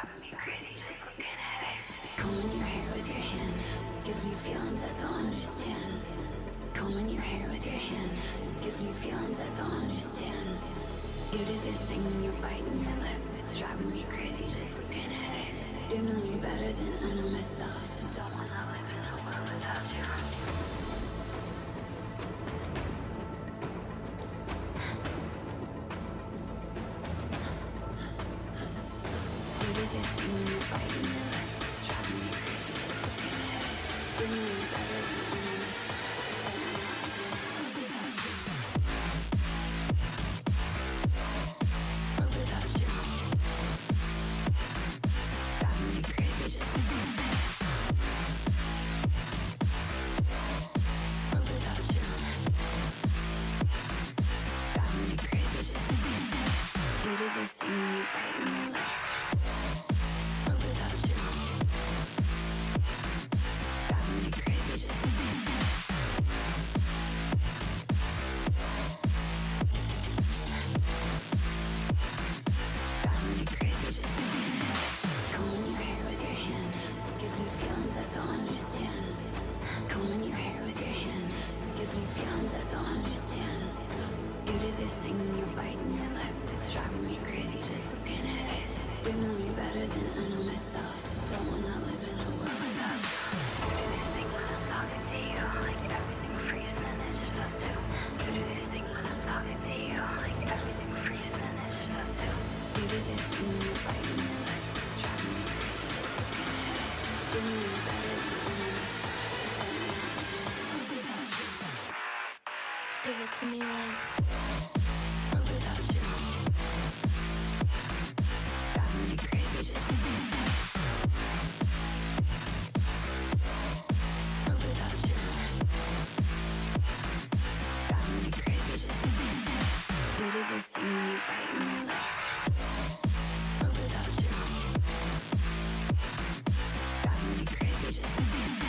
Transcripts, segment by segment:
Combing your hair with your hand gives me feelings I don't understand. Combing your hair with your hand gives me feelings I don't understand. You do this thing when you're biting your lip, it's driving me crazy just looking at it. You know me better than I know myself. I don't wanna live in a world without you. You do this thing when you're biting your lip, it's driving me crazy just looking at it. You know me better than I know myself. I don't wanna live in a world without you. Or without you. Driving me crazy just looking at it. Or without you. Driving me crazy just looking at it. You do this thing when you're biting your lip. Or without you. Driving me crazy just looking at it. Driving me crazy just looking at it. Combing your hair with your hand gives me feelings I don't understand. Combing your hair with your hand gives me feelings I don't understand. You do this thing when you're biting your lip, it's driving me crazy just looking at it. You know me better than I know myself. I don't wanna live in a world without you. You do this thing when I'm talking to you, like everything freezes and it's just us two. You do this thing when I'm talking to you, like everything freezes and it's just us two. You do this thing when you're biting your lip, it's driving me crazy just looking at it. You know me better than I know myself. I don't wanna live in a world without you. Give it to me like. Or without you. Driving me crazy just looking at it. Or without you. Driving me crazy just looking at it. You do this thing when you're biting your lip. Or without you. Driving me crazy just looking at it.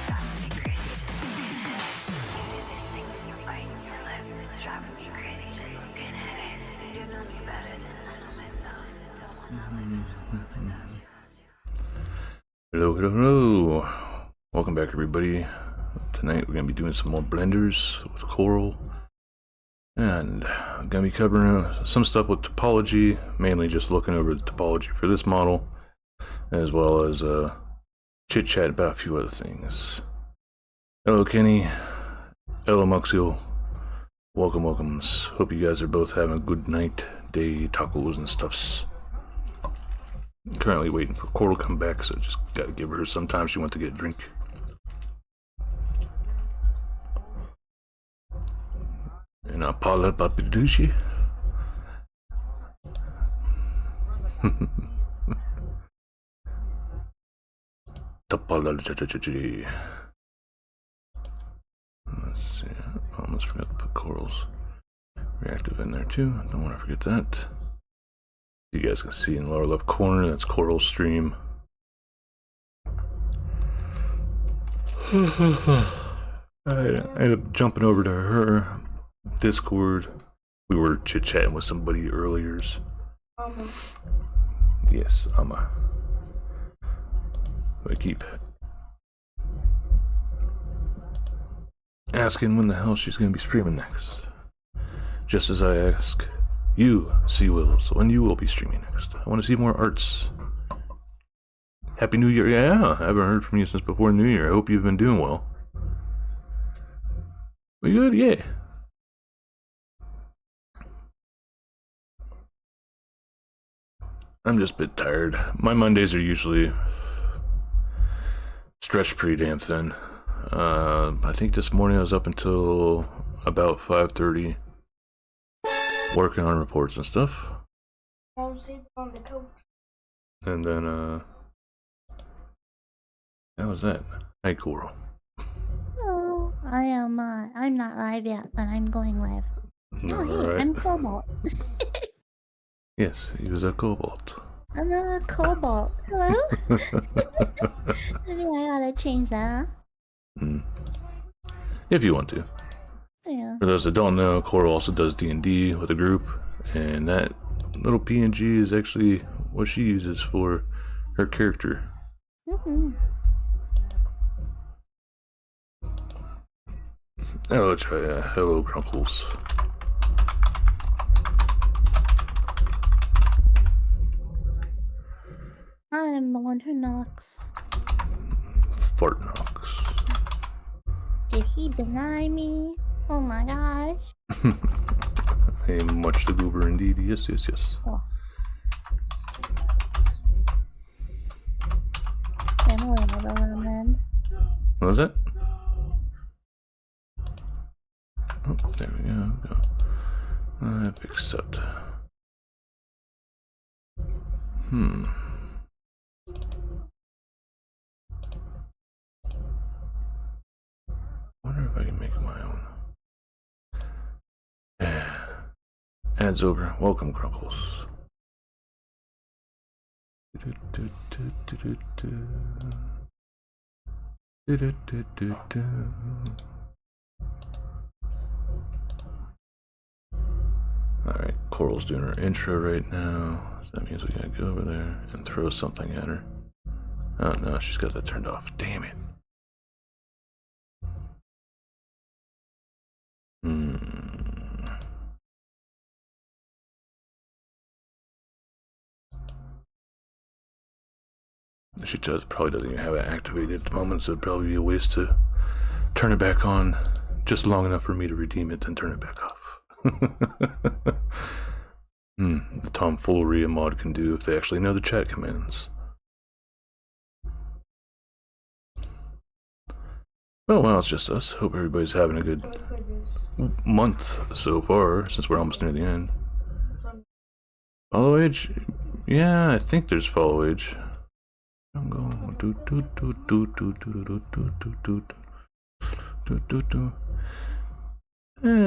Driving me crazy just looking at it. You do this thing when you're biting your lip. It's driving me crazy just looking at it. You know me better than I know myself. I don't wanna live in a world without you. Hello, hello, hello. Welcome back, everybody. Tonight we're going to be doing some more blenders with Coral. And I'm going to be covering some stuff with topology, mainly just looking over the topology for this model, as well as chit-chat about a few other things. Hello, Kenny. Hello, Muxio. Welcome, welcomes. Hope you guys are both having a good night, day, tacos and stuffs. Currently waiting for Coral to come back, so just gotta give her some time. She went to get a drink. And Apala Papidushi. Tapala. Let's see. I almost forgot to put Coral's reactive in there too. Don't want to forget that. You guys can see in the lower left corner, that's Coral's stream. I ended up jumping over to her Discord. We were chit-chatting with somebody earlier. Yes, I keep asking when the hell she's gonna be streaming next. Just as I ask you, Sea Wills, when you will be streaming next. I want to see more arts. Happy New Year. Yeah, I haven't heard from you since before New Year. I hope you've been doing well. We good? Yeah. I'm just a bit tired. My Mondays are usually stretched pretty damn thin. I think this morning I was up until about 5:30 working on reports and stuff. I was sleeping on the couch. And then, how was that? Hi, Coral. Oh, I'm not live yet, but I'm going live. Oh, hey, Alright. I'm Cobalt. Yes, he was a Cobalt. I'm a Cobalt. Hello? Maybe I ought to change that, huh? If you want to. Yeah. For those that don't know, Coral also does D&D with a group, and that little PNG is actually what she uses for her character. Hello, Chaya. Hello, Crunkles. I am the one who knocks. Fart knocks. Did he deny me? Oh my gosh. Hey, much the goober indeed. Yes, yes, yes. Oh. I'm a little then. What was that? Oh, there we go. Accept. Wonder if I can make it my own. Ads over. Welcome, Crunkles. Alright, Coral's doing her intro right now. So that means we gotta go over there and throw something at her. Oh no, she's got that turned off. Damn it. She probably doesn't even have it activated at the moment, so it'd probably be a waste to turn it back on just long enough for me to redeem it and turn it back off. The tomfoolery a mod can do if they actually know the chat commands. Well, it's just us. Hope everybody's having a good month so far, since we're almost near the end. Follow age? Yeah, I think there's follow age. I'm going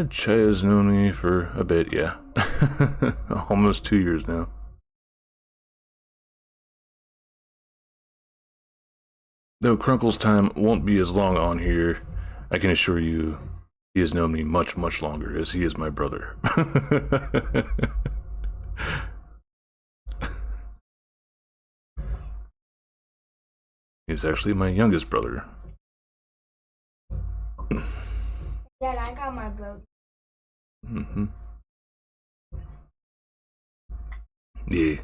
Chaya's known me for a bit, yeah. Almost 2 years now. Though Crunkle's time won't be as long on here, I can assure you he has known me much, much longer, as he is my brother. He's actually my youngest brother. Dad, I got my brother. Yeah.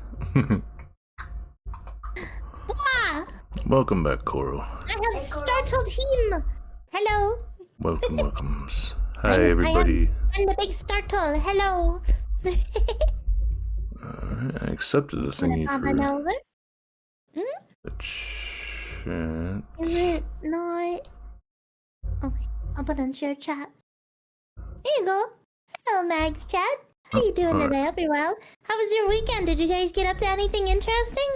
Ah! Welcome back, Coral. I have startled him! Hello! Welcomes. Hi, everybody. I'm the big startle. Hello! Alright, I accepted the thingy for over? the chat. Is it not? Okay, I'll put on share chat. There you go. Hello, Mags chat. How you doing today? Hope you're well. How was your weekend? Did you guys get up to anything interesting?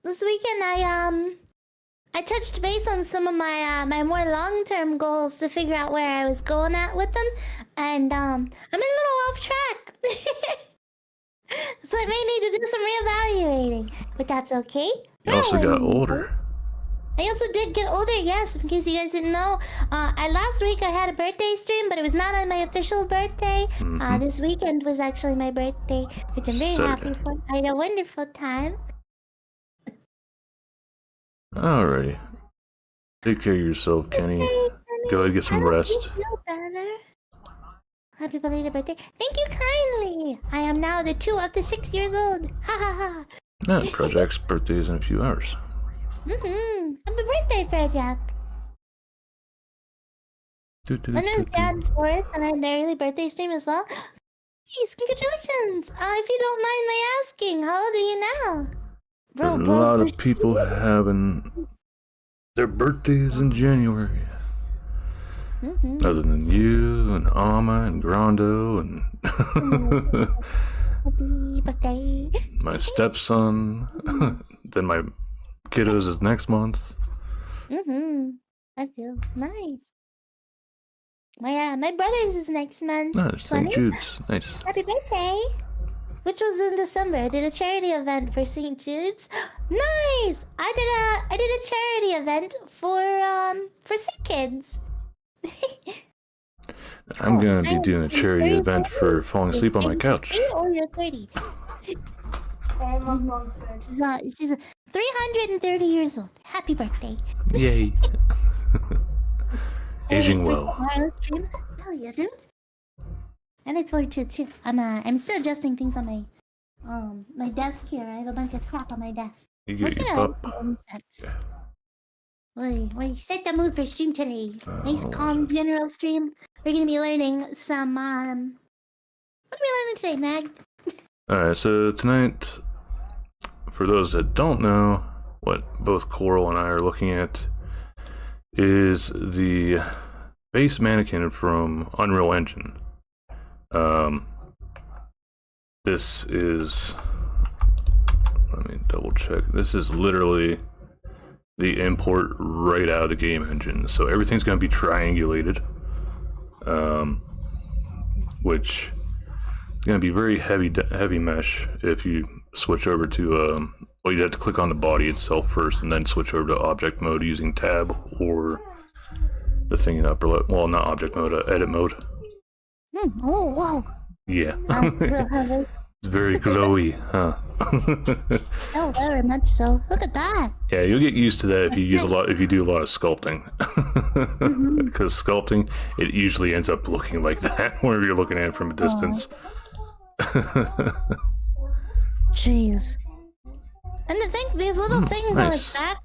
This weekend, I touched base on some of my my more long-term goals to figure out where I was going at with them, and I'm a little off track. So I may need to do some reevaluating, but that's okay. You also got older. I also did get older, yes, in case you guys didn't know. Last week I had a birthday stream, but it was not on my official birthday. This weekend was actually my birthday, which I'm very happy for. I had a wonderful time. Alrighty. Take care of yourself, Kenny. Go ahead and get some rest. Feel better. Happy belated birthday. Thank you kindly. I am now the 2 of the 6 years old. Ha ha ha. Yeah, Project's birthday is in a few hours. Happy birthday, Project. When was Jan 4th and I had an early birthday stream as well? Please, congratulations. If you don't mind my asking, how old are you now? There's a lot of people having their birthdays in January. Other than you and Alma and Grando and Happy birthday. my stepson. Then my kiddos is next month. I feel nice. My brother's is next month. No, it's St. Jude's. Nice. Happy birthday. Which was in December. I did a charity event for St. Jude's. Nice. I did a charity event for sick kids. I'm gonna I be am doing a charity 34 event for falling asleep on my couch. 23 or you're 30. I'm a bunk bed. She's 330 years old. Happy birthday. Yay. Aging For well. tomorrow's stream. Hell yeah, dude. I look forward to it too. I'm still adjusting things on my desk here. I have a bunch of crap on my desk. You Let's get your get out pup. some incense. We set the mood for stream today. Nice what calm was general stream. We're gonna be learning some what are we learning today, Mag? Alright, so tonight, for those that don't know, what both Coral and I are looking at is the base mannequin from Unreal Engine. This is, let me double check, this is literally the import right out of the game engine, so everything's going to be triangulated, which is going to be very heavy mesh if you switch over to, well, you have to click on the body itself first and then switch over to object mode using tab or the thing in upper left, well, not object mode, edit mode. Oh, wow. Yeah. Oh, It's very glowy, huh? oh, very much so. Look at that. Yeah, you'll get used to that if you do a lot of sculpting. Because sculpting, it usually ends up looking like that whenever you're looking at it from a distance. Jeez. And I think these little things on nice. the back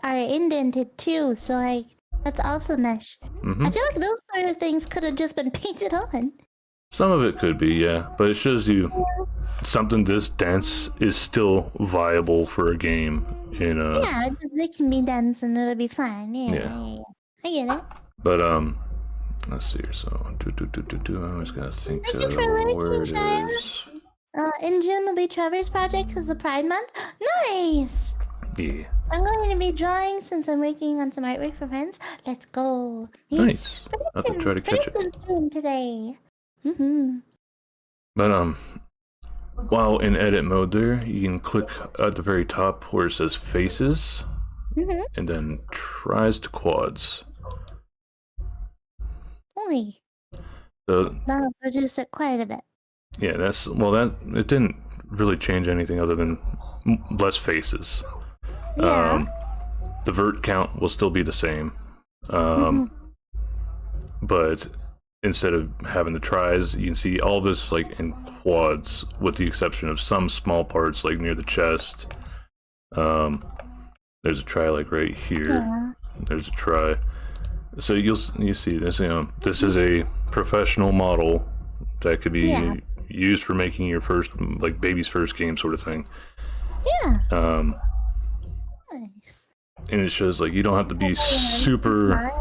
are indented too, so like that's also mesh. I feel like those sort of things could have just been painted on. Some of it could be, yeah, but it shows you something this dense is still viable for a game in a... Yeah, they can be dense and it'll be fine. Yeah. I get it. But let's see here. So I always gotta think Thank you for where it liking, Shire. is. In June will be Trevor's project because the Pride Month. Nice. Yeah. I'm going to be drawing since I'm working on some artwork for friends. Let's go. Nice. I'll have to try to catch it. Stream today. But while in edit mode there, you can click at the very top where it says faces, and then tries to quads. Holy. So That'll reduce it quite a bit. yeah, that's, well, that it didn't really change anything other than less faces. Yeah. The vert count will still be the same, but instead of having the tries, you can see all this like in quads, with the exception of some small parts like near the chest. There's a try like right here. Yeah. There's a try. So you see this. This is a professional model that could be used for making your first, like, baby's first game sort of thing. Yeah. Nice. And it shows like you don't have to be super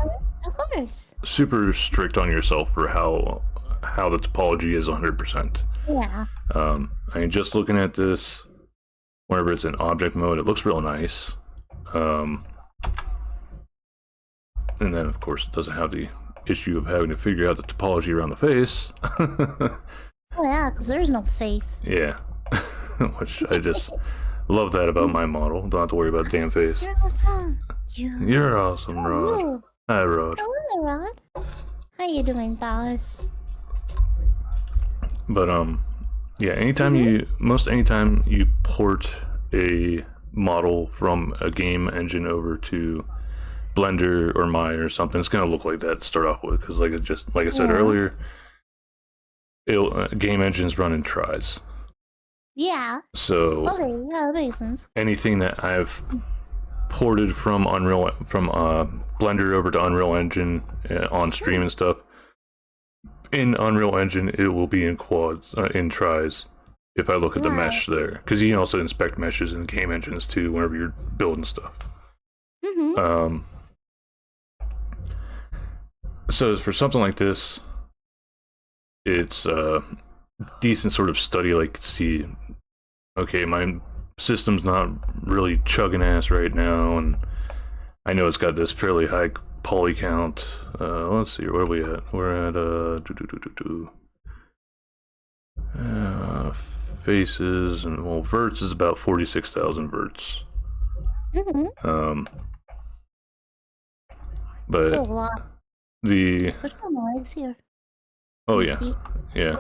strict on yourself for how the topology is 100%. Yeah. I mean, just looking at this, whenever it's in object mode, it looks real nice. And then, of course, it doesn't have the issue of having to figure out the topology around the face. Oh yeah, because there's no face. Yeah. Which I just love that about my model. Don't have to worry about damn face. You're awesome. You're awesome, Rod. Ooh. Hi, Rod. Hello, Rod. How you doing, boss? But yeah, anytime you port a model from a game engine over to Blender or Maya or something, it's gonna look like that to start off with, because like I said earlier, game engines run in tries. Yeah. So Okay, yeah, that makes sense. anything that I've ported from Blender over to Unreal Engine on stream and stuff, in Unreal Engine it will be in quads, in tries, if I look at the mesh there, because you can also inspect meshes in game engines too whenever you're building stuff. So for something like this, it's a decent sort of study, like, see, okay, my system's not really chugging ass right now, and I know it's got this fairly high poly count. Let's see, where are we at? We're at faces, and well, verts is about 46,000 verts. But That's a lot. the Switch on the legs here. Oh yeah, yeah.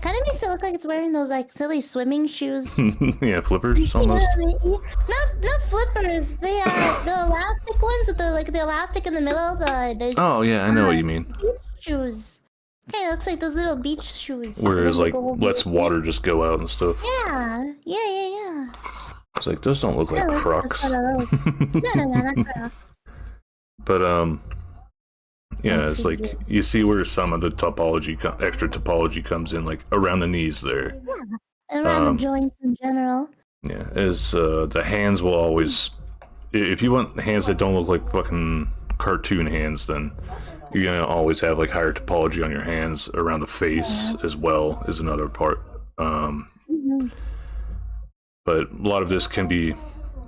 Kind of makes it look like it's wearing those like silly swimming shoes. Yeah, flippers You know almost. what I mean? Not flippers. They are the elastic ones with the elastic in the middle. The Oh yeah, I know what you mean. beach shoes. Kind of looks like those little beach shoes. Whereas They like go over lets your water just go out and stuff. Yeah. It's like those don't look like Yeah, Crocs. no, not Crocs. But yeah, it's like you see where some of the topology, extra topology comes in, like around the knees there. And around the joints in general. Yeah, is the hands will always. If you want hands that don't look like fucking cartoon hands, then you're gonna always have like higher topology on your hands around the face as well is another part. But a lot of this can be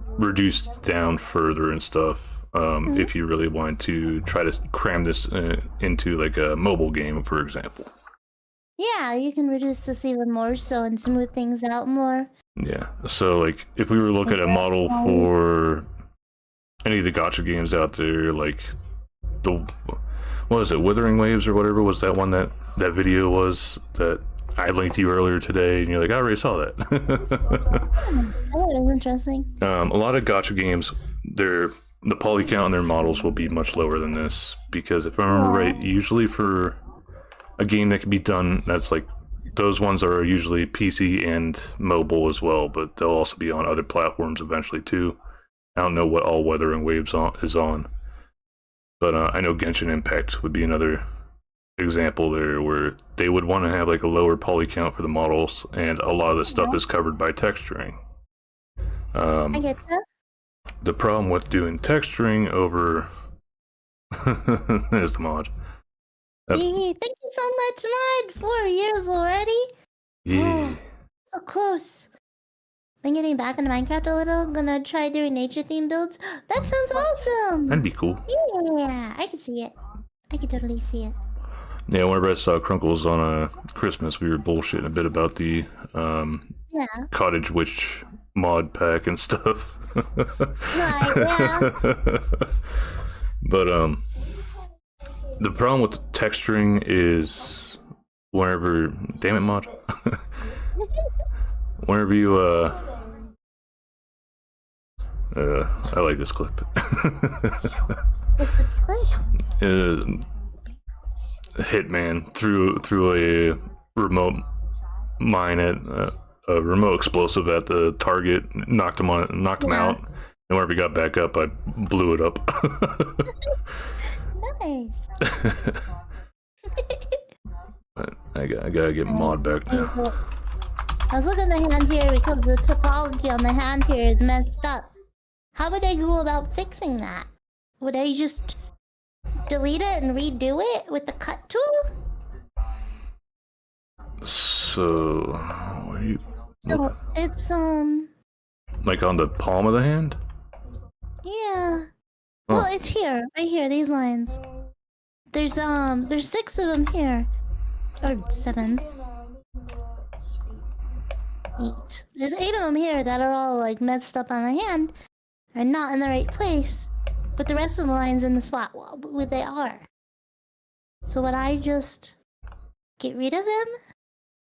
reduced down further and stuff. If you really want to try to cram this into like a mobile game, for example. Yeah, you can reduce this even more so and smooth things out more. Yeah, so like if we were looking at a model for any of the gacha games out there, like what was it, Withering Waves or whatever was that one that video was that I linked you earlier today, and you're like, I already saw that. Oh, that was interesting. A lot of gacha games, the poly count on their models will be much lower than this, because if I remember right, usually for a game that can be done, that's like, those ones are usually PC and mobile as well, but they'll also be on other platforms eventually too. I don't know what all Weathering Waves is on, but I know Genshin Impact would be another example there, where they would want to have like a lower poly count for the models, and a lot of the stuff is covered by texturing. I get that. The problem with doing texturing over there's the mod. Thank you so much, Mod. 4 years already. Yeah. So close. I'm getting back into Minecraft a little. Gonna try doing nature theme builds. That sounds awesome. That'd be cool. Yeah, I can see it. I can totally see it. Yeah, whenever I saw Crunkles on Christmas, we were bullshitting a bit about the Cottage Witch mod pack and stuff. Right, yeah. But the problem with the texturing is whenever, damn it, mod. Whenever you I like this clip. Hitman threw a remote mine at a remote explosive at the target, knocked him out, and whenever he got back up, I blew it up. Nice. I gotta get mod back now. I was looking at the hand here because the topology on the hand here is messed up. How would I go about fixing that? Would I just delete it and redo it with the cut tool? So, where you? So it's Like on the palm of the hand? yeah. Oh. Well, it's here, right here. These lines. There's 6 of them here, or 7. 8. There's 8 of them here that are all like messed up on the hand, and not in the right place. But the rest of the lines in the spot where they are. So would I just get rid of them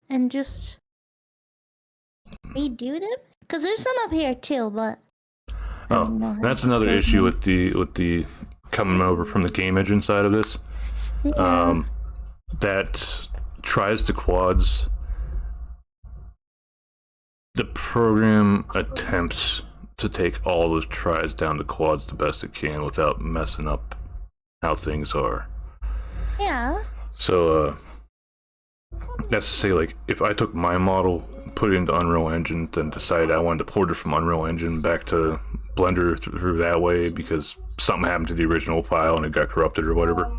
and just redo them? Cause there's some up here too, but Oh, that's another issue with the coming over from the game engine side of this. Yeah. That tries to quads. The program attempts to take all those tries down to quads the best it can without messing up how things are. Yeah. So, that's to say, like, if I took my model, put it into Unreal Engine, then decided I wanted to port it from Unreal Engine back to Blender through that way because something happened to the original file and it got corrupted or whatever.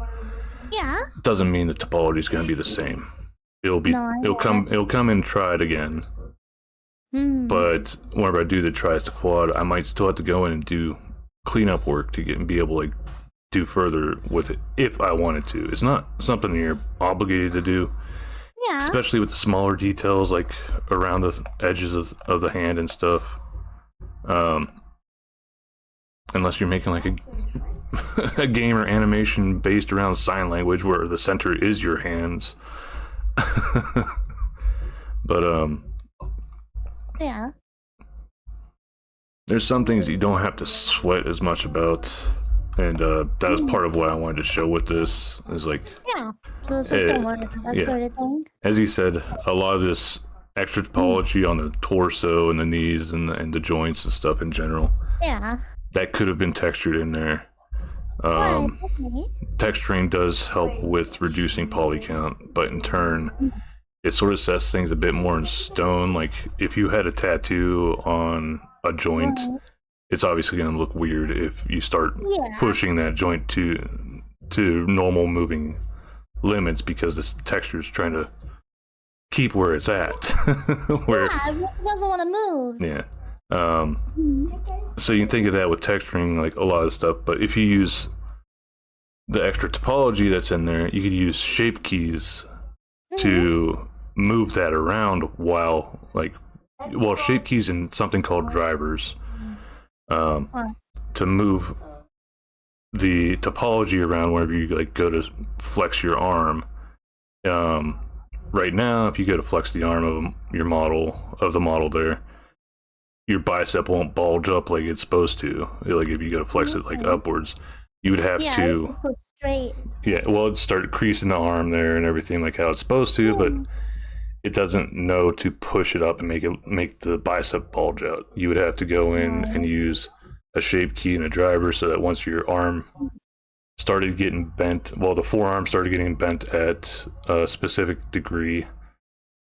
Yeah. Doesn't mean the topology is going to be the same. It'll come in tried again. But whenever I do the tries to quad, I might still have to go in and do cleanup work to be able to like do further with it if I wanted to. It's not something you're obligated to do. Yeah. Especially with the smaller details like around the edges of the hand and stuff. unless you're making like a game or animation based around sign language where the center is your hands. But Yeah. there's some things you don't have to sweat as much about, and that was part of what I wanted to show with this. Is like, Yeah. So it's like, don't worry about that sort of thing. as you said, a lot of this extra topology on the torso and the knees and the joints and stuff in general. Yeah. That could have been textured in there. Right, okay. Texturing does help with reducing poly count, but in turn, it sort of sets things a bit more in stone. Like if you had a tattoo on a joint, it's obviously going to look weird if you start pushing that joint to normal moving limits, because this texture is trying to keep where it's at. Where it doesn't want to move. Yeah. So you can think of that with texturing, like a lot of stuff, but if you use the extra topology that's in there, you could use shape keys to move that around while, like, well, shape keys and something called drivers, to move the topology around whenever you like go to flex your arm. Right now, if you go to flex the arm of your model, of the model there, your bicep won't bulge up like it's supposed to. Like if you go to flex it like upwards, you would have to push straight. Yeah, well, it'd start creasing the arm there and everything like how it's supposed to, but it doesn't know to push it up and make the bicep bulge out. You would have to go in and use a shape key and a driver so that once your arm started getting bent, well, the forearm started getting bent at a specific degree,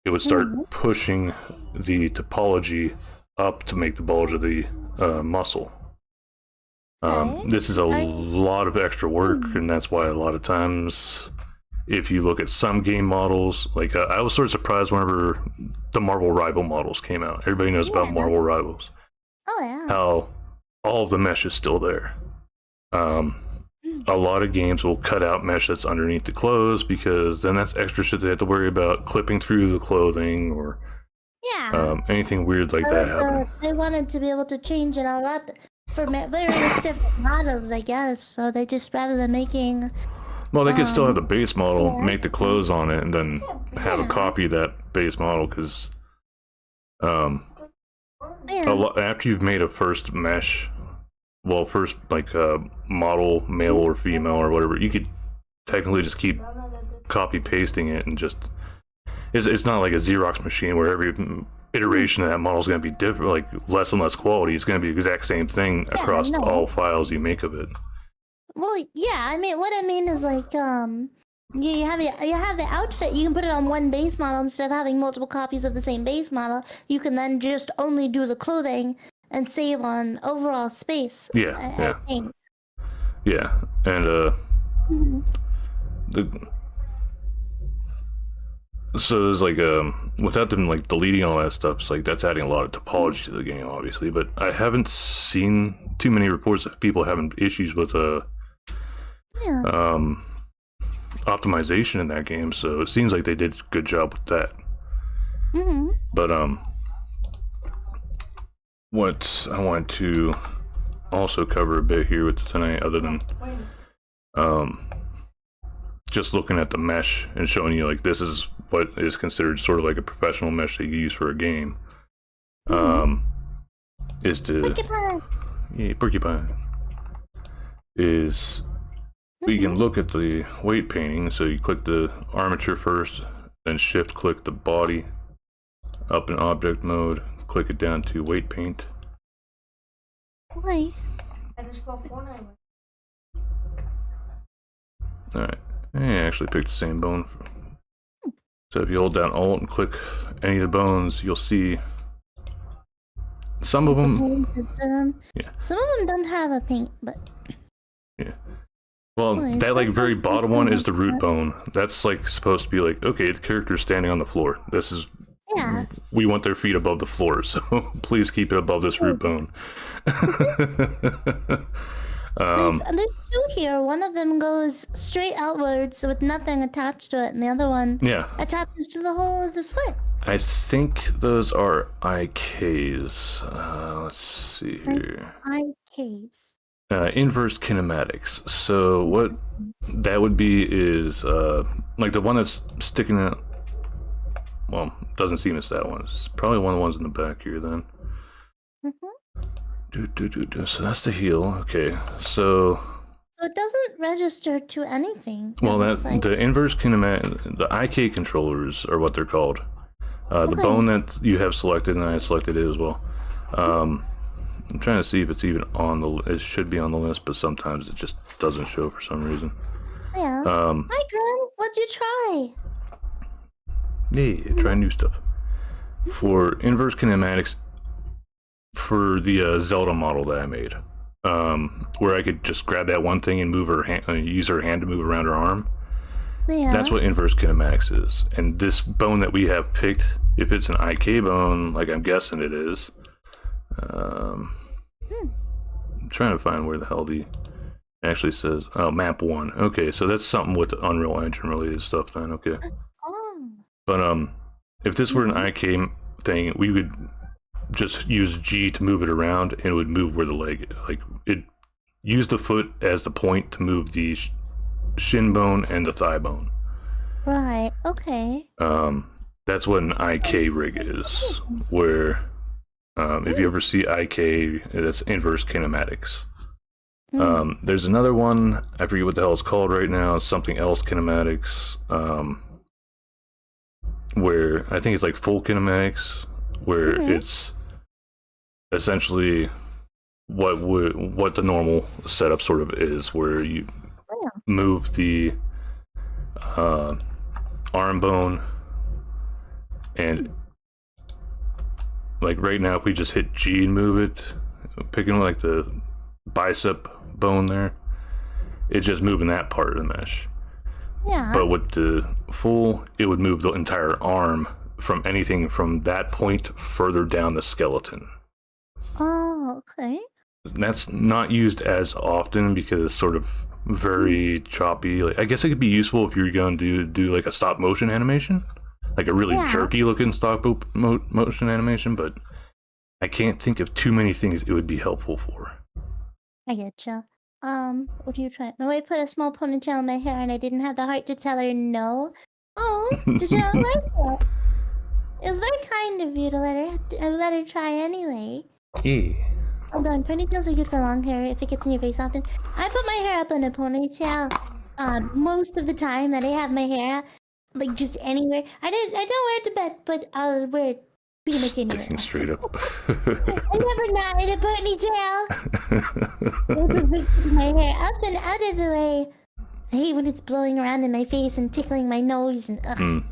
it would start pushing the topology up to make the bulge of the muscle. This is a lot of extra work, and that's why a lot of times, if you look at some game models, like I was sort of surprised whenever the Marvel Rival models came out. Everybody knows about Marvel Rivals. Oh yeah. How all of the mesh is still there. A lot of games will cut out mesh that's underneath the clothes, because then that's extra shit they have to worry about clipping through the clothing or anything weird like that happening. They wanted to be able to change it all up for various different models, I guess. So they just, rather than making... Well, they could still have the base model, make the clothes on it, and then have a copy of that base model, because after you've made a first mesh, well, first like model, male or female or whatever, you could technically just keep copy pasting it, and just it's not like a Xerox machine where every iteration of that model is going to be different, like less and less quality. It's going to be the exact same thing across all files you make of it. Well, yeah, I mean, what I mean is like, you have the outfit, you can put it on one base model instead of having multiple copies of the same base model. You can then just only do the clothing and save on overall space. I think. Yeah, and so there's like without them like deleting all that stuff, it's like that's adding a lot of topology to the game, obviously. But I haven't seen too many reports of people having issues with optimization in that game, so it seems like they did a good job with that. But what I wanted to also cover a bit here with tonight, other than just looking at the mesh and showing you like this is what is considered sort of like a professional mesh that you use for a game, is to porcupine is we can look at the weight painting. So you click the armature first, then shift click the body up in object mode, click it down to weight paint. Why? I just fell Fortnite. Alright, I actually picked the same bone. So if you hold down Alt and click any of the bones, you'll see some of them. Some of them don't have a paint, but well, that like very bottom one is the root bone. That's like supposed to be like, okay, the character's standing on the floor. This is we want their feet above the floor, so please keep it above this root bone. There's two here. One of them goes straight outwards with nothing attached to it, and the other one attaches to the whole of the foot. I think those are IKs. Let's see here. IKs. inverse kinematics. So what that would be is like the one that's sticking out. Well, doesn't seem it's that one. It's probably one of the ones in the back here then. So that's the heal. Okay, so it doesn't register to anything. Well, the inverse kinematic, the IK controllers are what they're called. The bone that you have selected, and I selected it as well. I'm trying to see if it's even on the. It should be on the list, but sometimes it just doesn't show for some reason. Yeah. Hi, Gren. What'd you try? Yeah, try new stuff. For inverse kinematics, for the Zelda model that I made, where I could just grab that one thing and move her hand, use her hand to move around her arm. Yeah. That's what inverse kinematics is. And this bone that we have picked, if it's an IK bone, like I'm guessing it is, I'm trying to find where the hell the actually says. Oh, map 1. Okay, so that's something with the Unreal Engine related stuff then. Okay. Oh. But if this were an IK thing, we would just use G to move it around, and it would move where the leg, like it use the foot as the point to move the shin bone and the thigh bone. Right. Okay. That's what an IK rig is. Where if you ever see IK, that's inverse kinematics. There's another one, I forget what the hell it's called right now. It's something else kinematics. Where I think it's like full kinematics, where it's essentially what the normal setup sort of is, where you move the arm bone, and like right now if we just hit G and move it, picking like the bicep bone there, it's just moving that part of the mesh. Yeah. But with the full, it would move the entire arm from anything from that point further down the skeleton. Oh, okay. That's not used as often because it's sort of very choppy. Like, I guess it could be useful if you're going to do like a stop motion animation, like a really jerky looking stop motion animation. But I can't think of too many things it would be helpful for. I getcha. What do you try? My wife put a small ponytail in my hair, and I didn't have the heart to tell her no. Oh, did you not like it? It was very kind of you to let her try anyway. Yeah. Hold on, ponytails are good for long hair if it gets in your face often. I put my hair up in a ponytail most of the time that I have my hair, like just anywhere. I don't wear it to bed, but I'll wear it pretty much anywhere. Sticking straight up. I never not in a ponytail. I put my hair up and out of the way. I hate when it's blowing around in my face and tickling my nose and ugh.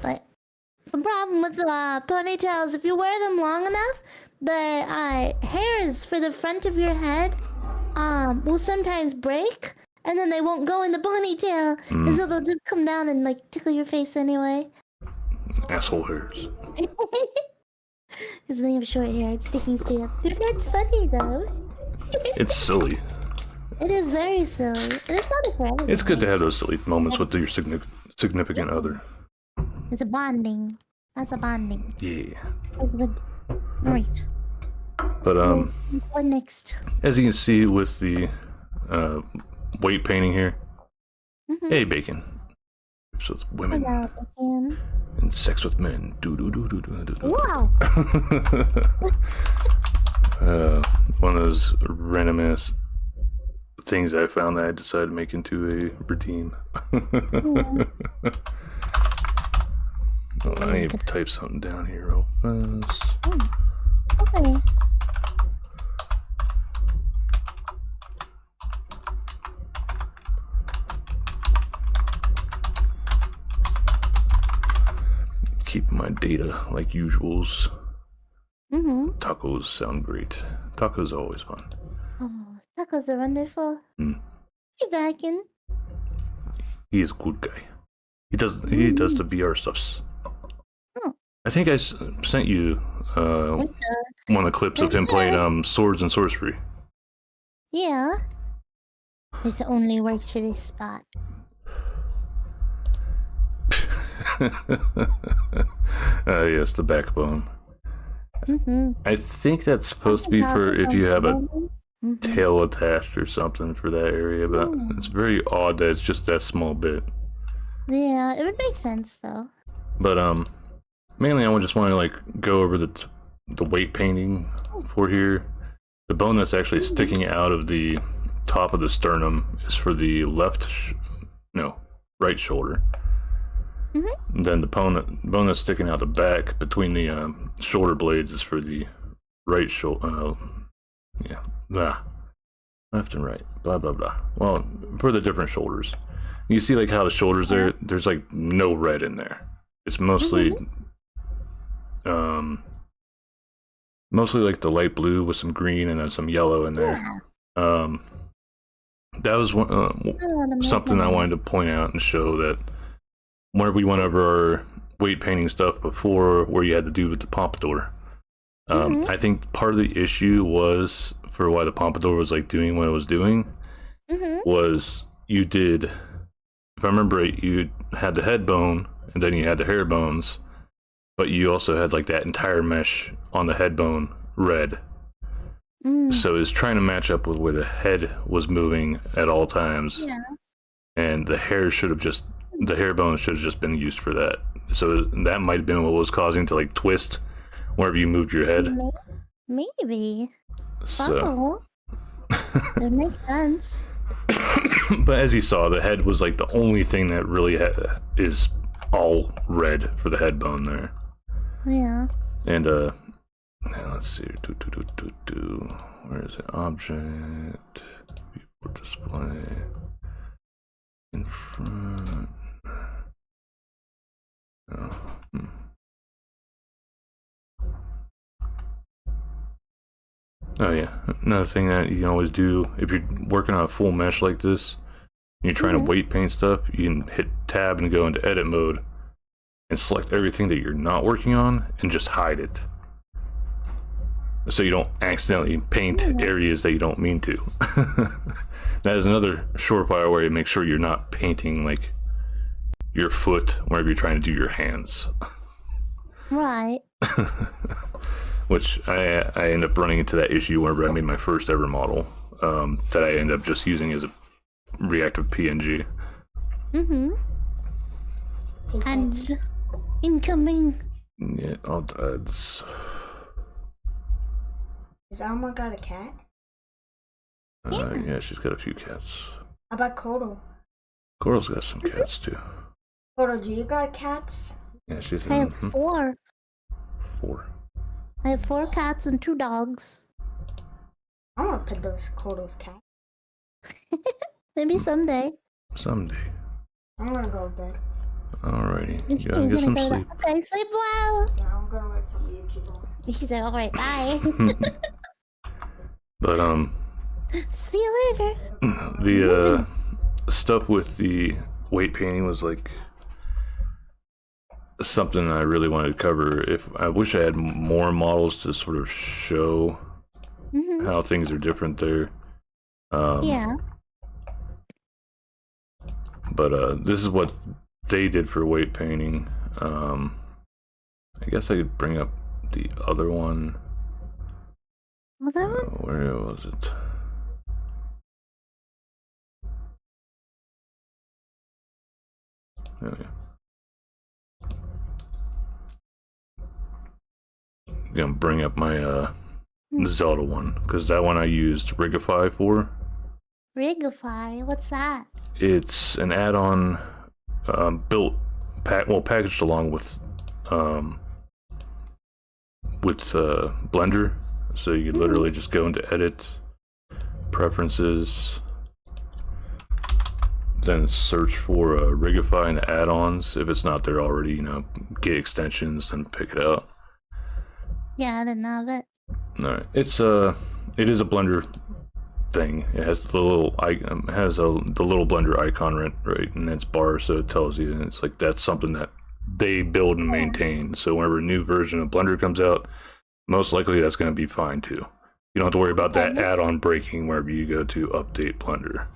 But the problem with ponytails, if you wear them long enough, the hairs for the front of your head will sometimes break, and then they won't go in the ponytail, and so they'll just come down and like tickle your face anyway. Asshole hairs. Because they have short hair, it's sticking straight up. That's funny though. It's silly. It is very silly. And it's not for everybody. It's good to have those silly moments with your significant other. It's a bonding. That's a bonding. Yeah. Alright. But What next? as you can see with the weight painting here, hey bacon. So it's women Hello, Bacon. and sex with men. Do do do do do do. Wow. One of those random ass things I found that I decided to make into a redeem. I need to type something down here real fast. Okay. Keep my data like usuals. Tacos sound great. Tacos are always fun. Oh, tacos are wonderful. Hey, Bacon. He is a good guy. He does the VR stuffs. Oh. I think I sent you one of the clips of him playing Swords and Sorcery. Yeah. This only works for this spot. Yes, the backbone. I think that's supposed to be for if you have a tail attached or something for that area, but it's very odd that it's just that small bit. Yeah, it would make sense though. But mainly I just want to like go over the weight painting for here. The bone that's actually sticking out of the top of the sternum is for the right shoulder. And then the bone that's sticking out the back between the shoulder blades is for the right shoulder. Left and right, blah blah blah. Well, for the different shoulders, you see like how the shoulders there's like no red in there. It's mostly mostly like the light blue with some green and then some yellow in there. That was something I wanted to point out and show that whenever we went over our weight painting stuff before, where you had to do with the pompadour. I think part of the issue was for why the pompadour was like doing what it was doing was you did, if I remember right, you had the head bone and then you had the hair bones, but you also had like that entire mesh on the head bone red. So it's trying to match up with where the head was moving at all times, and the hair bone should have just been used for that. So that might have been what was causing to like twist wherever you moved your head. Maybe. So. Possible. It makes sense. But as you saw, the head was like the only thing that really is all red for the head bone there. Yeah. And let's see. Where is it? Object. Viewport display. In front. Oh yeah, another thing that you can always do if you're working on a full mesh like this, and you're trying to weight paint stuff, you can hit tab and go into edit mode and select everything that you're not working on and just hide it, so you don't accidentally paint areas that you don't mean to. That is another surefire way to make sure you're not painting like your foot whenever you're trying to do your hands. Right. Which I end up running into that issue whenever I made my first ever model, that I end up just using as a reactive PNG. Ads incoming. Yeah, all ads. Has Alma got a cat? Yeah, she's got a few cats. How about Kodo? Coral's got some cats too. Kodo, do you got cats? Yeah, she's. I have 4. 4. I have 4 cats and 2 dogs. I want to pet those Kodo's cat. Maybe someday. Someday. I'm gonna go to bed. Alrighty, you gotta get some sleep. Okay, sleep well. Yeah, I'm gonna let some YouTube on. He said, alright, bye. But See you later. the stuff with the weight painting was like something I really wanted to cover. If I wish I had more models to sort of show how things are different there. Yeah. But this is what they did for weight painting. I guess I could bring up the other one. Other one? Where was it? Oh, yeah. I'm gonna bring up my Zelda one, because that one I used Rigify for. Rigify? What's that? It's an add-on packaged along with Blender, so you could literally just go into Edit, Preferences, then search for Rigify and add-ons. If it's not there already, get extensions and pick it out. Yeah, I didn't have it. All right, it is a Blender thing. It has the little the little Blender icon right in its bar, so it tells you, and it's like that's something that they build and maintain. So whenever a new version of Blender comes out, most likely that's going to be fine too. You don't have to worry about that add-on breaking wherever you go to update Blender.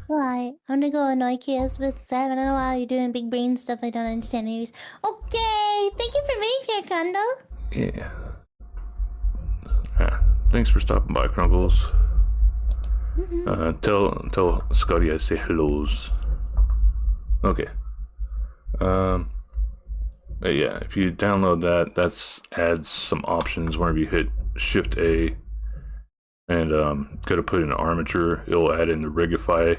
Right. I'm gonna go annoy Kias with 7 in a while. You're doing big brain stuff I don't understand. Anyways. Okay. Thank you for being here, Kondo. Yeah. Thanks for stopping by, Crunkles. Tell Scotty I say hellos. Okay. But yeah, if you download that, that's adds some options whenever you hit Shift A and go to put in armature, it'll add in the rigify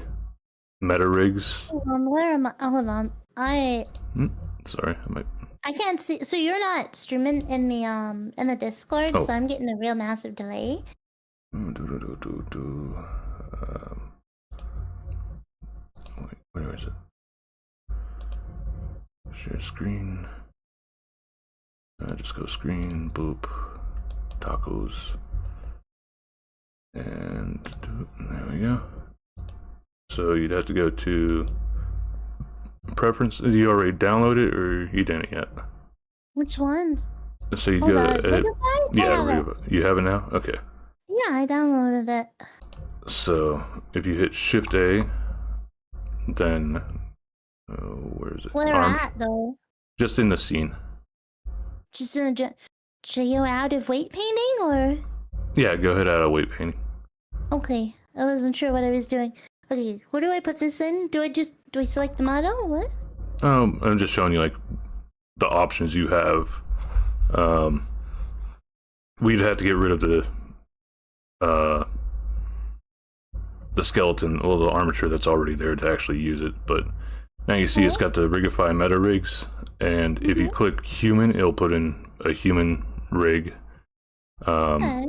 meta rigs. Hold on, where am I? Oh, hold on. Sorry, I can't see. So you're not streaming in the Discord, Oh. so I'm getting a real massive delay. Wait, where is it? Share screen. Just go screen, boop, tacos, and there we go. So you'd have to go to preference. Did you already download it, or you didn't yet? Which one? So you Oh, go. the Rigify? Yeah, I have it. you have it now. Okay. Yeah, I downloaded it. So if you hit Shift A, then where is it? Where at though? Just in the scene. Just in a. So you're out of weight painting, or? Yeah, go ahead, add a weight painting. Okay, I wasn't sure what I was doing. Okay, where do I put this in? Do I select the model? Or what? I'm just showing you like the options you have. We'd have to get rid of the skeleton, well, the armature that's already there to actually use it. But now you see it's got the rigify meta rigs, and if you click human, it'll put in a human rig. Okay.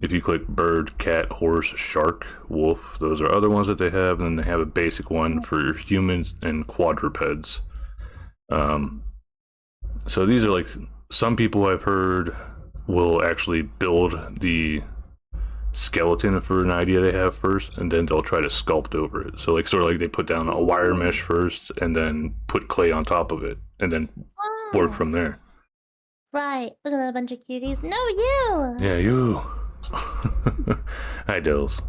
If you click bird, cat, horse, shark, wolf, those are other ones that they have, and then they have a basic one for humans and quadrupeds. So these are like, some people I've heard will actually build the skeleton for an idea they have first, and then they'll try to sculpt over it. So like sort of like they put down a wire mesh first, and then put clay on top of it, and then work from there. Right. Look at that bunch of cuties. No, you. Yeah, you. Hi, Dills.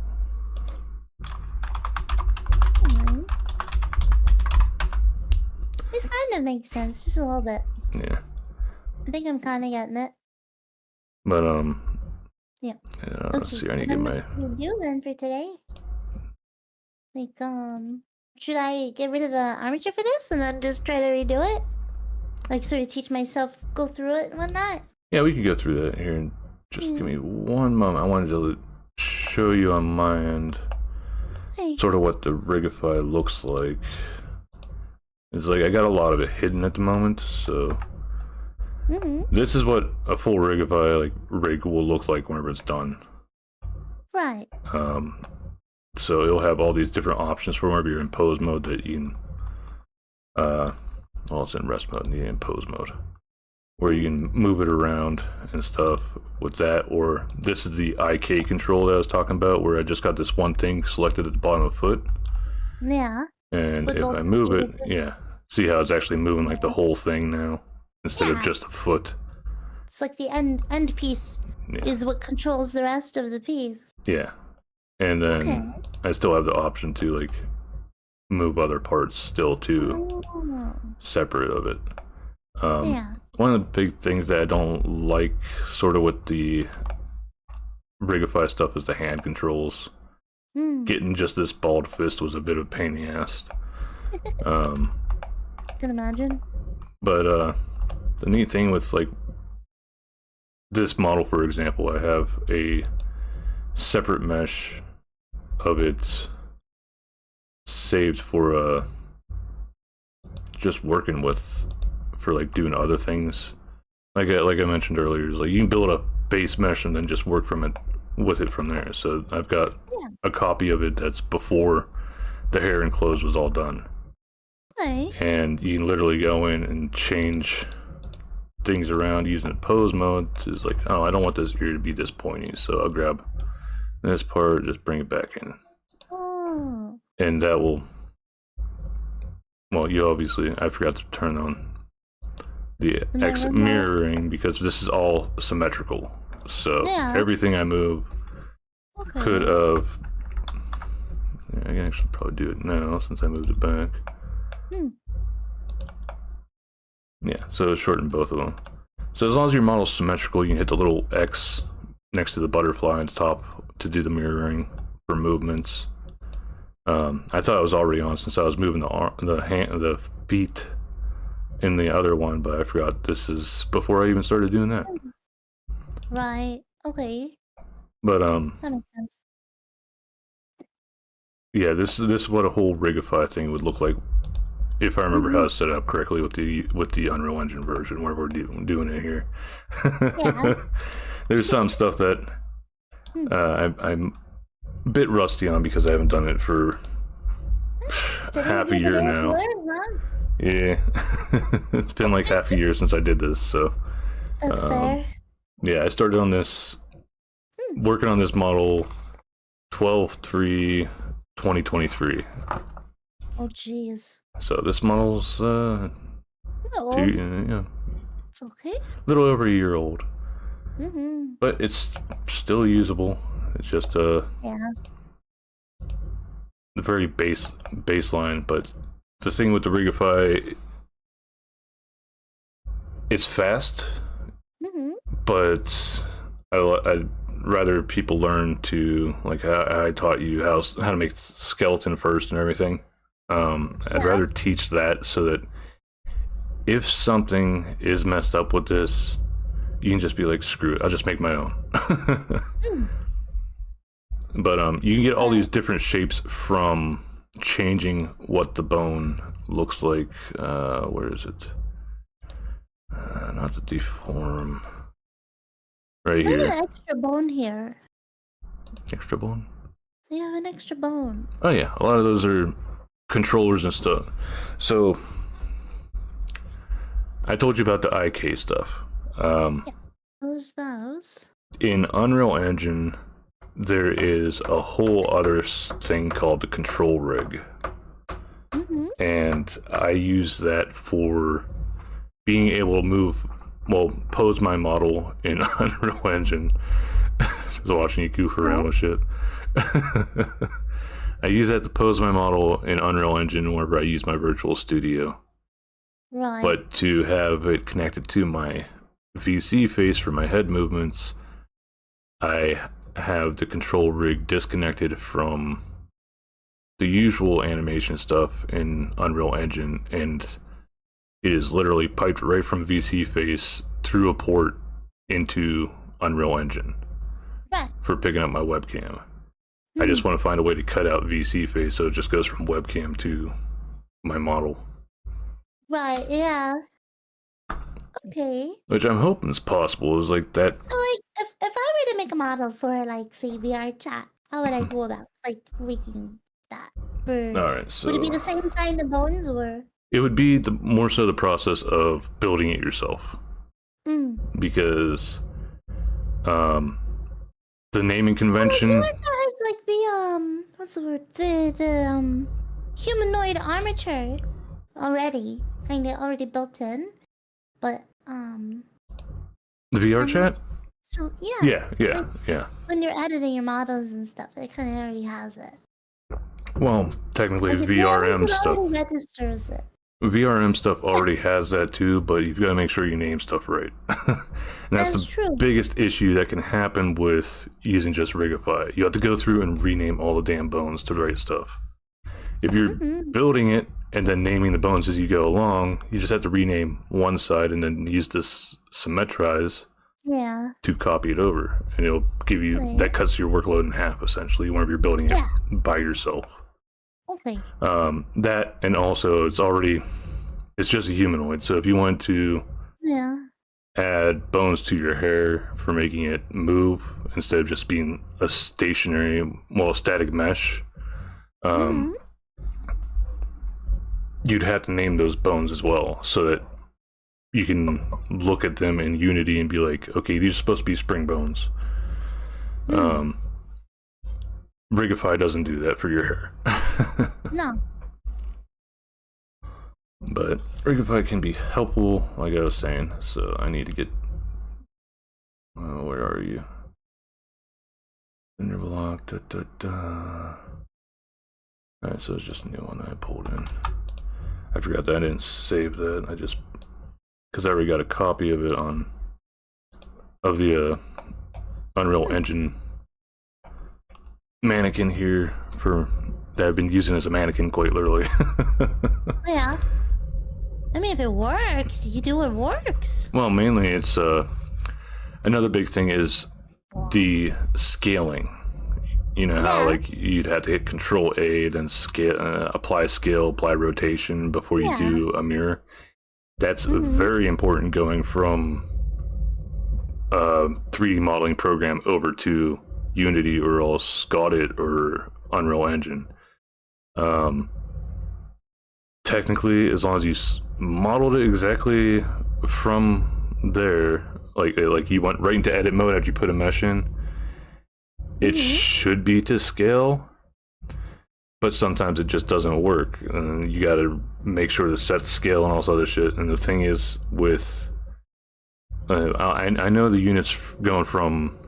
This kind of makes sense, just a little bit. Yeah. I think I'm kind of getting it. But Yeah. Let's see. I need to get my. What should we do then for today? Like, should I get rid of the armature for this and then just try to redo it? Like, sort of teach myself, go through it and whatnot? Yeah, we can go through that here. And just give me one moment. I wanted to show you on my end sort of what the rigify looks like. It's like I got a lot of it hidden at the moment, so this is what a full rigify rig will look like whenever it's done. Right. So it'll have all these different options for whenever you're in pose mode that you can well, it's in rest mode and in pose mode, where you can move it around and stuff with that. Or this is the IK control that I was talking about, where I just got this one thing selected at the bottom of the foot. Yeah. And if I move it, yeah, see how it's actually moving like the whole thing now instead of just a foot. It's like the end piece is what controls the rest of the piece. Yeah. And then I still have the option to like move other parts still too, separate of it. One of the big things that I don't like sort of with the rigify stuff is the hand controls. Getting just this bald fist was a bit of a pain in the ass. Can imagine. But the neat thing with like this model, for example, I have a separate mesh of it saved for just working with for like doing other things. Like I mentioned earlier, is like you can build a base mesh and then just work from it with it from there. So I've got a copy of it that's before the hair and clothes was all done. And you can literally go in and change things around using pose mode. It's like, oh, I don't want this ear to be this pointy, so I'll grab this part, just bring it back in. And that will, well, you obviously, I forgot to turn on the exit mirroring because this is all symmetrical. So everything I move could have, I can actually probably do it now since I moved it back. Yeah, so shorten both of them. So as long as your model's symmetrical, you can hit the little X next to the butterfly at the top to do the mirroring for movements. I thought I was already on since I was moving the feet in the other one, but I forgot this is before I even started doing that. Right. Okay. But That makes sense. yeah, this is what a whole Rigify thing would look like if I remember how to set it up correctly with the Unreal Engine version where we're doing it here. Yeah. There's some stuff that I'm a bit rusty on because I haven't done it for half a year now. Yeah, it's been like half a year since I did this, so That's fair. yeah, I started on this, working on this model 12/3/2023. Oh, jeez. So this model's No, it's okay. a little over a year old, Mm-hmm. but it's still usable. It's just Yeah. the very baseline. But the thing with the Rigify, it's fast, but I'd rather people learn to, like I taught you how to make skeleton first and everything. I'd rather teach that so that if something is messed up with this, you can just be like, screw it, I'll just make my own. But you can get all these different shapes from changing what the bone looks like. Where is it? Not the deform. Right I have here. an extra bone here. Extra bone? You have an extra bone. Oh yeah, a lot of those are controllers and stuff. So I told you about the IK stuff. Who's those? In Unreal Engine, there is a whole other thing called the control rig. And I use that for being able to pose my model in Unreal Engine. Just watching you goof around with shit. I use that to pose my model in Unreal Engine whenever I use my virtual studio. Right. But to have it connected to my VC face for my head movements, I have the control rig disconnected from the usual animation stuff in Unreal Engine, and it is literally piped right from VC face through a port into Unreal Engine for picking up my webcam. I just want to find a way to cut out VC face so it just goes from webcam to my model. Right, yeah. Okay. Which I'm hoping is possible, is like that. So, like, if I were to make a model for, like, say, VR chat, how would I go about, like, rigging that? Alright, so would it be the same kind of bones, or? it would be more so the process of building it yourself. Because the naming convention. VR chat is like the what's the word? The humanoid armature already, already built in, but The VR chat? So yeah. Yeah. When you're editing your models and stuff, it kind of already has it. Well, technically Like, VRM it stuff. already registers it. VRM stuff already has that too, but you've got to make sure you name stuff right. And that's the true. biggest issue that can happen with using just Rigify. You have to go through and rename all the damn bones to the right stuff. If you're building it and then naming the bones as you go along, you just have to rename one side and then use this symmetrize to copy it over. And it'll give you, that cuts your workload in half essentially whenever you're building it by yourself. Okay. That, and also it's just a humanoid. So if you want to add bones to your hair for making it move instead of just being a static mesh, you'd have to name those bones as well so that you can look at them in Unity and be like, okay, these are supposed to be spring bones. Rigify doesn't do that for your hair. No. But Rigify can be helpful, like I was saying. So I need to get. Where are you? Cinderblock. Alright, so it's just a new one that I pulled in. I forgot that I didn't save that. Because I already got a copy of it of the Unreal Engine mannequin here for that I've been using as a mannequin quite literally. Yeah. I mean, if it works, you do what works. Well, mainly it's another big thing is the scaling. You know how like you'd have to hit Control A, then scale, apply scale, apply rotation before you do a mirror. That's very important going from a 3D modeling program over to Unity or else Scodit or Unreal Engine. Technically, as long as you modeled it exactly from there, like you went right into edit mode after you put a mesh in, it should be to scale, but sometimes it just doesn't work, and you gotta make sure to set the scale and all this other shit. And the thing is with I know the units going from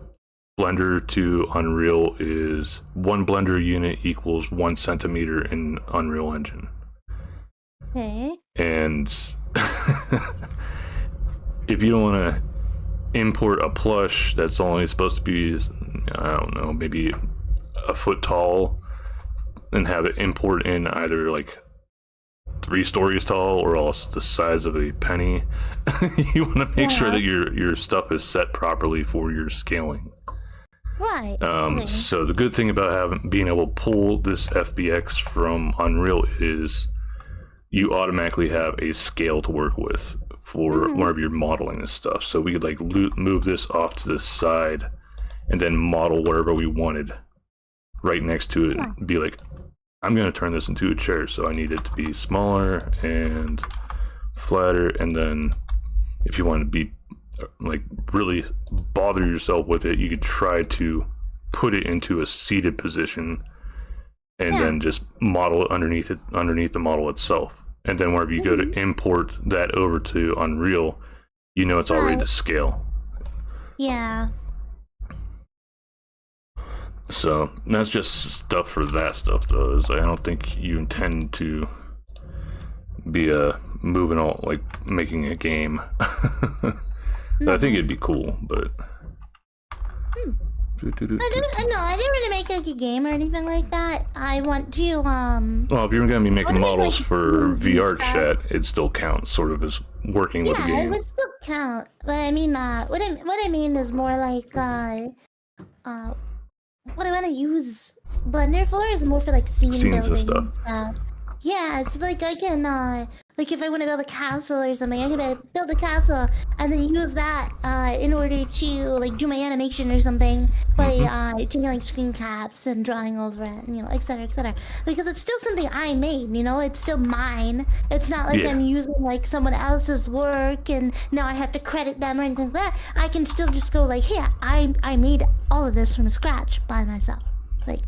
Blender to Unreal is 1 Blender unit equals 1 centimeter in Unreal Engine. Okay. And if you don't want to import a plush that's only supposed to be, I don't know, maybe a foot tall, and have it import in either like 3 stories tall or else the size of a penny, you want to make sure that your stuff is set properly for your scaling. Right. So the good thing about being able to pull this FBX from Unreal is you automatically have a scale to work with for whenever you're modeling this stuff. So we could like move this off to the side and then model whatever we wanted right next to it and be like, I'm going to turn this into a chair, so I need it to be smaller and flatter. And then if you want to be like really bother yourself with it, you could try to put it into a seated position and then just model it underneath the model itself. And then whenever you go to import that over to Unreal, you know it's already to scale. Yeah. So that's just stuff for that stuff, though. Is I don't think you intend to be moving all like making a game. I think it'd be cool, but. I didn't really make like a game or anything like that. I want to Well, if you're gonna be making models like, for VR stuff. chat, it still counts, sort of as working with the Yeah, it game. would still count. But I mean, what I mean is more like what I want to use Blender for is more for like scene Scenes building and stuff. Yeah, it's like I can like if I want to build a castle or something, I can build a castle and then use that in order to like do my animation or something by taking like screen caps and drawing over it, and, you know, etc., etc. Because it's still something I made, you know, it's still mine. It's not like I'm using like someone else's work and now I have to credit them or anything like that. I can still just go like, hey, I made all of this from scratch by myself, like.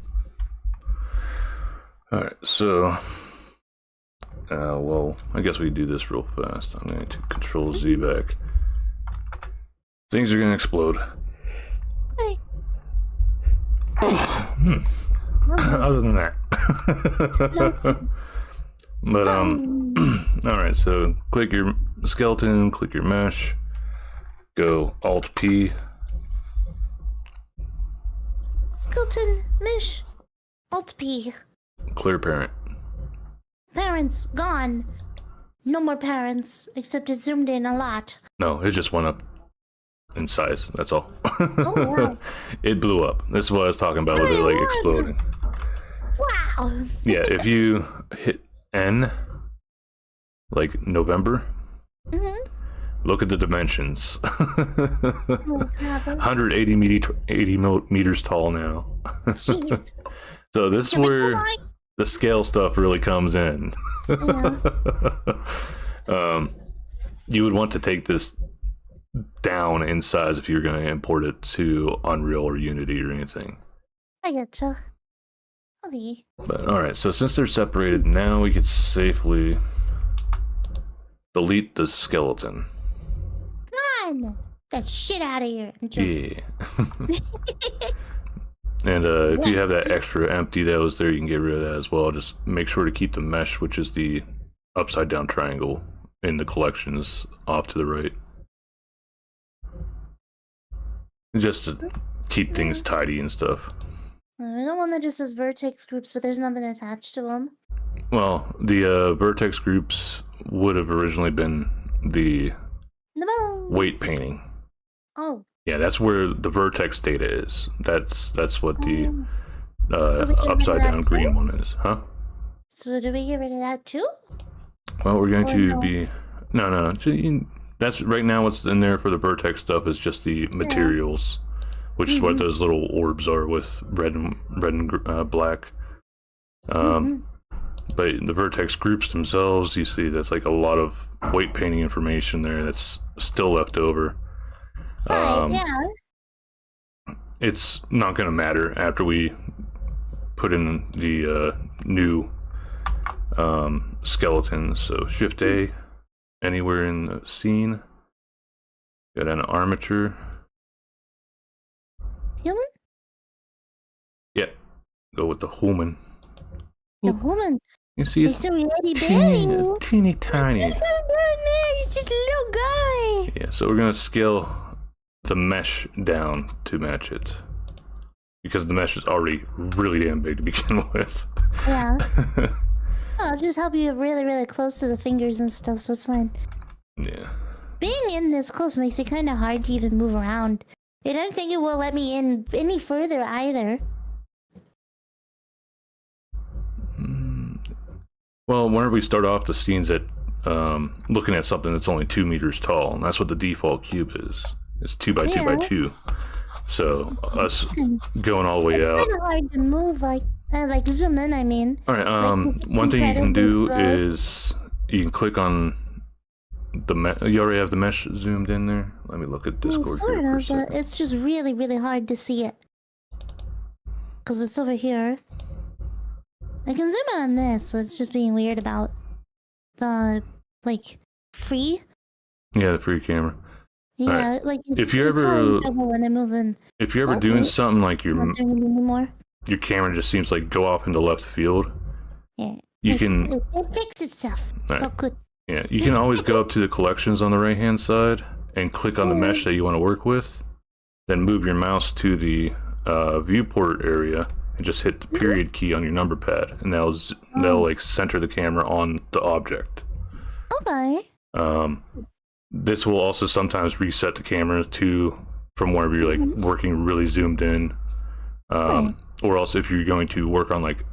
All right, so. Well, I guess we do this real fast. I'm going to Control Z back. Things are going to explode. Hey. Other than that. But, alright, so click your skeleton, click your mesh, go Alt-P. Skeleton, mesh, Alt-P. Clear parent. Parents gone. No more parents, except it zoomed in a lot. No, it just went up in size. That's all. Oh, wow. It blew up. This is what I was talking about with it like exploding. Wow. Yeah, if you hit N, like November, look at the dimensions. 180 meters tall now. Jeez. So this is where the scale stuff really comes in. You would want to take this down in size if you're going to import it to Unreal or Unity or anything. I getcha. Okay. But alright, so since they're separated, now we could safely delete the skeleton. Come on! That shit out of here. Yeah. And if you have that extra empty that was there, you can get rid of that as well. Just make sure to keep the mesh, which is the upside down triangle in the collections, off to the right. Just to keep things tidy and stuff. I got one that just says vertex groups, but there's nothing attached to them. Well, the vertex groups would have originally been the No. weight painting. Oh. Yeah, that's where the vertex data is. That's what the So we get rid of upside that down too? green one is, huh? So do we get rid of that too? Well, we're going Or to no? be no. That's right now. What's in there for the vertex stuff is just the materials, which is what those little orbs are with red and black. But the vertex groups themselves, you see, that's like a lot of weight painting information there that's still left over. Right, yeah. It's not going to matter after we put in the new skeletons. So Shift A, anywhere in the scene. Got an armature. Human? Yeah, go with the human. The woman. You see, He's it's so itty bitty. teeny tiny. He's just a little guy. Yeah, so we're gonna scale the mesh down to match it. Because the mesh is already really damn big to begin with. Yeah. I'll just help you get really, really close to the fingers and stuff, so it's fine. Yeah. Being in this close makes it kind of hard to even move around. I don't think it will let me in any further either. Well, whenever we start off, the scene's at looking at something that's only 2 meters tall, and that's what the default cube is. It's 2 by 2 by 2. So us going all the way out. It's kind of hard to move, like zoom in. I mean. All right. Like, One thing you can do incredibly is you can click on the mesh. You already have the mesh zoomed in there. Let me look at Discord Sort here for a of, but second. it's just really, really hard to see it. Because it's over here. I can zoom in on this, so it's just being weird about the, like, free. Yeah, the free camera. Yeah, right. like, If you're it's ever- hard to tell when I'm moving. If you're ever Oh, doing wait. something like It's not doing it anymore. your camera just seems like go off into left field, Yeah. you It's- can It fixes itself. It's all good. yeah you can always go up to the collections on the right hand side and click on the mesh that you want to work with, then move your mouse to the viewport area and just hit the period key on your number pad, and that'll like center the camera on the object. Okay. This will also sometimes reset the camera to from wherever you're like working really zoomed in, or else if you're going to work on like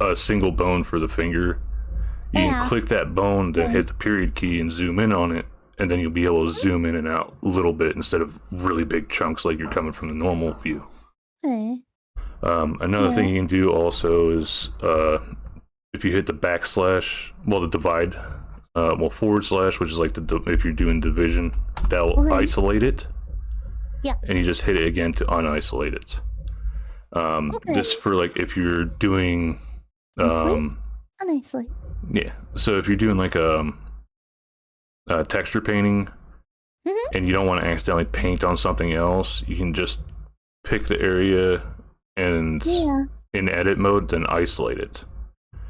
a single bone for the finger, you can click that bone, then hit the period key and zoom in on it, and then you'll be able to zoom in and out a little bit instead of really big chunks like you're coming from the normal view. Okay. Another thing you can do also is if you hit the backslash, well, the divide, forward slash, which is like if you're doing division, that'll isolate it. Yeah. And you just hit it again to unisolate it. This for like if you're doing, Nicely. yeah. So if you're doing like a texture painting, and you don't want to accidentally paint on something else, you can just pick the area and in edit mode, then isolate it.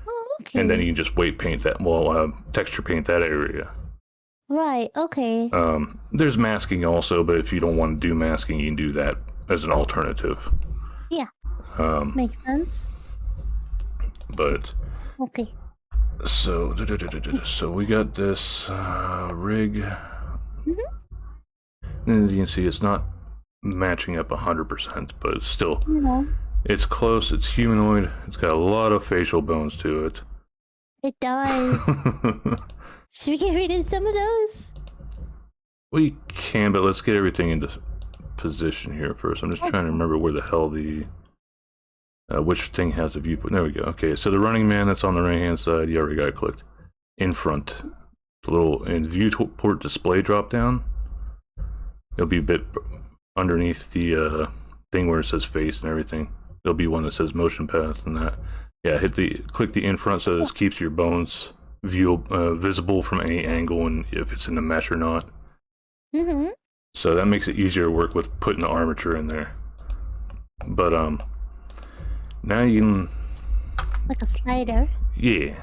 Oh, okay. And then you can just texture paint that area. Right, okay. There's masking also, but if you don't want to do masking, you can do that as an alternative. Yeah. Makes sense. But Okay. so we got this rig. And as you can see, it's not matching up 100%, but it's still it's close. It's humanoid. It's got a lot of facial bones to it. It does. Should we get rid of some of those? We can, but let's get everything into position here first. I'm just trying to remember where the hell the which thing has the viewport. There we go. Okay, so the running man that's on the right hand side, you already got it clicked. In front, the little in viewport display drop down. It'll be a bit underneath the thing where it says face and everything. There'll be one that says motion path and that. Yeah, click the in front so this keeps your bones visible from any angle and if it's in the mesh or not. So that makes it easier to work with putting the armature in there. But now you can Like a slider. yeah.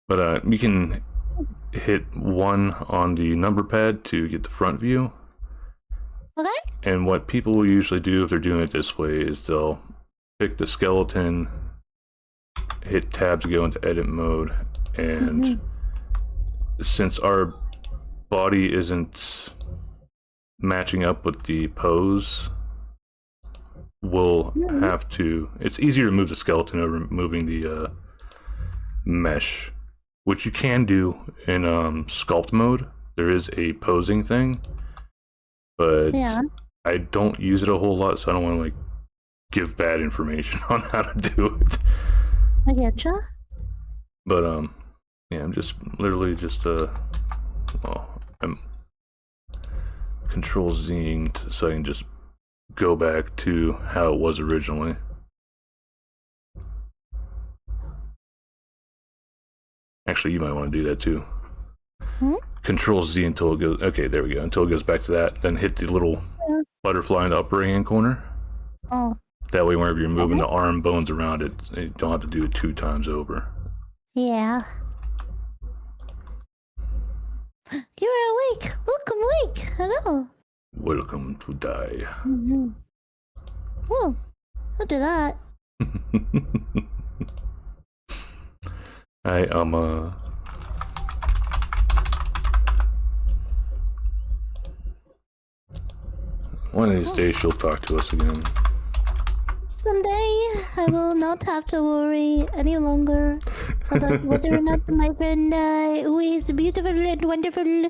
But you can hit 1 on the number pad to get the front view. Okay. And what people will usually do if they're doing it this way is they'll pick the skeleton, hit tab to go into edit mode, and since our body isn't matching up with the pose, we'll have to... It's easier to move the skeleton over moving the mesh, which you can do in sculpt mode. There is a posing thing, but I don't use it a whole lot, so I don't want to like give bad information on how to do it. I getcha. But yeah, I'm just literally just well, I'm Control Zing so I can just go back to how it was originally. Actually, you might want to do that too. Control Z until it goes... Okay, there we go. Until it goes back to that. Then hit the little butterfly in the upper right-hand corner. Oh. That way, whenever you're moving the arm bones around it, you don't have to do it 2 times over. Yeah. You're awake. Welcome, awake. Hello. Welcome to die. Whoa. I'll do that. I one of these days she'll talk to us again. Someday I will not have to worry any longer about whether or not my friend, who is beautiful and wonderful,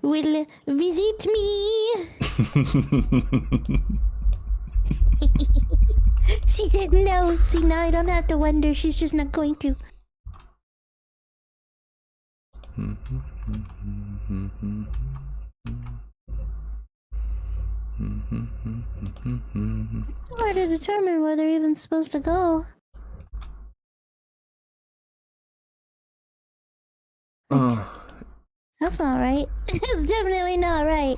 will visit me. She said no. See, now I don't have to wonder. She's just not going to. It's hard to determine where they're even supposed to go. That's not right. It's definitely not right.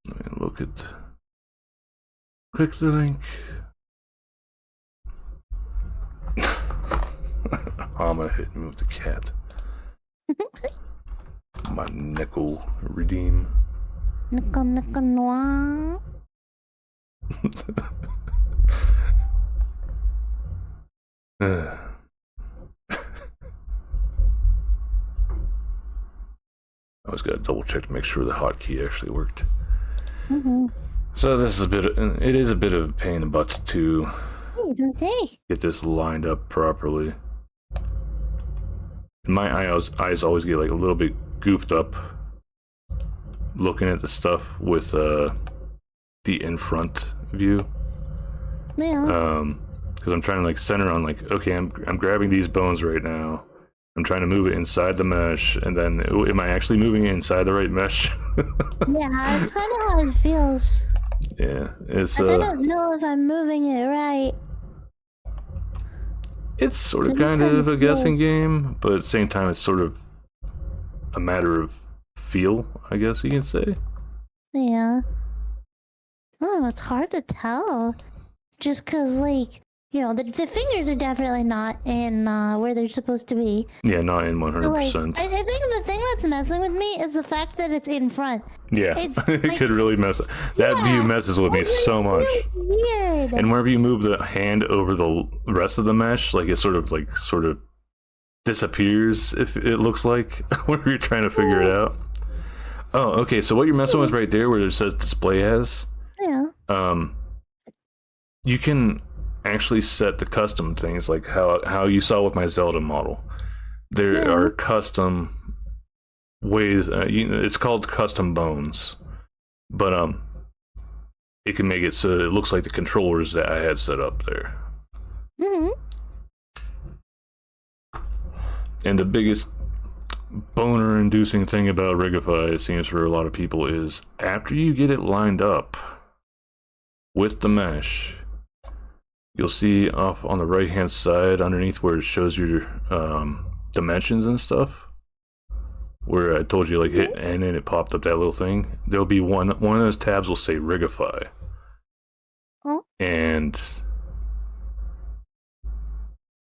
Let me look at... Click the link. I'm gonna hit move the cat. My Neko redeem. Neko noir. I always gotta double check to make sure the hotkey actually worked. So this is it is a bit of a pain in the butt to get this lined up properly. And my eyes always get like a little bit goofed up looking at the stuff with the in front view. Yeah. Because I'm trying to like center on like, okay, I'm grabbing these bones right now. I'm trying to move it inside the mesh, and then am I actually moving it inside the right mesh? Yeah, it's kind of how it feels. Yeah, it's I don't know if I'm moving it right. It's sort of kind of a guessing game, but at the same time, it's sort of a matter of feel, I guess you can say. Yeah. Oh, it's hard to tell. Just cause, like, you know, the fingers are definitely not in where they're supposed to be. Yeah, not in 100%. Like, I think the thing that's messing with me is the fact that it's in front. Yeah, it's, it like, could really mess. That view messes with me so much. Weird. And whenever you move the hand over the rest of the mesh, like it sort of disappears. If it looks like whenever you're trying to figure it out. Oh, okay. So what you're messing with right there, where it says display as. Yeah. You can actually set the custom things like how you saw with my Zelda model. There are custom ways. It's called custom bones, but it can make it so that it looks like the controllers that I had set up there. And the biggest boner-inducing thing about Rigify, it seems for a lot of people, is after you get it lined up with the mesh, you'll see off on the right-hand side underneath where it shows your dimensions and stuff, where I told you like hit N and it popped up that little thing. There'll be one of those tabs will say Rigify. And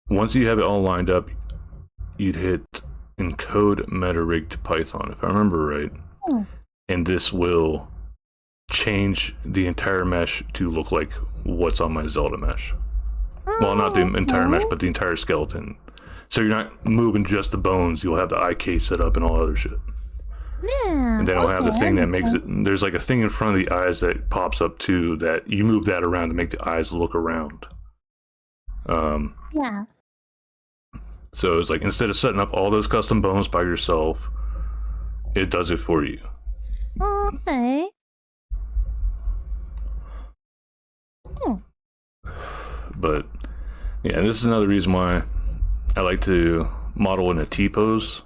once you have it all lined up, you'd hit encode meta rig to Python, if I remember right. And this will change the entire mesh to look like what's on my Zelda mesh. Well, not the entire mesh, but the entire skeleton. So you're not moving just the bones. You'll have the eye case set up and all other shit. Yeah. And then I'll have the thing that makes sense. it. There's like a thing in front of the eyes that pops up too. That you move that around to make the eyes look around. Yeah. So it's like instead of setting up all those custom bones by yourself, it does it for you. Okay. But yeah, this is another reason why I like to model in a T pose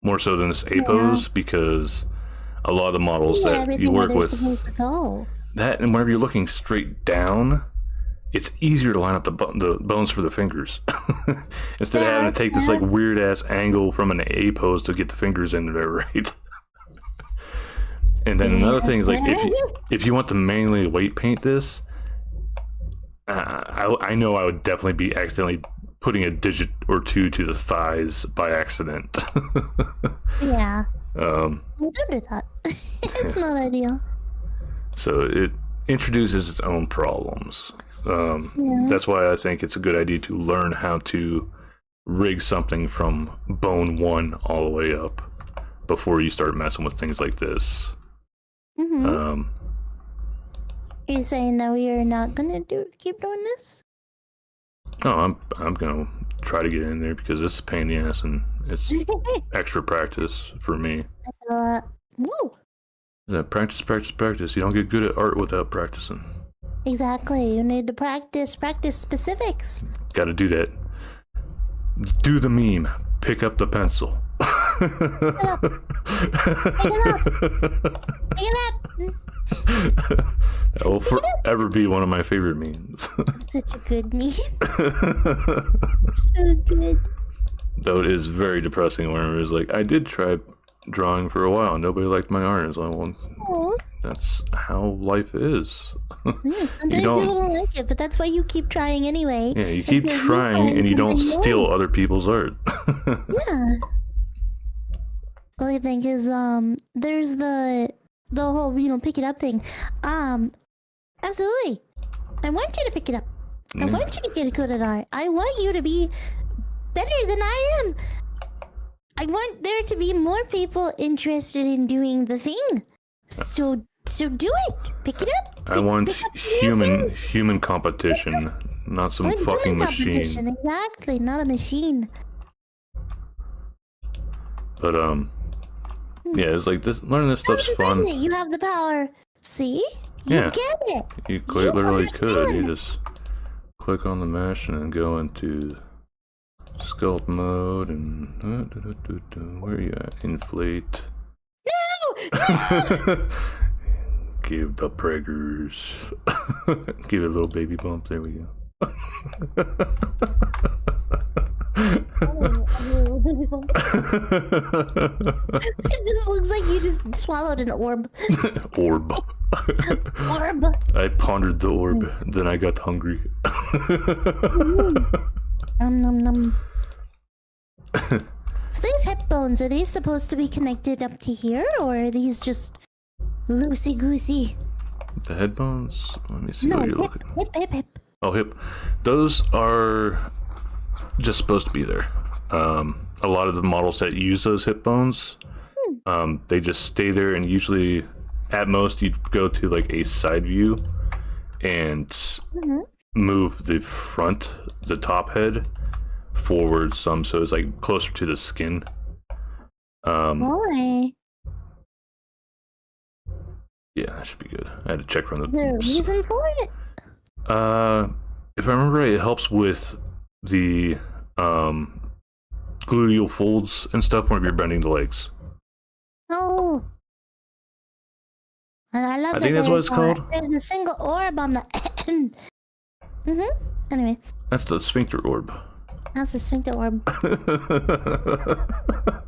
more so than this A pose, because a lot of the models that you work with, that and whenever you're looking straight down, it's easier to line up the bones for the fingers instead of having to take this like weird ass angle from an A pose to get the fingers in there right. And then another thing is like if you want to manually weight paint this, I know I would definitely be accidentally putting a digit or two to the thighs by accident. Yeah. Don't do that. It's not ideal. So it introduces its own problems. That's why I think it's a good idea to learn how to rig something from bone 1 all the way up before you start messing with things like this. You saying that we are not gonna keep doing this? Oh, I'm gonna try to get in there because it's a pain in the ass and it's extra practice for me. Woo! Practice. You don't get good at art without practicing. Exactly. You need to practice specifics. Got to do that. Do the meme. Pick up the pencil. Pick it up. That will forever be one of my favorite memes. Such a good meme. So good. Though it is very depressing when it was like, I did try drawing for a while and nobody liked my art. It's like, well, that's how life is. Yeah, sometimes people don't like it, but that's why you keep trying anyway. Yeah, you keep trying and you don't steal other people's art. Yeah. What I think is there's the whole pick it up thing. Absolutely. I want you to pick it up. I want you to get good at art. I want you to be better than I am. I want there to be more people interested in doing the thing. So do it. Pick it up. I want human competition, not some fucking machine. Exactly, not a machine. But yeah, it's like this. Learning this stuff's fun. You have the power. See? You get it. You quite literally could. You just click on the mesh and then go into sculpt mode and where are you at? Inflate. No! Give the preggers. Give it a little baby bump. There we go. It just looks like you just swallowed an orb. Orb. Orb. I pondered the orb, then I got hungry. Nom nom. So these hip bones, are these supposed to be connected up to here, or are these just loosey goosey? The head bones? Let me see No, what you're looking at. hip. Oh, hip. Those are just supposed to be there. A lot of the models that use those hip bones, they just stay there, and usually at most you'd go to like a side view and move the top head forward some so it's like closer to the skin. Why? Yeah, that should be good. I had to check from the... Is there a reason for it? If I remember right, it helps with the gluteal folds and stuff whenever you're bending the legs. Oh. I love I think that's what it's called. There's a single orb on the... Anyway. That's the sphincter orb. That's the sphincter orb.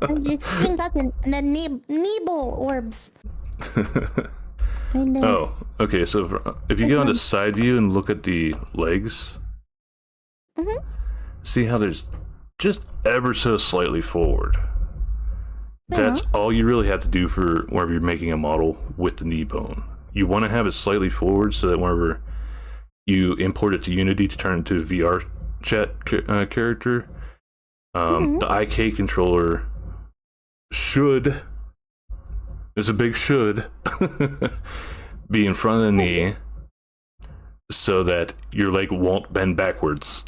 And it's got the Nebel orbs. Right there. Oh, okay, so if you get on the side view and look at the legs, see how there's just ever so slightly forward. That's all you really have to do for whenever you're making a model with the knee bone. you want to have it slightly forward so that whenever you import it to Unity to turn it into a VR chat character, the IK controller should, there's a big should, be in front of the knee so that your leg won't bend backwards.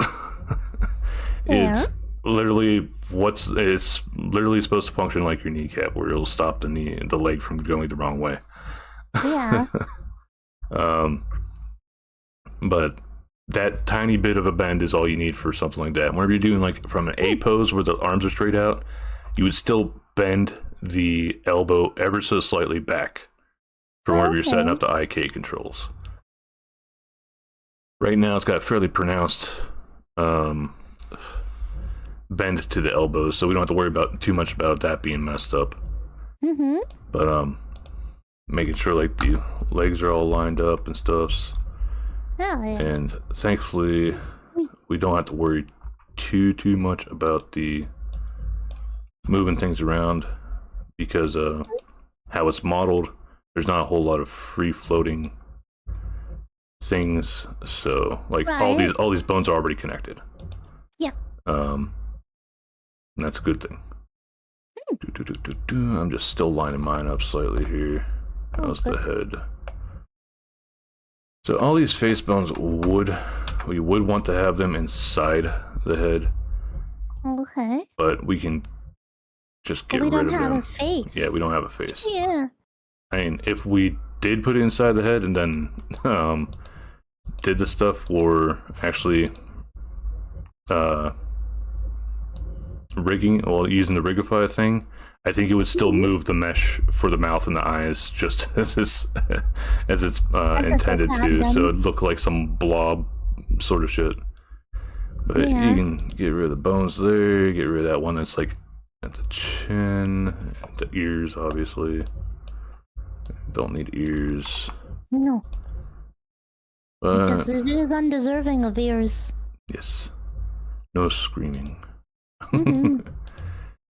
It's literally it's literally supposed to function like your kneecap, where it'll stop the leg from going the wrong way. Yeah. But that tiny bit of a bend is all you need for something like that. Whenever you're doing like from an A pose where the arms are straight out, you would still bend the elbow ever so slightly back from wherever you're setting up the IK controls. Right now it's got fairly pronounced bend to the elbows, so we don't have to worry about too much about that being messed up. But making sure like the legs are all lined up and stuff. And thankfully we don't have to worry too much about the moving things around, because how it's modeled, there's not a whole lot of free floating things, so like all these bones are already connected. And that's a good thing. I'm just still lining mine up slightly here. How's the head? So all these face bones we would want to have them inside the head. Okay. But we can just get rid of them. We don't have a face. Yeah, we don't have a face. Yeah. I mean, if we did put it inside the head and then did the stuff for actually rigging, well, using the Rigify thing, I think it would still move the mesh for the mouth and the eyes just as it's intended to, so it look like some blob sort of shit. But you can get rid of the bones there, get rid of that one that's like at the chin, the ears, obviously. Don't need ears. No. But because it is undeserving of ears. Yes. No screaming.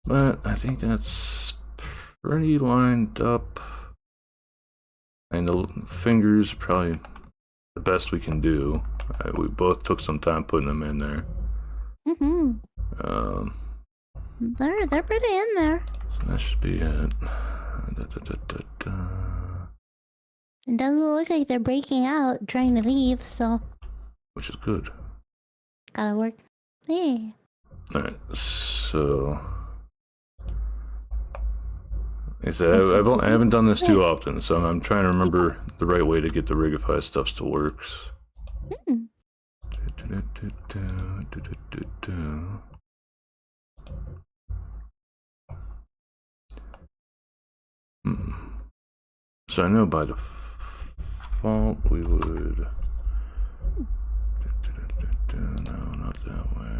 But I think that's pretty lined up. And the fingers probably the best we can do. We both took some time putting them in there. They're pretty in there. So that should be it. It doesn't look like they're breaking out, trying to leave, so. Which is good. Gotta work. Yeah. Alright, so like I said, I haven't done this too often, so I'm trying to remember the right way to get the Rigify stuff to work. So I know by default we would. No, not that way.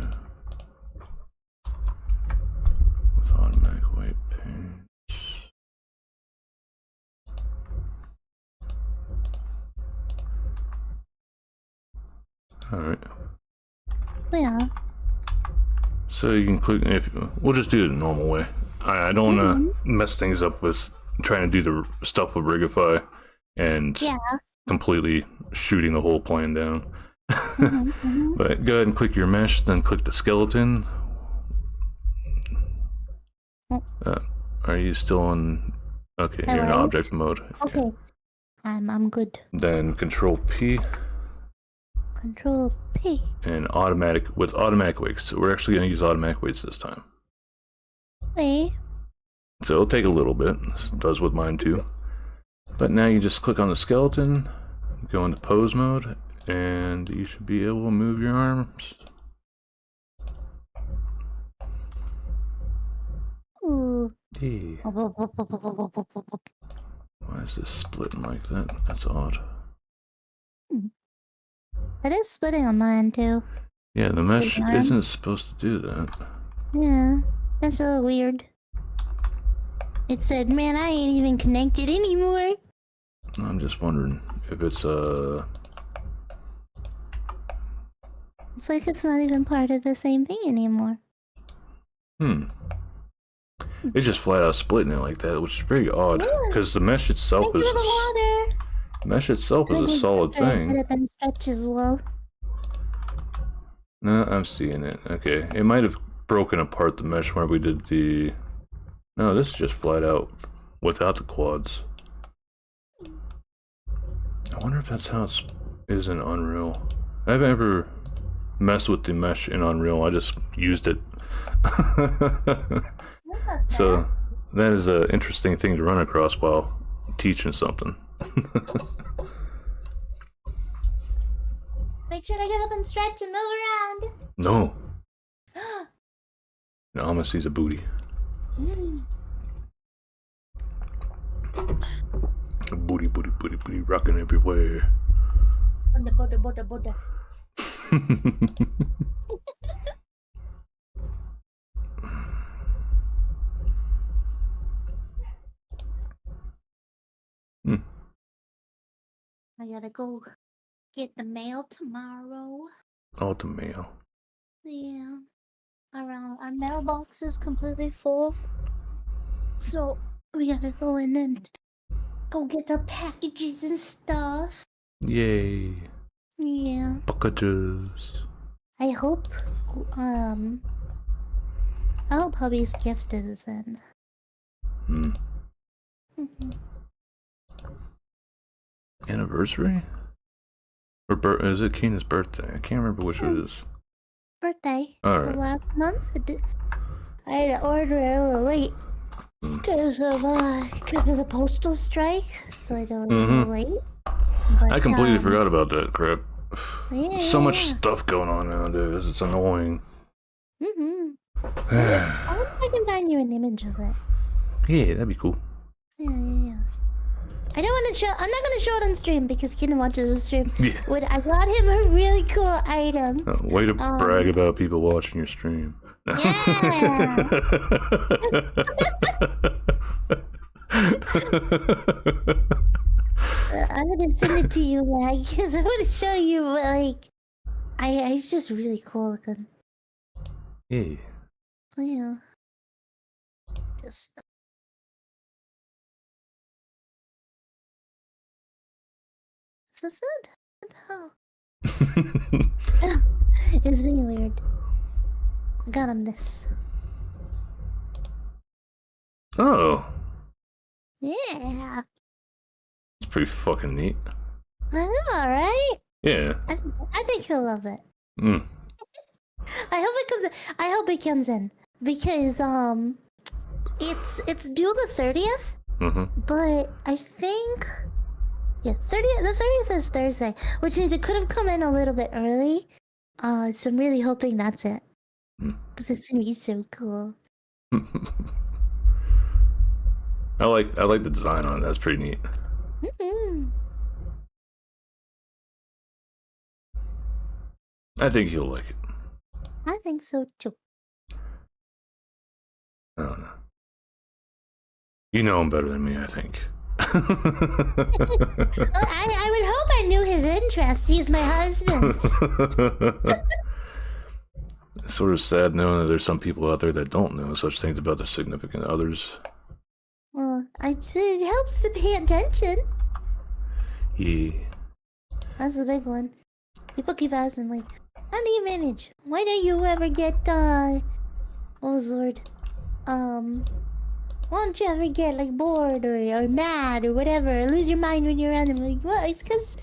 With automatic white paints. Alright. Yeah. So you can click, we'll just do it the normal way. I don't want to mess things up with trying to do the stuff with Rigify and completely shooting the whole plan down. But go ahead and click your mesh, then click the skeleton. Are you still in? Okay, you're in object mode. Okay. Yeah. I'm good. Then Control P. Control P. And automatic weights. So we're actually going to use automatic weights this time. Hey. So it'll take a little bit. This does with mine too. But now you just click on the skeleton, go into pose mode, and you should be able to move your arms. Ooh. Yeah. Why is this splitting like that? That's odd. It is splitting on mine too. Yeah, the mesh isn't supposed to do that. Yeah, that's a little weird. It said, man, I ain't even connected anymore. I'm just wondering if it's It's like it's not even part of the same thing anymore. It's just flat out splitting it like that, which is very odd, because the mesh itself is... the water. Mesh itself is a solid thing. It and stretch as well. No, I'm seeing it. Okay, it might have broken apart the mesh when we did the... No, this is just flat out without the quads. I wonder if that's how it is in Unreal. I haven't ever messed with the mesh in Unreal, I just used it. So, that is an interesting thing to run across while teaching something. Make sure to get up and stretch and move around. No. No, I'm gonna see the booty. Booty, booty, booty, booty, rocking everywhere. Buddha. I gotta go get the mail tomorrow. Oh, the mail. Yeah. Our mailbox is completely full. So we gotta go in and go get our packages and stuff. Yay. Yeah. Packages. I hope hubby's gift is in. Anniversary? Or is it Keena's birthday? I can't remember which it is. Birthday. Alright. Last month. I had to order it a little late. Because of the postal strike. So I don't know late. But, I completely forgot about that crap. Yeah, So much stuff going on nowadays. It's annoying. I wonder if I can find you an image of it. Yeah, that'd be cool. Yeah. I don't want to show. I'm not gonna show it on stream because Keenan watches the stream. Yeah. When I got him a really cool item. Way to brag about people watching your stream. Yeah. I'm gonna send it to you, Mag, because I want to show you. Like, it's just really cool looking. Yeah. Yeah. Just. Is this it? What the hell? It was really weird. I got him this. Oh. Yeah. It's pretty fucking neat. I know, right? Yeah. I think he'll love it. Mm. I hope it comes in because it's due the 30th. But I think the 30th is Thursday, which means it could have come in a little bit early. So I'm really hoping that's it. Because it's gonna be so cool. I like the design on it. That's pretty neat. I think he'll like it. I think so too. I don't know. You know him better than me, I think. Well, I would hope I knew his interests. He's my husband. It's sort of sad knowing that there's some people out there that don't know such things about their significant others. Well, I'd say it helps to pay attention. Yeah. That's the big one. People keep asking, like, how do you manage? Why don't you ever get, what was the word? Why don't you ever get, like, bored or mad or whatever, or lose your mind when you're around them? Like, well, it's cause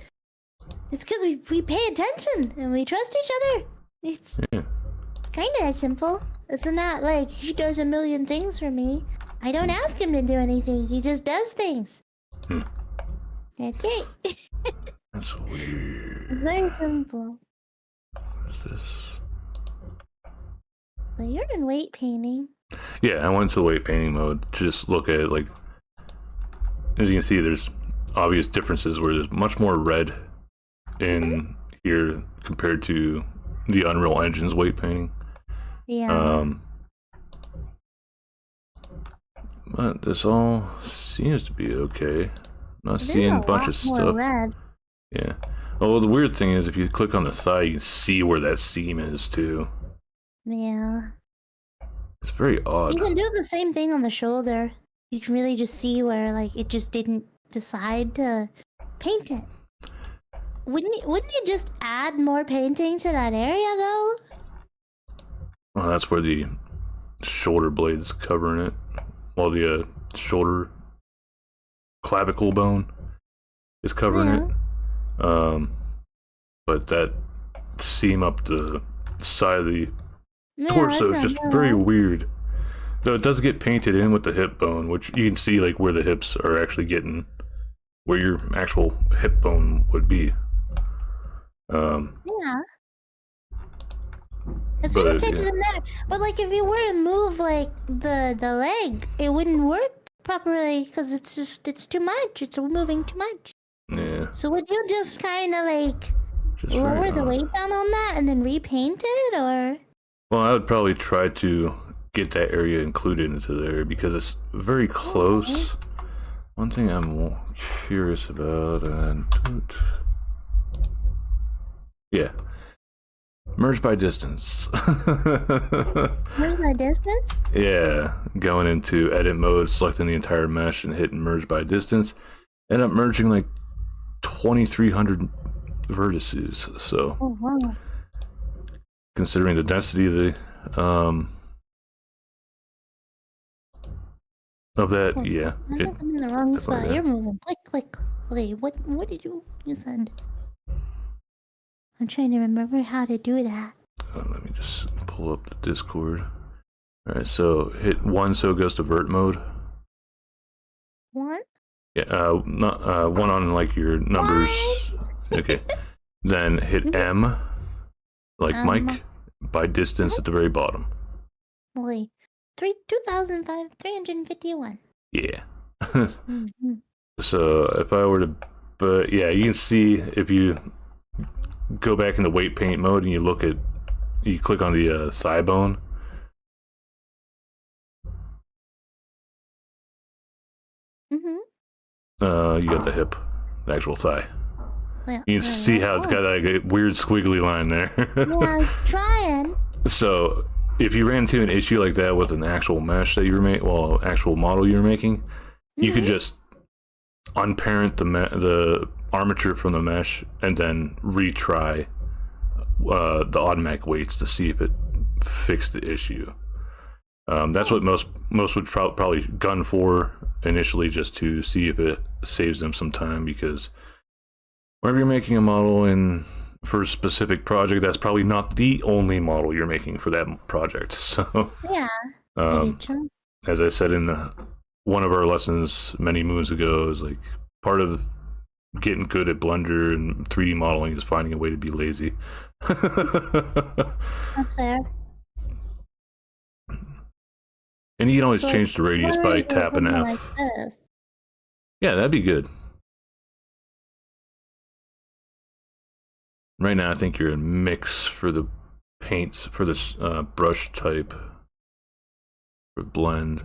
we pay attention and we trust each other. It's kind of that simple. It's not like he does a million things for me. I don't ask him to do anything. He just does things. That's it. That's weird. It's very simple. What is this? But you're in weight painting. Yeah, I went to the weight painting mode to just look at it. Like, as you can see, there's obvious differences where there's much more red in here compared to the Unreal Engine's weight painting. Yeah. But this all seems to be okay. I'm not seeing a bunch of stuff. Red. Yeah. Oh, the weird thing is if you click on the thigh, you can see where that seam is too. Yeah. It's very odd. You can do the same thing on the shoulder. You can really just see where, like, it just didn't decide to paint it. Wouldn't you just add more painting to that area though? Well, that's where the shoulder blade's covering it. Well, the shoulder clavicle bone is covering it. But that seam up the side of the torso is just very weird. Though it does get painted in with the hip bone, which you can see like where the hips are actually getting, where your actual hip bone would be. Yeah. It's getting painted in there. But like if you were to move like the leg, it wouldn't work properly because it's too much. It's moving too much. Yeah. So would you just kind of like lower the weight down on that and then repaint it, or? Well, I would probably try to get that area included into there because it's very close. One thing I'm curious about, yeah, merge by distance. Merge by distance? Yeah, going into edit mode, selecting the entire mesh and hitting merge by distance, end up merging like 2,300 vertices. So, oh, wow. Considering the density of the of that, yeah. I'm in the wrong spot. You're moving. Click. Wait, what did you said? I'm trying to remember how to do that. Let me just pull up the Discord. Alright, so hit 1 so it goes to vert mode. 1? Yeah, not 1 on like your numbers. Okay. Then hit M, like Mike, by distance at the very bottom. Wait. 2,351. Yeah. So if I were to, but yeah, you can see if you go back into weight paint mode and you click on the thigh bone. You got the hip, the actual thigh. Yeah, you can see how it's got like a weird squiggly line there. Yeah, I'm trying. So if you ran into an issue like that with an actual mesh that you were making, well, actual model you were making, you could just unparent the armature from the mesh and then retry the automatic weights to see if it fixed the issue. That's what most would probably gun for initially, just to see if it saves them some time, because whenever you're making a model for a specific project, that's probably not the only model you're making for that project. So yeah, as I said in one of our lessons many moons ago, is like part of getting good at Blender and 3D modeling is finding a way to be lazy. That's fair. And you can always change the radius by tapping F. Like this? Yeah, that'd be good. Right now, I think you're in mix for the paints, for this brush type, for blend.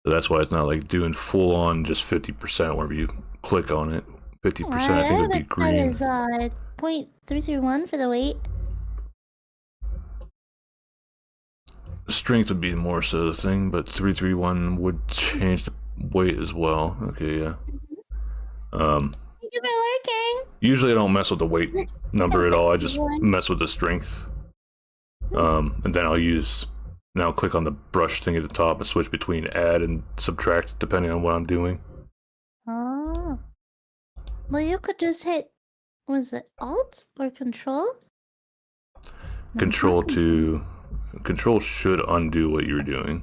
So that's why it's not like doing full on just 50% whenever you click on it. 50%, I think would be green. That is 0.331 for the weight. Strength would be more so the thing, but 331 would change the weight as well. Okay, yeah. Thank you for lurking. Usually I don't mess with the weight number at all. I just mess with the strength. And then I'll click on the brush thing at the top and switch between add and subtract depending on what I'm doing. Oh. Well, you could just hit, was it Alt or Control? Control should undo what you're doing.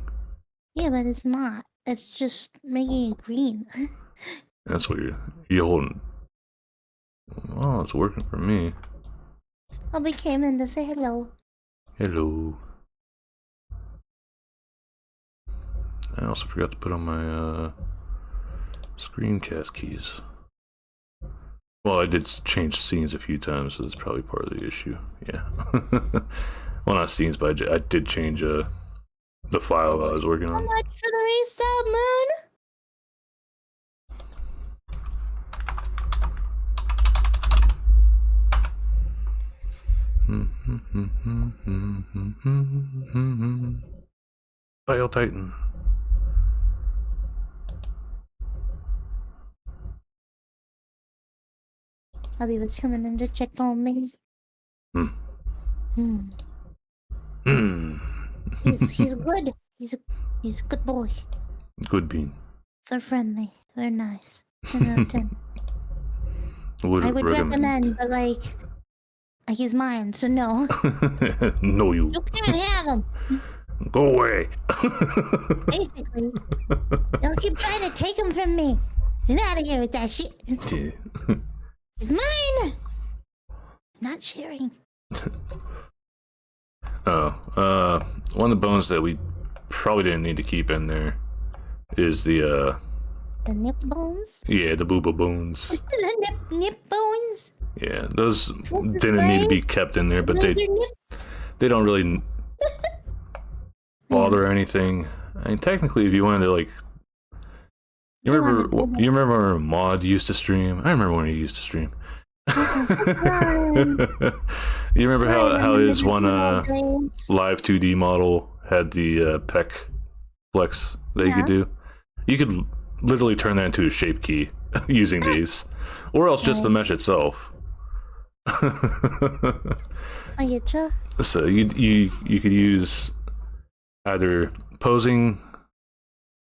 Yeah, but it's not. It's just making it green. That's what you're holding. Oh, it's working for me. We came in to say hello. Hello. I also forgot to put on my screencast keys. Well, I did change scenes a few times, so that's probably part of the issue. Yeah. Well, not scenes, but I did change the file I was working on. How much for the resub, Moon? File Titan. Hubby was coming in to check on me. Hmm. Hmm. Hmm. He's good. He's a good boy. Good bean. They're friendly. They're nice. 10 out of 10. I would recommend, but like, he's mine, so no. No, you. You can't have him. Go away. Basically, don't keep trying to take him from me. Get out of here with that shit. He's mine. I'm not sharing. One of the bones that we probably didn't need to keep in there is the nip bones. Yeah, the booba bones. The nip bones. Yeah, those didn't need to be kept in there, but they don't really bother anything. I mean, technically, if you wanted to, like, you remember when Mod used to stream? I remember when he used to stream. You remember how his one live 2D model had the pec flex that you could do? You could literally turn that into a shape key using these, or else just the mesh itself. I get you. So you could use either posing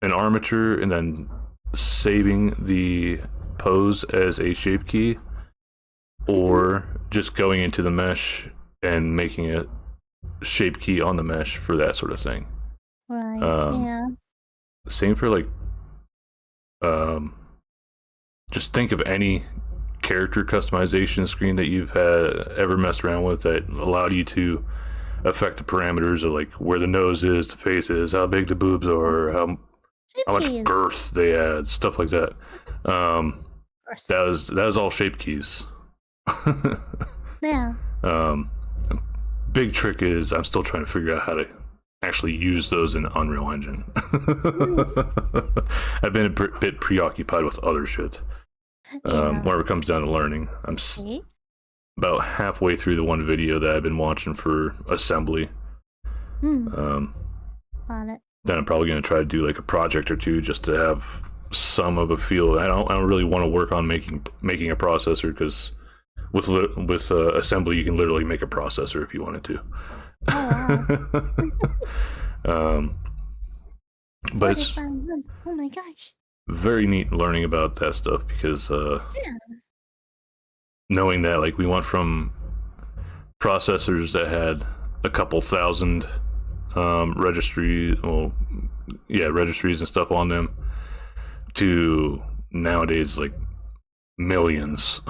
an armature and then saving the pose as a shape key, or just going into the mesh and making a shape key on the mesh for that sort of thing. Right. Yeah. Same for like, just think of any character customization screen that you've ever messed around with that allowed you to affect the parameters of like where the nose is, the face is, how big the boobs are, how much girth they add, stuff like that. That was all shape keys. Yeah. Big trick is I'm still trying to figure out how to actually use those in Unreal Engine. I've been a bit preoccupied with other shit. Whenever it comes down to learning, I'm about halfway through the one video that I've been watching for assembly. Got it. Then I'm probably going to try to do like a project or two just to have some of a feel. I don't really want to work on making a processor, because with assembly you can literally make a processor if you wanted to. But it's oh my gosh, very neat learning about that stuff, because knowing that like we went from processors that had a couple thousand registries and stuff on them to nowadays like millions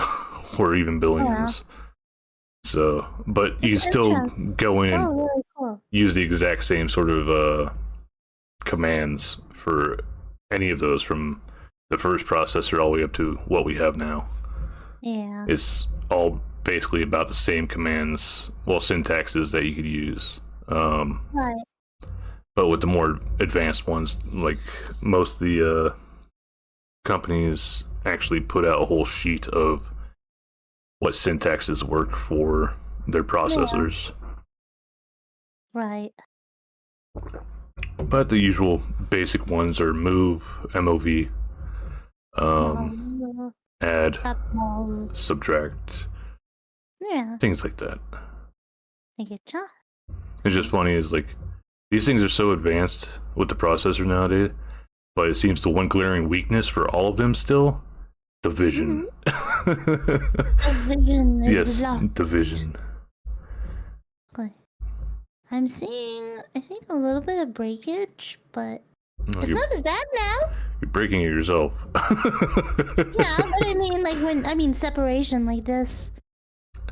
or even billions. So, but you still go in, really cool. Use the exact same sort of commands for any of those, from the first processor all the way up to what we have now. Yeah. It's all basically about the same commands, syntaxes that you could use. Right. But with the more advanced ones, like most of the companies actually put out a whole sheet of what syntaxes work for their processors. Right. But the usual basic ones are move, MOV, add, subtract, things like that. I get ya. It's just funny is like these things are so advanced with the processor nowadays, but it seems the one glaring weakness for all of them still, the vision. The vision is blocked. The vision. Okay. I'm seeing, I think, a little bit of breakage, but it's not as bad now. You're breaking it yourself. Yeah, but I mean, like separation like this.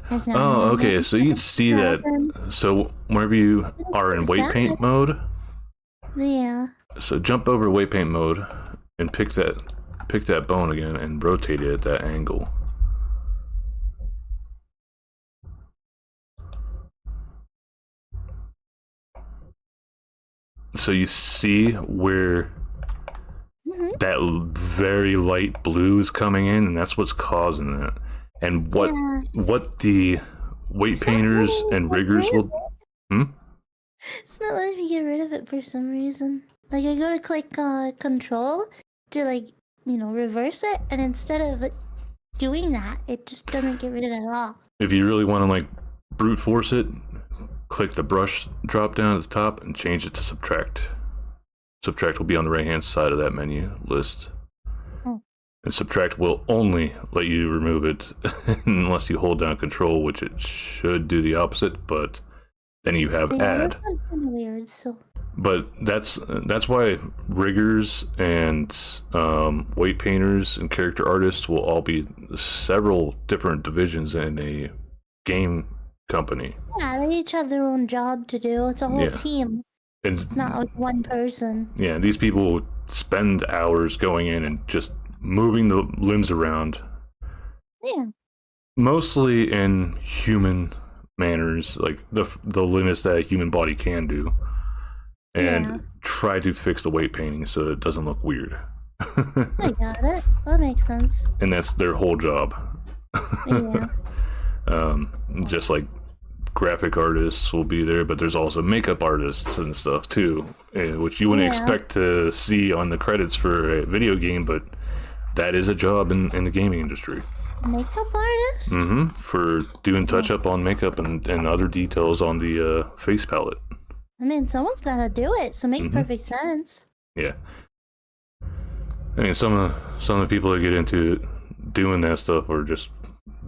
Okay, so you can see that. So whenever you are in weight paint mode, so jump over to weight paint mode and pick that bone again and rotate it at that angle. So you see where that very light blue is coming in, and that's what's causing that. And what the weight painters and riggers will... It's not letting me get rid of it for some reason. Like, I go to click control to, like, reverse it, and instead of doing that. It just doesn't get rid of it at all. If you really want to like brute force it, click the brush drop down at the top and change it to subtract. Subtract will be on the right hand side of that menu list. Oh. And subtract will only let you remove it unless you hold down control, which it should do the opposite, but then you have add. That's kind of weird, so. But that's why riggers and weight painters and character artists will all be several different divisions in a game company. Yeah, they each have their own job to do. It's a whole team. It's not like one person. Yeah, these people spend hours going in and just moving the limbs around. Yeah. Mostly in human manners, like the limits that a human body can do. And try to fix the weight painting so it doesn't look weird. I got it. That makes sense. And that's their whole job. Yeah. Just like graphic artists will be there, but there's also makeup artists and stuff too, which you wouldn't expect to see on the credits for a video game, but that is a job in the gaming industry. Makeup artist? Mm-hmm. For doing touch-up on makeup and other details on the face palette. I mean, someone's gotta do it, so it makes perfect sense. Yeah. I mean, some of the people that get into doing that stuff are just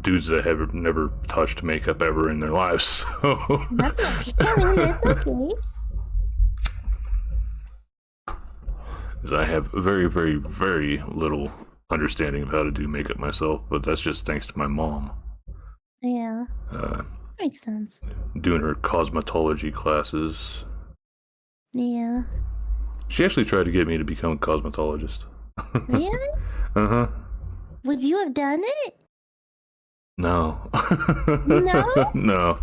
dudes that have never touched makeup ever in their lives. So That's okay. I mean, it's okay. 'Cause I have very, very, very little understanding of how to do makeup myself, but that's just thanks to my mom. Yeah. Makes sense. Doing her cosmetology classes. Yeah. She actually tried to get me to become a cosmetologist. Really? Uh-huh. Would you have done it? No. No? No.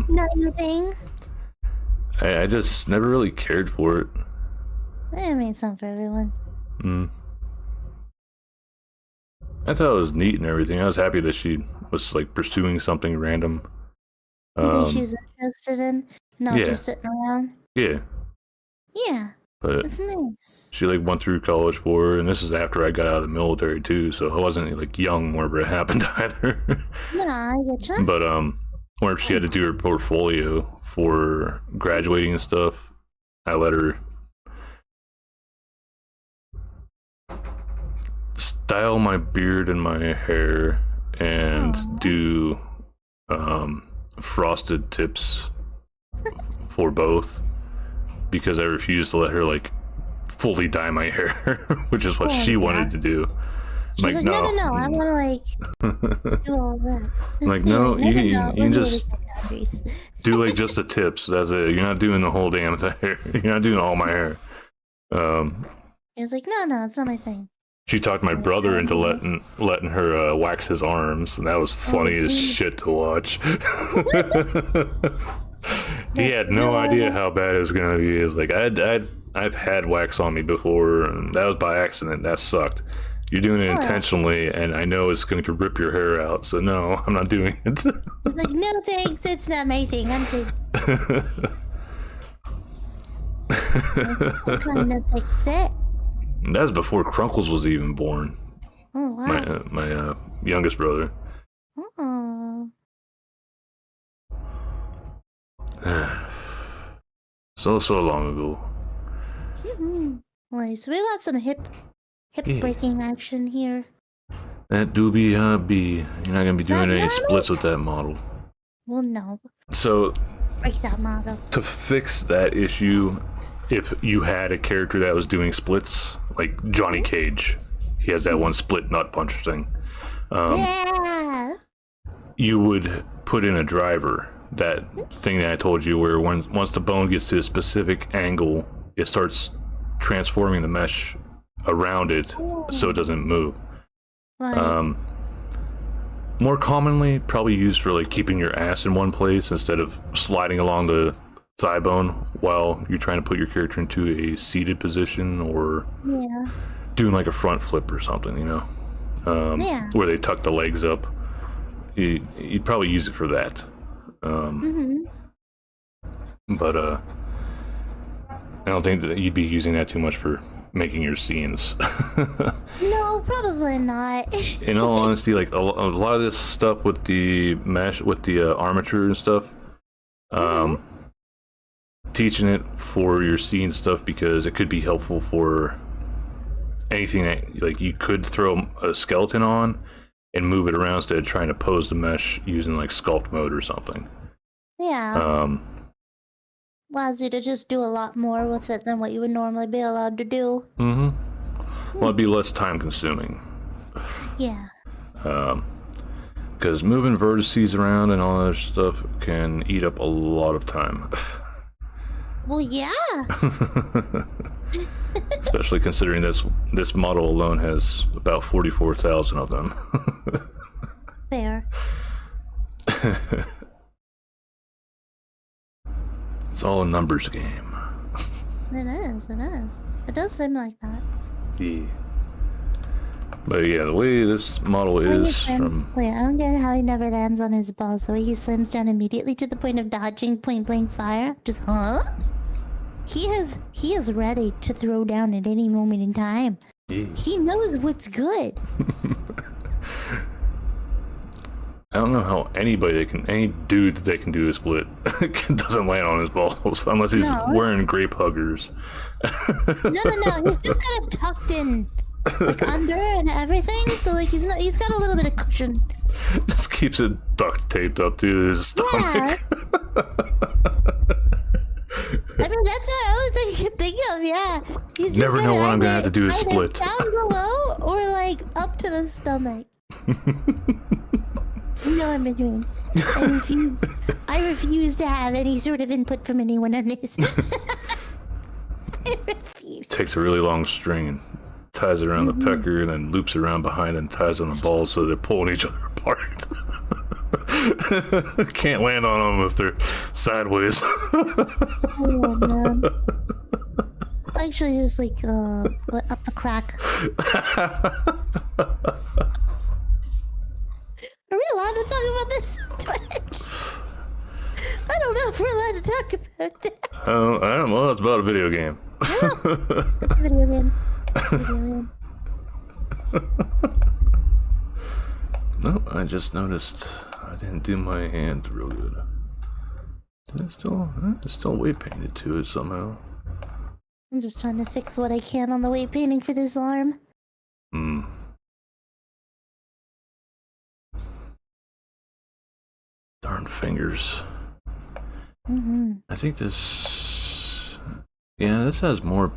Not your thing? I just never really cared for it. I mean, it's not for everyone. I thought it was neat and everything. I was happy that she was like pursuing something random. She was interested in, not just sitting around. Yeah. Yeah. But it's nice. She like went through college for her, and this is after I got out of the military too, so I wasn't like young whenever it happened either. Yeah, I get you. But whenever she had to do her portfolio for graduating and stuff, I let her style my beard and my hair and do frosted tips for both, because I refused to let her like fully dye my hair, which is what she wanted to do. She's like, no, I want to like do all that. I'm like, no, you can just boundaries. do like just the tips. That's it. You're not doing the whole damn hair. You're not doing all my hair. He was like, no, it's not my thing. She talked my brother into letting her wax his arms, and that was funny as shit to watch. He had no idea how bad it was gonna be. It's like I've had wax on me before, and that was by accident. That sucked. You're doing it intentionally, and I know it's going to rip your hair out. So no, I'm not doing it. He's like, no thanks, it's not my thing. I'm good. I kind of fixed it. That was before Crunkles was even born. Oh wow. My youngest brother. Oh. So long ago. Well, so we got some hip breaking action here. That do be You're not gonna be doing any splits with that model. Well, no. So break that model. To fix that issue, if you had a character that was doing splits, like Johnny Cage, he has that one split nut punch thing. Yeah. You would put in a driver. That thing that I told you, where once the bone gets to a specific angle, it starts transforming the mesh around it so it doesn't move. Right. More commonly, probably used for like keeping your ass in one place instead of sliding along the thigh bone while you're trying to put your character into a seated position, or doing like a front flip or something, you know, where they tuck the legs up. You'd probably use it for that. But I don't think that you'd be using that too much for making your scenes. No, probably not. In all honesty, like a lot of this stuff with the mesh, with the armature and stuff, teaching it for your scene stuff because it could be helpful for anything that, like, you could throw a skeleton on and move it around instead of trying to pose the mesh using like sculpt mode or something. Yeah. Allows you to just do a lot more with it than what you would normally be allowed to do. Well, it'd be less time consuming. Yeah. Because moving vertices around and all that stuff can eat up a lot of time. Well, yeah. Especially considering this model alone has about 44,000 of them. Fair. It's all a numbers game. It is, it is. It does seem like that. Yeah. But yeah, the way this model is from... Wait, I don't get how he never lands on his ball, so he slams down immediately to the point of dodging point blank fire. Just, huh? He is ready to throw down at any moment in time. Yeah. He knows what's good. I don't know how any dude that can do a split doesn't land on his balls unless he's wearing grape huggers. No, he's just got it tucked in, like under and everything, so like he's got a little bit of cushion. Just keeps it duct taped up to his stomach. Yeah. I mean, that's the only thing you can think of, yeah. He's just Never know when I'm gonna have to do a either split. down below or like up to the stomach. No in between. I refuse to have any sort of input from anyone on this. I refuse. Takes a really long string and ties it around the pecker and then loops it around behind and ties on the balls so they're pulling each other apart. Can't land on them if they're sideways. Oh man. It's actually just like up the crack. Are we allowed to talk about this on Twitch? I don't know if we're allowed to talk about it. I don't know. It's about a video game. It's a video game. It's a video game. Nope, I just noticed I didn't do my hand real good. It's still weight painted to it somehow. I'm just trying to fix what I can on the weight painting for this arm. Darn fingers. I think this... Yeah, this has more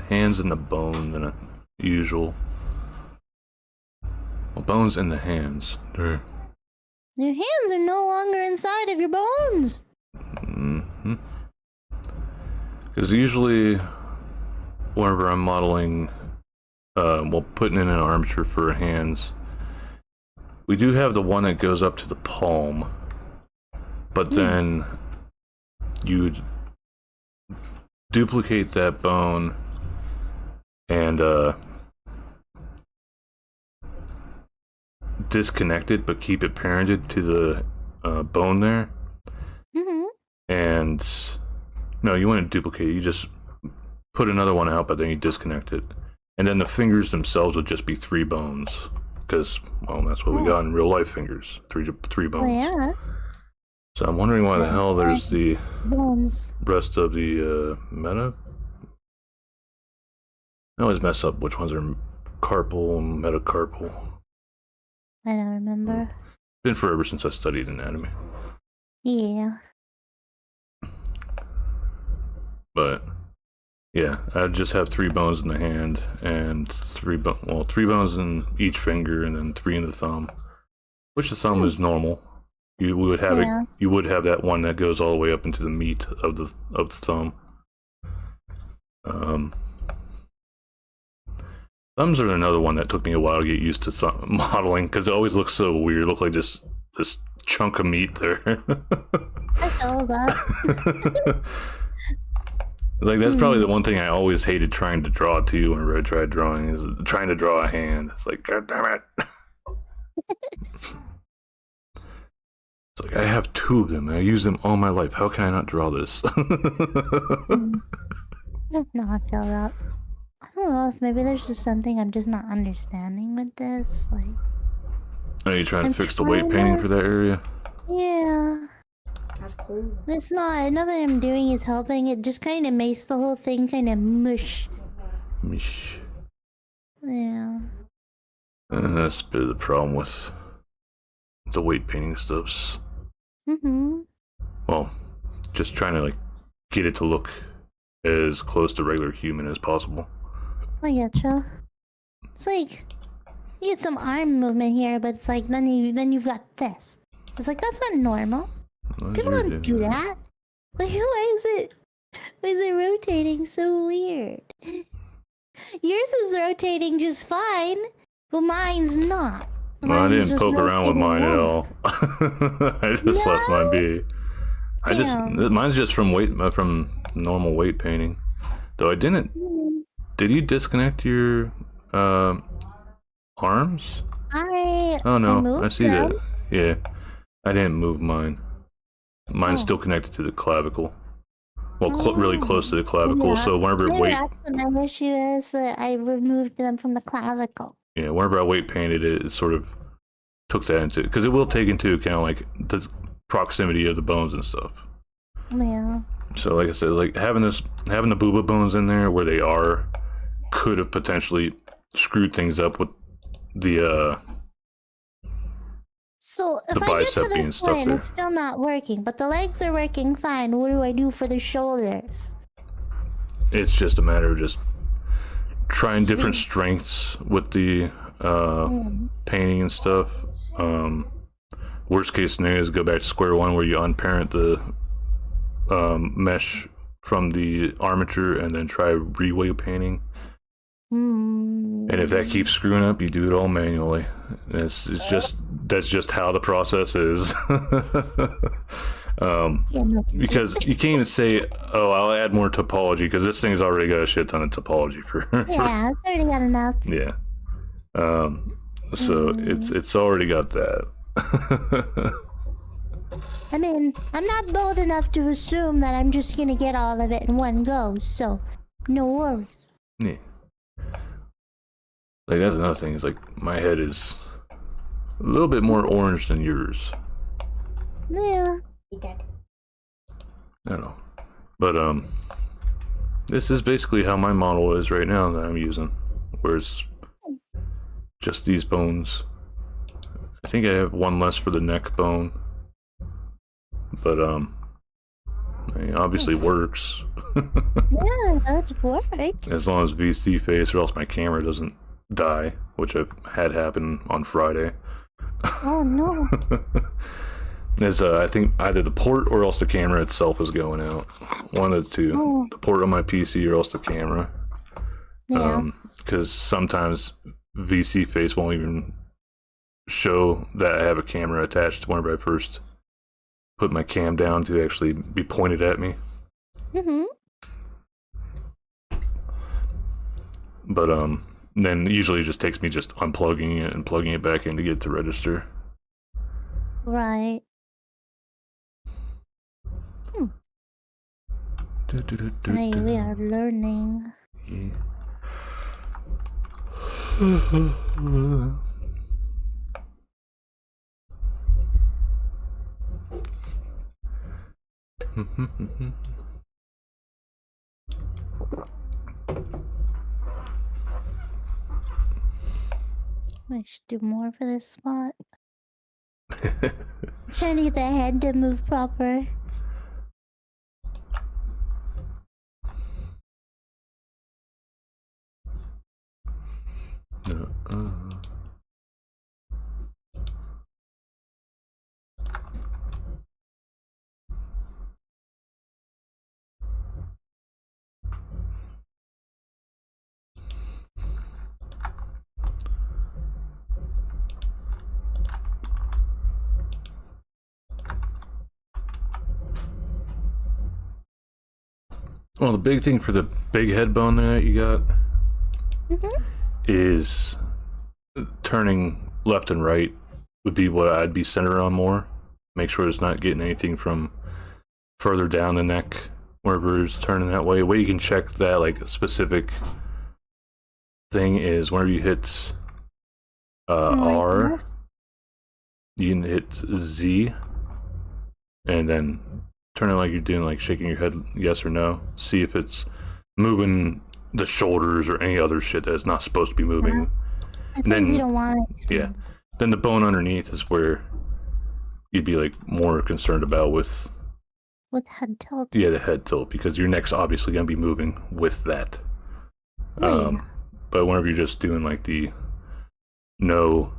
hands in the bone than usual. Well, bones in the hands. There. Your hands are no longer inside of your bones. Because usually, whenever I'm modeling, putting in an armature for hands, we do have the one that goes up to the palm, but then you duplicate that bone and disconnect it, but keep it parented to the bone there. And no, you want to duplicate it. You just put another one out, but then you disconnect it, and then the fingers themselves would just be 3 bones. Because, well, that's what we got in real life fingers. 3 bones. Oh, yeah. So I'm wondering why the hell there's the bones. Rest of the meta. I always mess up which ones are carpal and metacarpal. I don't remember. Been forever since I studied anatomy. Yeah. But yeah, I just have 3 bones in the hand and 3 bones in each finger and then 3 in the thumb, which the thumb is normal. You would have You would have that one that goes all the way up into the meat of the thumb. Thumbs are another one that took me a while to get used to modeling because it always looks so weird. It looks like this chunk of meat there. I feel that. Like, that's probably the one thing I always hated trying to draw too whenever I tried drawing, is trying to draw a hand. It's like, God damn it. It's like, I have 2 of them and I use them all my life. How can I not draw this? No, I feel that. I don't know if maybe there's just something I'm just not understanding with this. Like, Are you trying to I'm fix the weight trying painting to- for that area? Yeah. That's cool. It's not. Nothing I'm doing is helping. It just kind of makes the whole thing kind of mush. Mish. Yeah. And that's a bit of the problem with the weight painting stuffs. Mm-hmm. Well, just trying to like get it to look as close to regular human as possible. I getcha. It's like you get some arm movement here, but it's like then you've got this. It's like that's not normal. People don't do that. Like why is it rotating so weird? Yours is rotating just fine, but mine's not. Well, I Mine's didn't just poke around with rotating mine at wrong. all. I just left mine be. Damn. Mine's just from normal weight painting. Though I didn't. Did you disconnect your arms? I Oh no, I moved see them. that. Yeah, I didn't move mine. Mine's Oh. still connected to the clavicle. Well, really close to the clavicle. Yeah. So whenever Maybe weight, that's what my issue is. I removed them from the clavicle. yeah, whenever I weight painted it, it sort of took that into, because it will take into account like the proximity of the bones and stuff. Yeah. So like I said, like having the booba bones in there where they are could have potentially screwed things up with the So if the I get bicep to being this stuck point, there. it's still not working, but the legs are working fine. What do I do for the shoulders? It's just a matter of just trying different strengths with the painting and stuff. Worst case scenario is go back to square one where you unparent the mesh from the armature and then try re-weight painting. And if that keeps screwing up, you do it all manually. It's just that's just how the process is. Because you can't even say, "Oh, I'll add more topology," because this thing's already got a shit ton of topology for. Yeah, it's already got enough. Yeah. So it's already got that. I mean, I'm not bold enough to assume that I'm just gonna get all of it in one go, so no worries. Yeah. Like that's another thing. Is like my head is a little bit more orange than yours. Yeah. He dead. I don't know, but this is basically how my model is right now that I'm using. Whereas just these bones. I think I have one less for the neck bone, but I mean, obviously works. Yeah, that works. As long as VC face, or else my camera doesn't die, which I've had happen on Friday. Oh no. As I think either the port or else the camera itself is going out. One of the two. Oh. The port on my PC or else the camera. Yeah. Because sometimes VC face won't even show that I have a camera attached whenever I first put my cam down to actually be pointed at me. But then usually it just takes me just unplugging it and plugging it back in to get it to register. Right. Hey, we are learning. Yeah. I should do more for this spot. Trying to get the head to move proper. Well, the big thing for the big head bone that you got is turning left and right would be what I'd be centered on more. Make sure it's not getting anything from further down the neck wherever it's turning that way. The way you can check that like specific thing is whenever you hit R, you can hit Z, and then turn it like you're doing, like shaking your head yes or no. See if it's moving the shoulders or any other shit that it's not supposed to be moving. I think you don't want it. Yeah. Then the bone underneath is where you'd be like more concerned about with head tilt. Yeah, the head tilt, because your neck's obviously gonna be moving with that. But whenever you're just doing like the no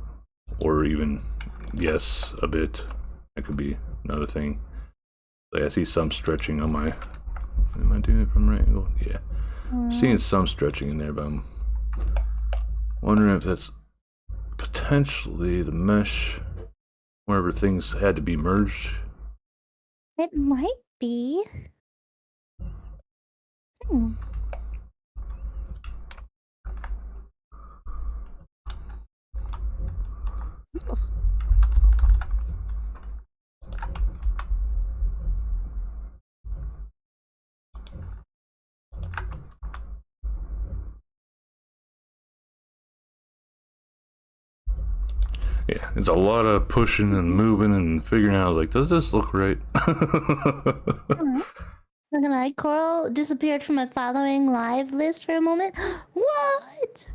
or even yes a bit, that could be another thing. Like I see some stretching on my. Am I doing it from right angle? Yeah. Seeing some stretching in there, but I'm wondering if that's potentially the mesh wherever things had to be merged. It might be. Hmm. Yeah, it's a lot of pushing and moving and figuring out, like, does this look right? Look at that. Coral disappeared from my following live list for a moment. What?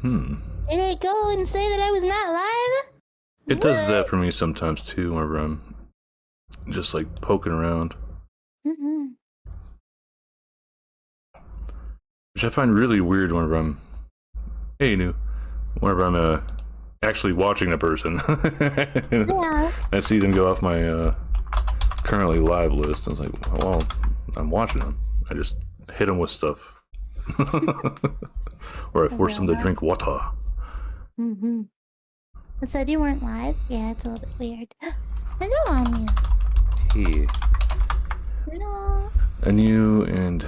Did it go and say that I was not live? It does that for me sometimes too, whenever I'm just like poking around. Which I find really weird whenever I'm, whenever I'm actually watching a person. Yeah. I see them go off my currently live list. I was like, well, I'm watching them. I just hit them with stuff. Or I force them to drink water. It said you weren't live? Yeah, it's a little bit weird. Hello, Anya. Hey. Hello. Anu and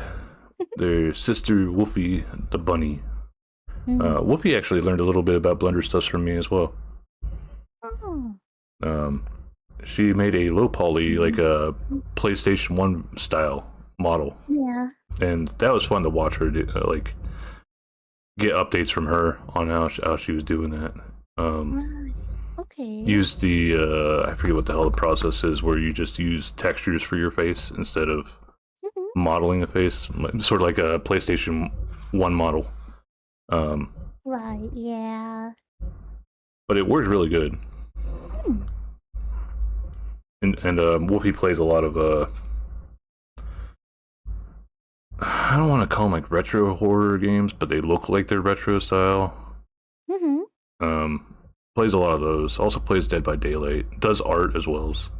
their sister Wolfie the bunny. Wolfie actually learned a little bit about Blender stuff from me as well. She made a low poly, like a PlayStation 1 style model. Yeah. And that was fun to watch her do, like get updates from her on how she was doing that. Okay. Use the I forget what the hell the process is, where you just use textures for your face instead of modeling the face, sort of like a PlayStation 1 model. Right, yeah. But it works really good. And Wolfie plays a lot of I don't want to call them like retro horror games, but they look like they're retro style. Plays a lot of those. Also plays Dead by Daylight. Does art as well as.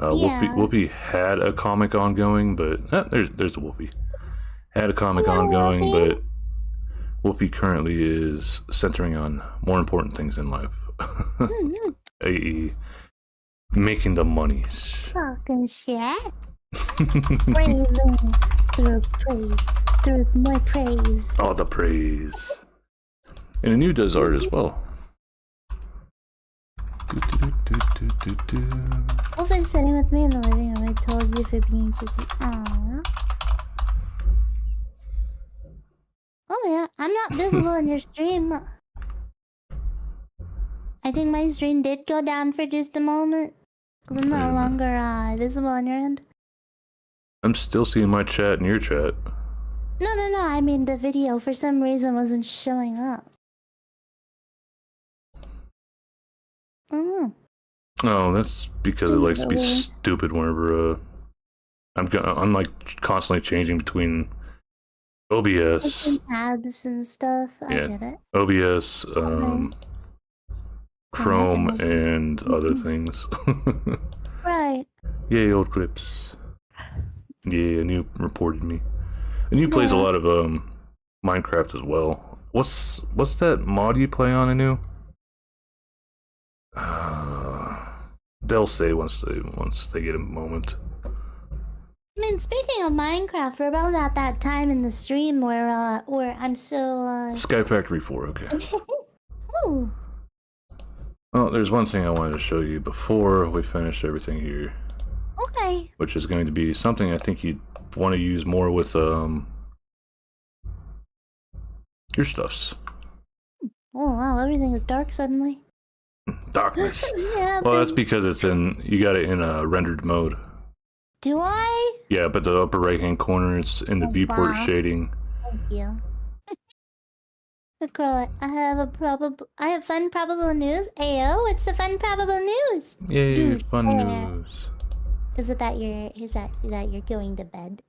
Wolfie had a comic ongoing, but there's the Wolfie. Had a comic ongoing, but Wolfie currently is centering on more important things in life. A.e. making the monies. Talking shit. Praising. There's praise. There's more praise. All the praise. And Anu does art as well. Wolfie's sitting with me in the living room. I told you for being sissy. Aww. Oh yeah, I'm not visible in your stream. I think my stream did go down for just a moment. Because I'm no longer visible on your end. I'm still seeing my chat in your chat. No, I mean the video for some reason wasn't showing up. Oh, that's because it likes to be stupid whenever I'm like constantly changing between OBS, tabs and stuff. I get it. OBS, Chrome, and other things. Right. Yay, old clips. Yeah, Anu reported me. Anu plays a lot of Minecraft as well. What's that mod you play on, Anu? They'll say once they get a moment. I mean, speaking of Minecraft, we're about at that time in the stream where I'm so Sky Factory 4, okay. Ooh. Oh, there's one thing I wanted to show you before we finish everything here. Okay. which is going to be something I think you'd want to use more with your stuffs. Oh wow, everything is dark suddenly. Darkness. Yeah. Well, that's because it's you got it in a rendered mode. Do I? Yeah, but the upper right hand corner, it's in the Oh, viewport wow. shading. Thank you. Girl, I have fun probable news. Ayo, it's the fun probable news. Yay, Dude, fun news. Is that you're going to bed?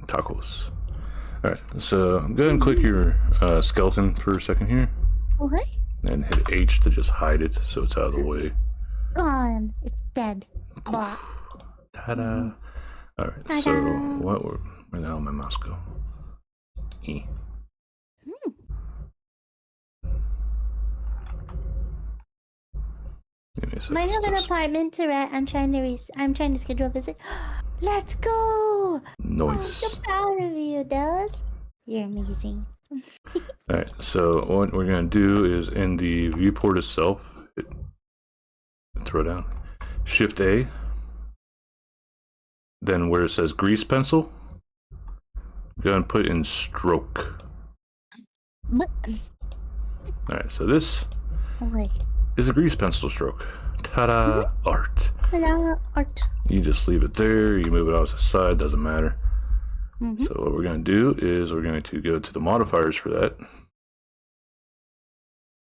Tacos. Alright, so go ahead and click your skeleton for a second here. Okay. And hit H to just hide it so it's out of the way. Gone. It's dead. Blah. Ta-da. Alright, Ta-da. so where the hell did my mouse go? E. I have an apartment to rent. I'm trying to schedule a visit. Let's go! Nice. I'm so proud of you, Dallas. You're amazing. Alright, so what we're gonna do is in the viewport itself, throw down Shift A, then where it says grease pencil, go and put in stroke. Alright, so this is a grease pencil stroke. Ta-da! Art. Ta-da! Art. You just leave it there, you move it out to the side, doesn't matter. So what we're going to do is we're going to go to the modifiers for that.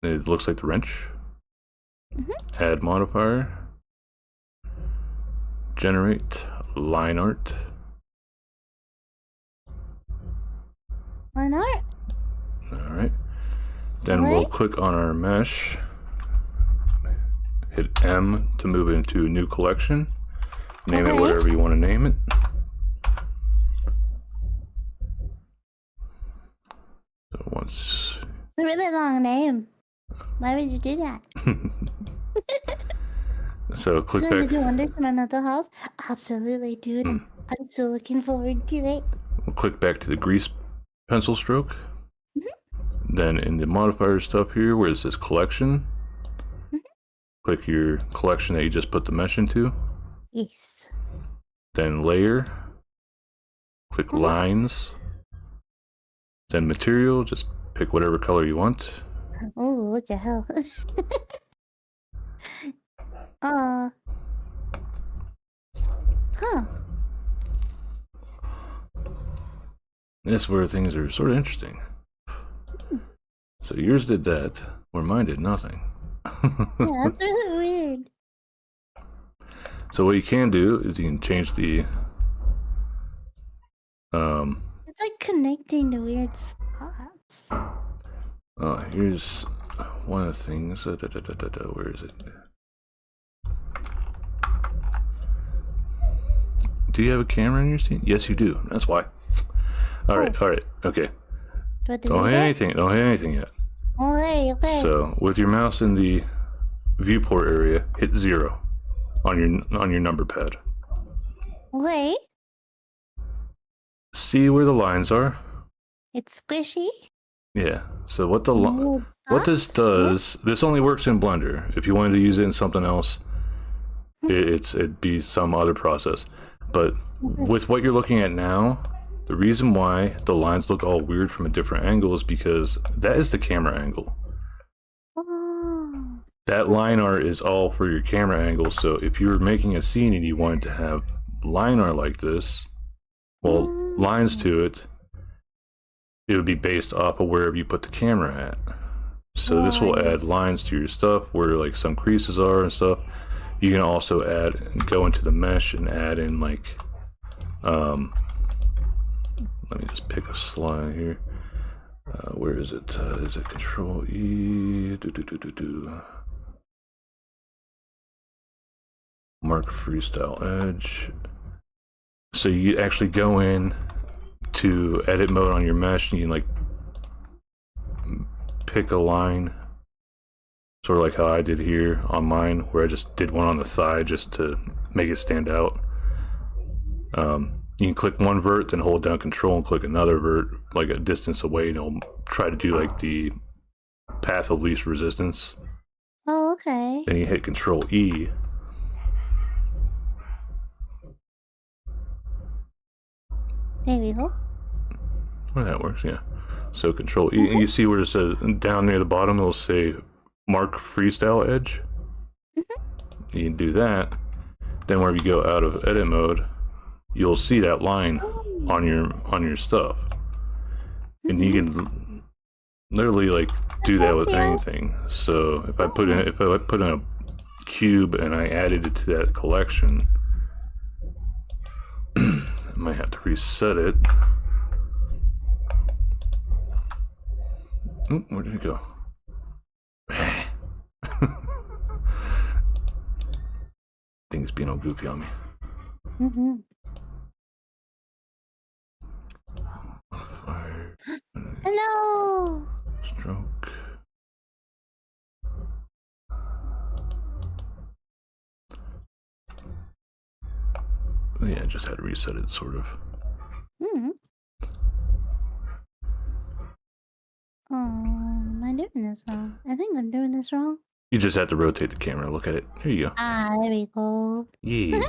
It looks like the wrench. Add modifier. Generate line art. Line art? Alright. Then we'll click on our mesh. Hit M to move it into a new collection. Name it whatever you want to name it. So once... It's a really long name. Why would you do that? So click It's gonna back. do wonders for my mental health. Absolutely, dude. I'm so looking forward to it. We'll click back to the grease pencil stroke. Then in the modifier stuff here, where it says collection, click your collection that you just put the mesh into. Yes. Then layer. Click lines. Then material, just pick whatever color you want. Oh, what the hell? Huh. That's where things are sort of interesting. So yours did that, where mine did nothing. Yeah, that's really weird. So what you can do is you can change the It's like connecting to weird spots. here's one of the things. Where is it? Do you have a camera in your scene? Yes, you do. That's why. All right, okay. Don't hit anything. Don't hit anything yet. Okay. So with your mouse in the viewport area, hit 0 on your number pad. Okay. See where the lines are. It's squishy. Yeah. So what this does, this only works in Blender. If you wanted to use it in something else, it'd be some other process. But with what you're looking at now, the reason why the lines look all weird from a different angle is because that is the camera angle. Oh. That line art is all for your camera angle. So if you were making a scene and you wanted to have line art like this, well, lines to it, it would be based off of wherever you put the camera at. So this will add lines to your stuff where like some creases are and stuff. You can also go into the mesh and add in like, let me just pick a slide here. Where is it? Is it Control E? Mark freestyle edge. So you actually go in to edit mode on your mesh and you can like pick a line, sort of like how I did here on mine, where I just did one on the side just to make it stand out. You can click one vert, then hold down Control and click another vert, like a distance away, and it'll try to do like the path of least resistance. Oh, okay. Then you hit Control E. There we go. Well, that works, yeah. So control. You see where it says down near the bottom, it'll say mark freestyle edge. You can do that. Then wherever you go out of edit mode, you'll see that line on your stuff, and you can literally like do that with anything. So if I put in a cube and I added it to that collection, I might have to reset it. Oh, where did it go? Things being all goofy on me. Fire. Hello. Stroke. Yeah, I just had to reset it, sort of. Oh, am I doing this wrong? I think I'm doing this wrong. You just have to rotate the camera and look at it. There you go. Ah, there we go. Yeah.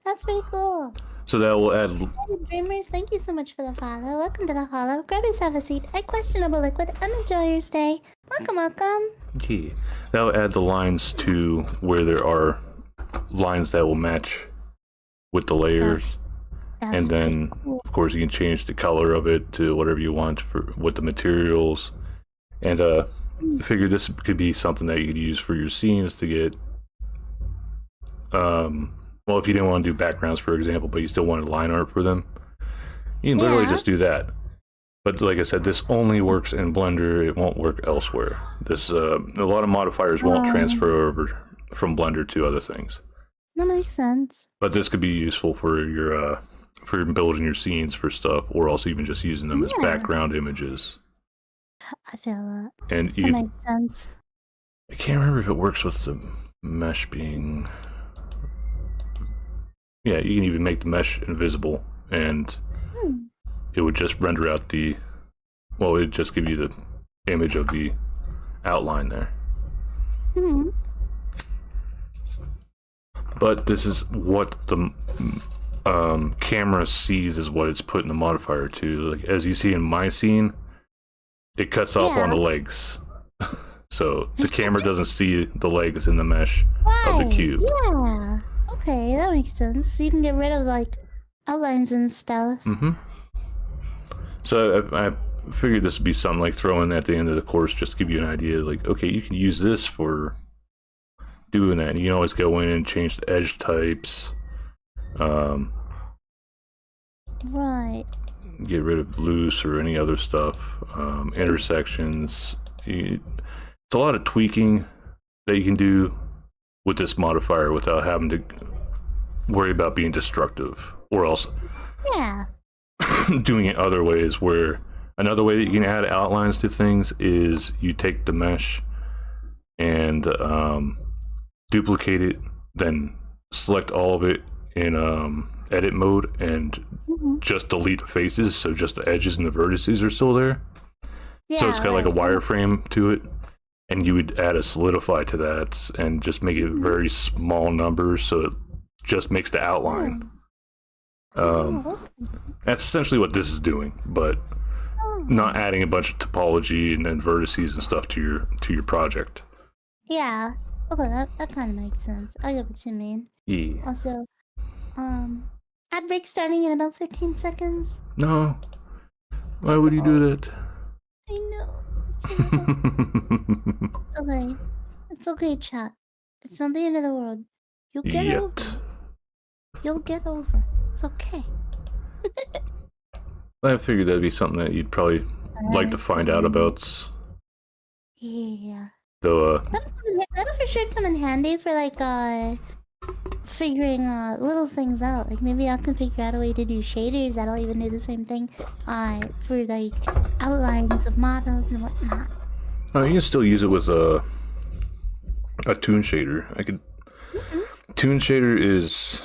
That's pretty cool. So that will add... Hey, Dreamers, thank you so much for the follow. Welcome to the hollow. Grab yourself a seat, a questionable liquid, and enjoy your stay. Welcome, welcome. Yeah. That will add the lines to where there are lines that will match with the layers. That's And then, cool. of course, you can change the color of it to whatever you want for with the materials. And I figure this could be something that you could use for your scenes to get... well, if you didn't want to do backgrounds, for example, but you still wanted line art for them, you can literally just do that. But like I said, this only works in Blender. It won't work elsewhere. This a lot of modifiers won't transfer over from Blender to other things. That makes sense. But this could be useful for your building your scenes for stuff, or also even just using them as background images. I feel that. And That makes sense. I can't remember if it works with the mesh being... Yeah, you can even make the mesh invisible, and it would just render out the... Well, it would just give you the image of the outline there. But this is what the camera sees is what it's putting the modifier to. Like, as you see in my scene, it cuts off on the legs. So the camera doesn't see the legs in the mesh of the cube. Yeah. Okay, that makes sense. So you can get rid of like outlines and stuff. So I figured this would be something like throwing at the end of the course, just to give you an idea. Like, okay, you can use this for doing that. And you can always go in and change the edge types. Right. Get rid of loose or any other stuff. Intersections. It's a lot of tweaking that you can do with this modifier without having to worry about being destructive, or else doing it other ways. Where another way that you can add outlines to things is you take the mesh and duplicate it, then select all of it in edit mode and just delete the faces, so just the edges and the vertices are still there. So it's got like a wireframe to it, and you would add a solidify to that and just make it very small numbers, so it just makes the outline. That's essentially what this is doing, but not adding a bunch of topology and then vertices and stuff to your project. Yeah. Okay, that kind of makes sense. I get what you mean. Yeah. Also, ad break starting in about 15 seconds. No. Why would you do that? I know. It's okay. It's okay, chat. It's not the end of the world. You'll get over it. You'll get over. It's okay. I figured that'd be something that you'd probably like to find out about. Yeah. So, that'll for sure come in handy for like figuring little things out. Like maybe I can figure out a way to do shaders that'll even do the same thing for like outlines of models and whatnot. Oh, you can still use it with a toon shader. Toon shader is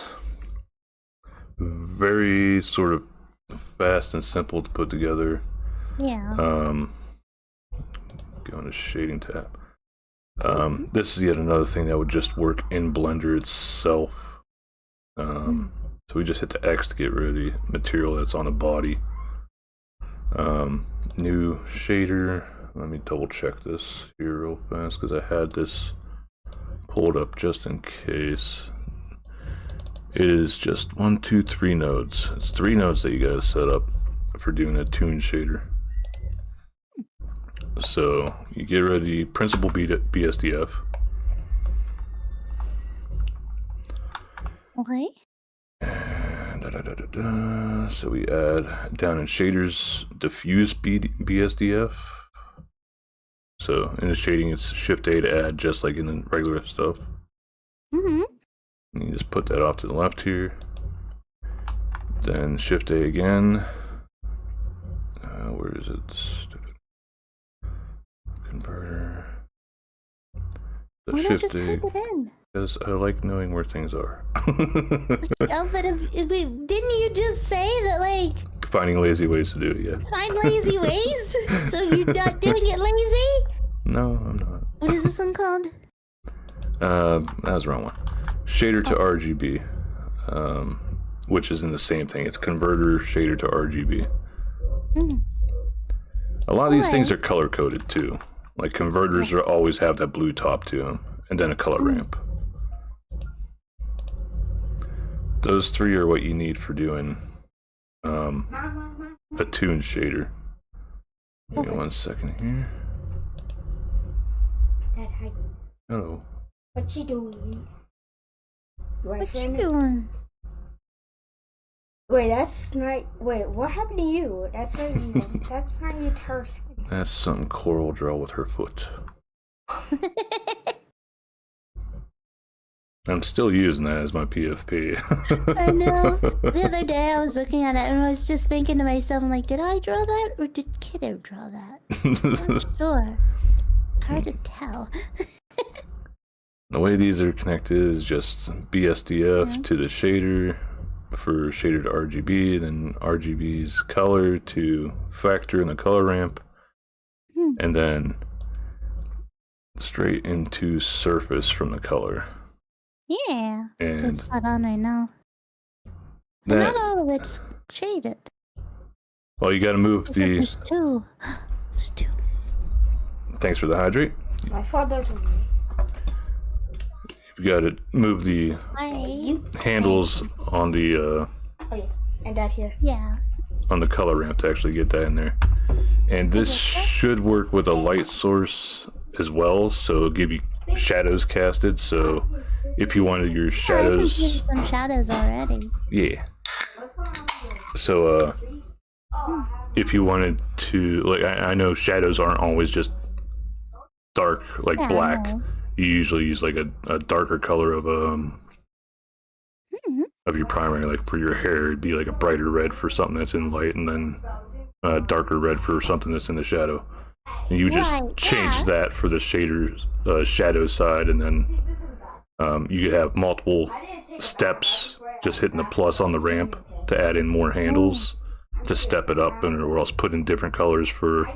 very sort of fast and simple to put together. Yeah. Go into shading tab. This is yet another thing that would just work in Blender itself. So we just hit the X to get rid of the material that's on the body. New shader. Let me double check this here real fast because I had this pulled up just in case. It is just 1, 2, 3 nodes. It's 3 nodes that you guys set up for doing a toon shader. So you get rid of the principal BSDF. Okay. And so we add down in shaders diffuse BSDF. So in the shading, it's Shift A to add, just like in the regular stuff. Mm-hmm. And you just put that off to the left here. Then Shift A again. Where is it? Converter. Why not just type it in? Because I like knowing where things are. Oh, but didn't you just say that, like... Finding lazy ways to do it, yeah. Find lazy ways? So you're not doing it lazy? No, I'm not. What is this one called? That was the wrong one. Shader to RGB. Which is in the same thing. It's converter shader to RGB. Mm. A lot of these things are color coded too. Like converters are always have that blue top to them, and then a color ramp. Those 3 are what you need for doing a toon shader. Give me 1 second here. Dad, hi. Hello. What you doing? What you doing? Wait, that's not. Wait, what happened to you? That's not you. That's not you, Tursky. That's something Coral draw with her foot. I'm still using that as my PFP. I know. The other day I was looking at it and I was just thinking to myself, I'm like, did I draw that or did Kiddo draw that? I'm not sure. It's hard to tell. The way these are connected is just BSDF to the shader for shader to RGB, then RGB's color to factor in the color ramp, and then straight into surface from the color. Yeah, And so it's spot on right now. But that, not all of it's shaded. well, you gotta move the... There's 2. There's 2. Thanks for the hydrate. I thought those were me. You gotta move the handles on the Oh yeah, and that here. Yeah. on the color ramp to actually get that in there. And this should work with a light source as well, so it'll give you shadows casted. So if you wanted your shadows, I can see some shadows already. yeah. So if you wanted to, like, I know shadows aren't always just dark, like black. You usually use like a darker color of your primary. Like for your hair, it'd be like a brighter red for something that's in light, and then a darker red for something that's in the shadow. And you just change that for the shaders, shadow side, and then you could have multiple steps, just hitting the plus on the ramp to add in more handles to step it up, and or else put in different colors for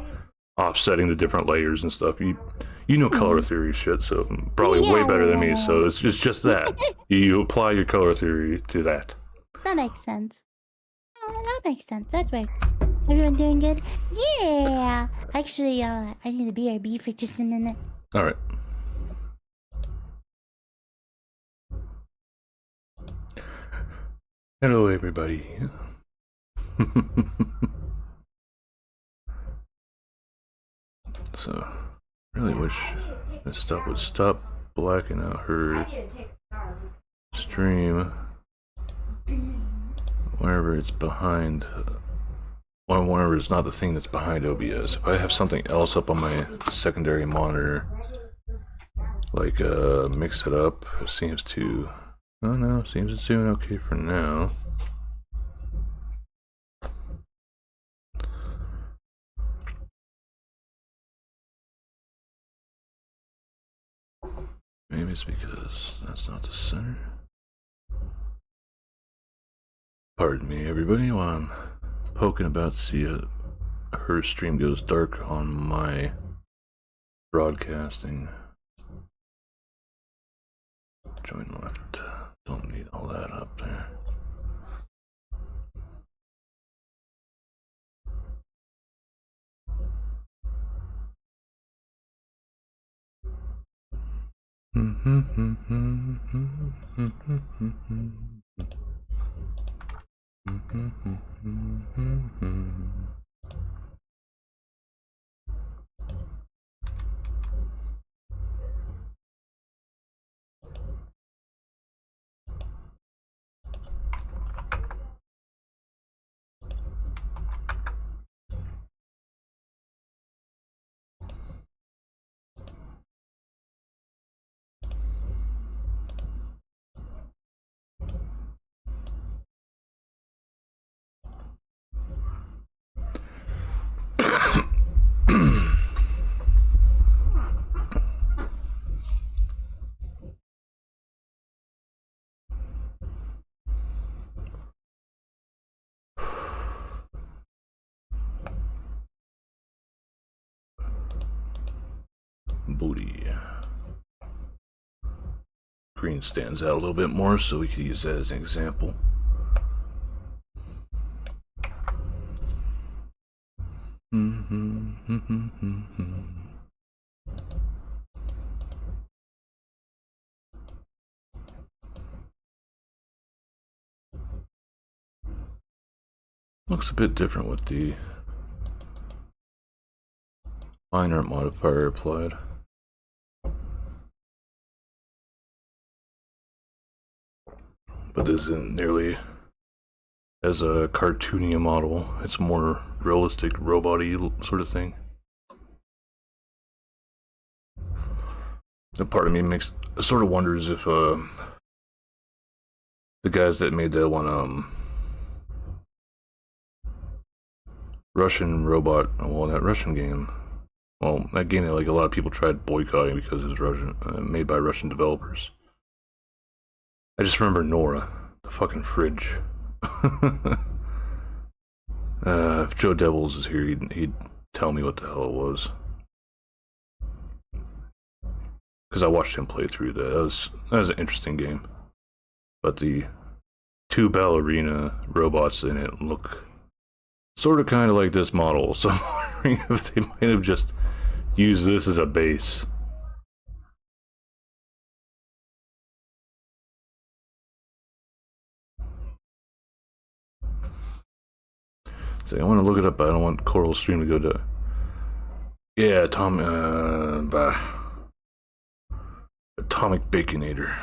offsetting the different layers and stuff. You know color theory shit, so probably way better than me. So it's just that you apply your color theory to that. That makes sense. That makes sense. That's right. Everyone doing good? Yeah. Actually, I need a BRB for just a minute. All right. Hello, everybody. So, really wish this stuff would stop blacking out her stream whenever it's behind, or whenever it's not the thing that's behind OBS. If I have something else up on my secondary monitor, like mix it up, it seems to, oh no, seems it's doing okay for now. Maybe it's because that's not the center. Pardon me, everybody, while I'm poking about to see her stream goes dark on my broadcasting. Join left. Don't need all that up there. Booty. Green stands out a little bit more, so we could use that as an example. Looks a bit different with the line art modifier applied. But this isn't nearly as a cartoony a model. It's more realistic, robot-y sort of thing. A part of me sort of wonders if the guys that made that one Russian robot, well, that Russian game, well, that game that like a lot of people tried boycotting because it was Russian, made by Russian developers. I just remember Nora, the fucking fridge. If Joe Devils is here, he'd tell me what the hell it was. Because I watched him play through that. That was an interesting game. But the two ballerina robots in it look sort of kind of like this model. So I'm wondering if they might have just used this as a base. So I want to look it up, but I don't want Coral Stream to go to... Yeah, Atomic Baconator.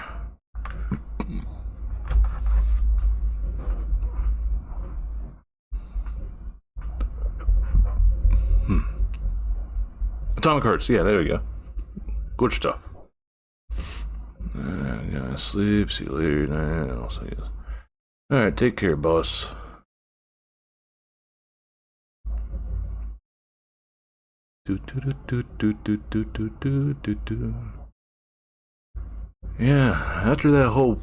Atomic Hearts, yeah, there we go. Good stuff. I'm gonna sleep, see you later. Nah, I'll see you. Alright, take care, boss. Yeah, after that whole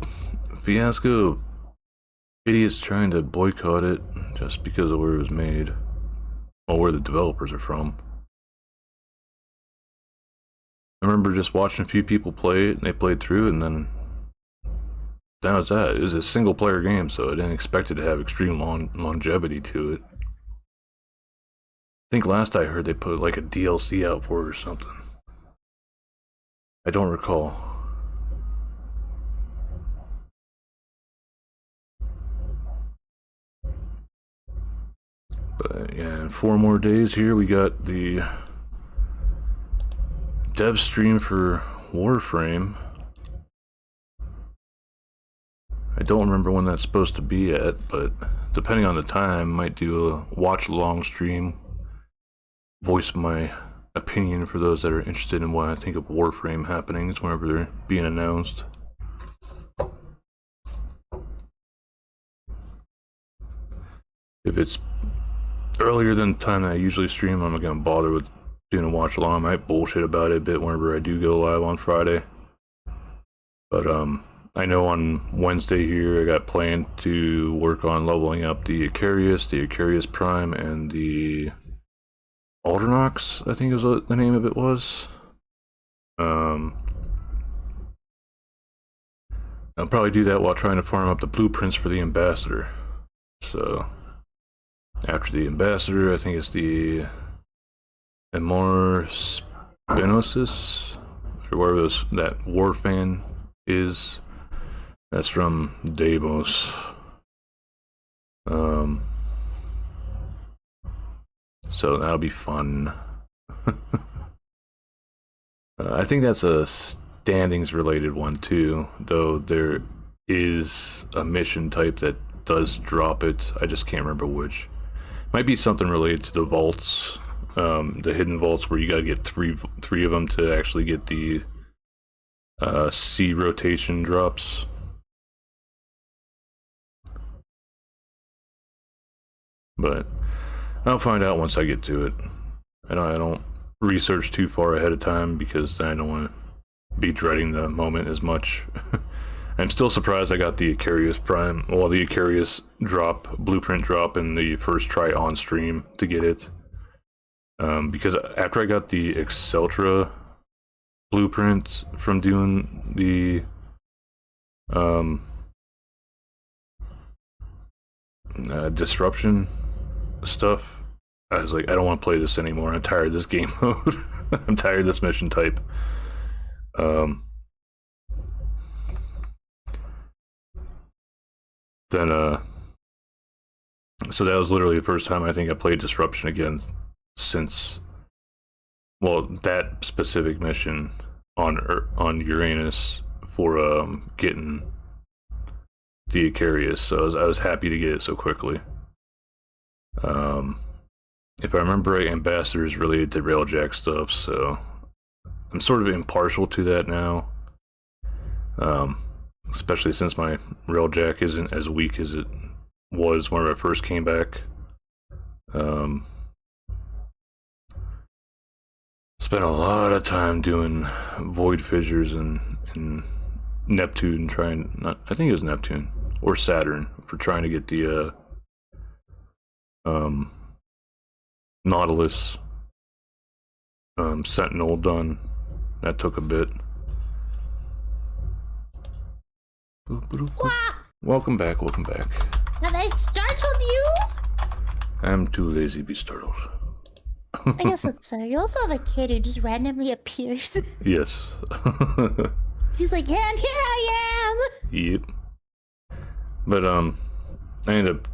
fiasco of idiots trying to boycott it just because of where it was made, or where the developers are from. I remember just watching a few people play it, and they played through it, and then that was that. It was a single player game, so I didn't expect it to have extreme longevity to it. I think last I heard they put like a DLC out for it or something. I don't recall. But yeah, in 4 more days here we got the dev stream for Warframe. I don't remember when that's supposed to be at, but depending on the time, might do a watch along stream. Voice my opinion for those that are interested in what I think of Warframe happenings whenever they're being announced. If it's earlier than the time that I usually stream, I'm not gonna bother with doing a watch along. I might bullshit about it a bit whenever I do go live on Friday. But I know on Wednesday here I got planned to work on leveling up the Icarius Prime, and the Aldernox, I think is what the name of it was. I'll probably do that while trying to farm up the blueprints for the Ambassador. So after the Ambassador, I think it's the Amor Spinosus or wherever that war fan is. That's from Deimos. So that'll be fun. I think that's a standings related one too, though there is a mission type that does drop it. I just can't remember which. Might be something related to the vaults, the hidden vaults, where you gotta get three of them to actually get the C rotation drops. But I'll find out once I get to it. I don't research too far ahead of time because I don't want to be dreading the moment as much. I'm still surprised I got the Icarius Prime, well, the Icarius drop, blueprint drop in the first try on stream to get it. Because after I got the Exceltra blueprint from doing the disruption stuff, I was like, I don't want to play this anymore. I'm tired of this game mode. I'm tired of this mission type. So that was literally the first time I think I played Disruption again since, well, that specific mission on Uranus for getting the Icarius. So I was happy to get it so quickly. If I remember right, Ambassador is related to Railjack stuff, so I'm sort of impartial to that now. Especially since my Railjack isn't as weak as it was when I first came back. Spent a lot of time doing Void Fissures and Neptune, I think it was Neptune or Saturn, for trying to get the Nautilus Sentinel done. That took a bit. Welcome back, welcome back. Have I startled you? I'm too lazy to be startled. I guess that's fair. You also have a kid who just randomly appears. Yes. He's like, yeah, and here I am! Yep. But, I ended up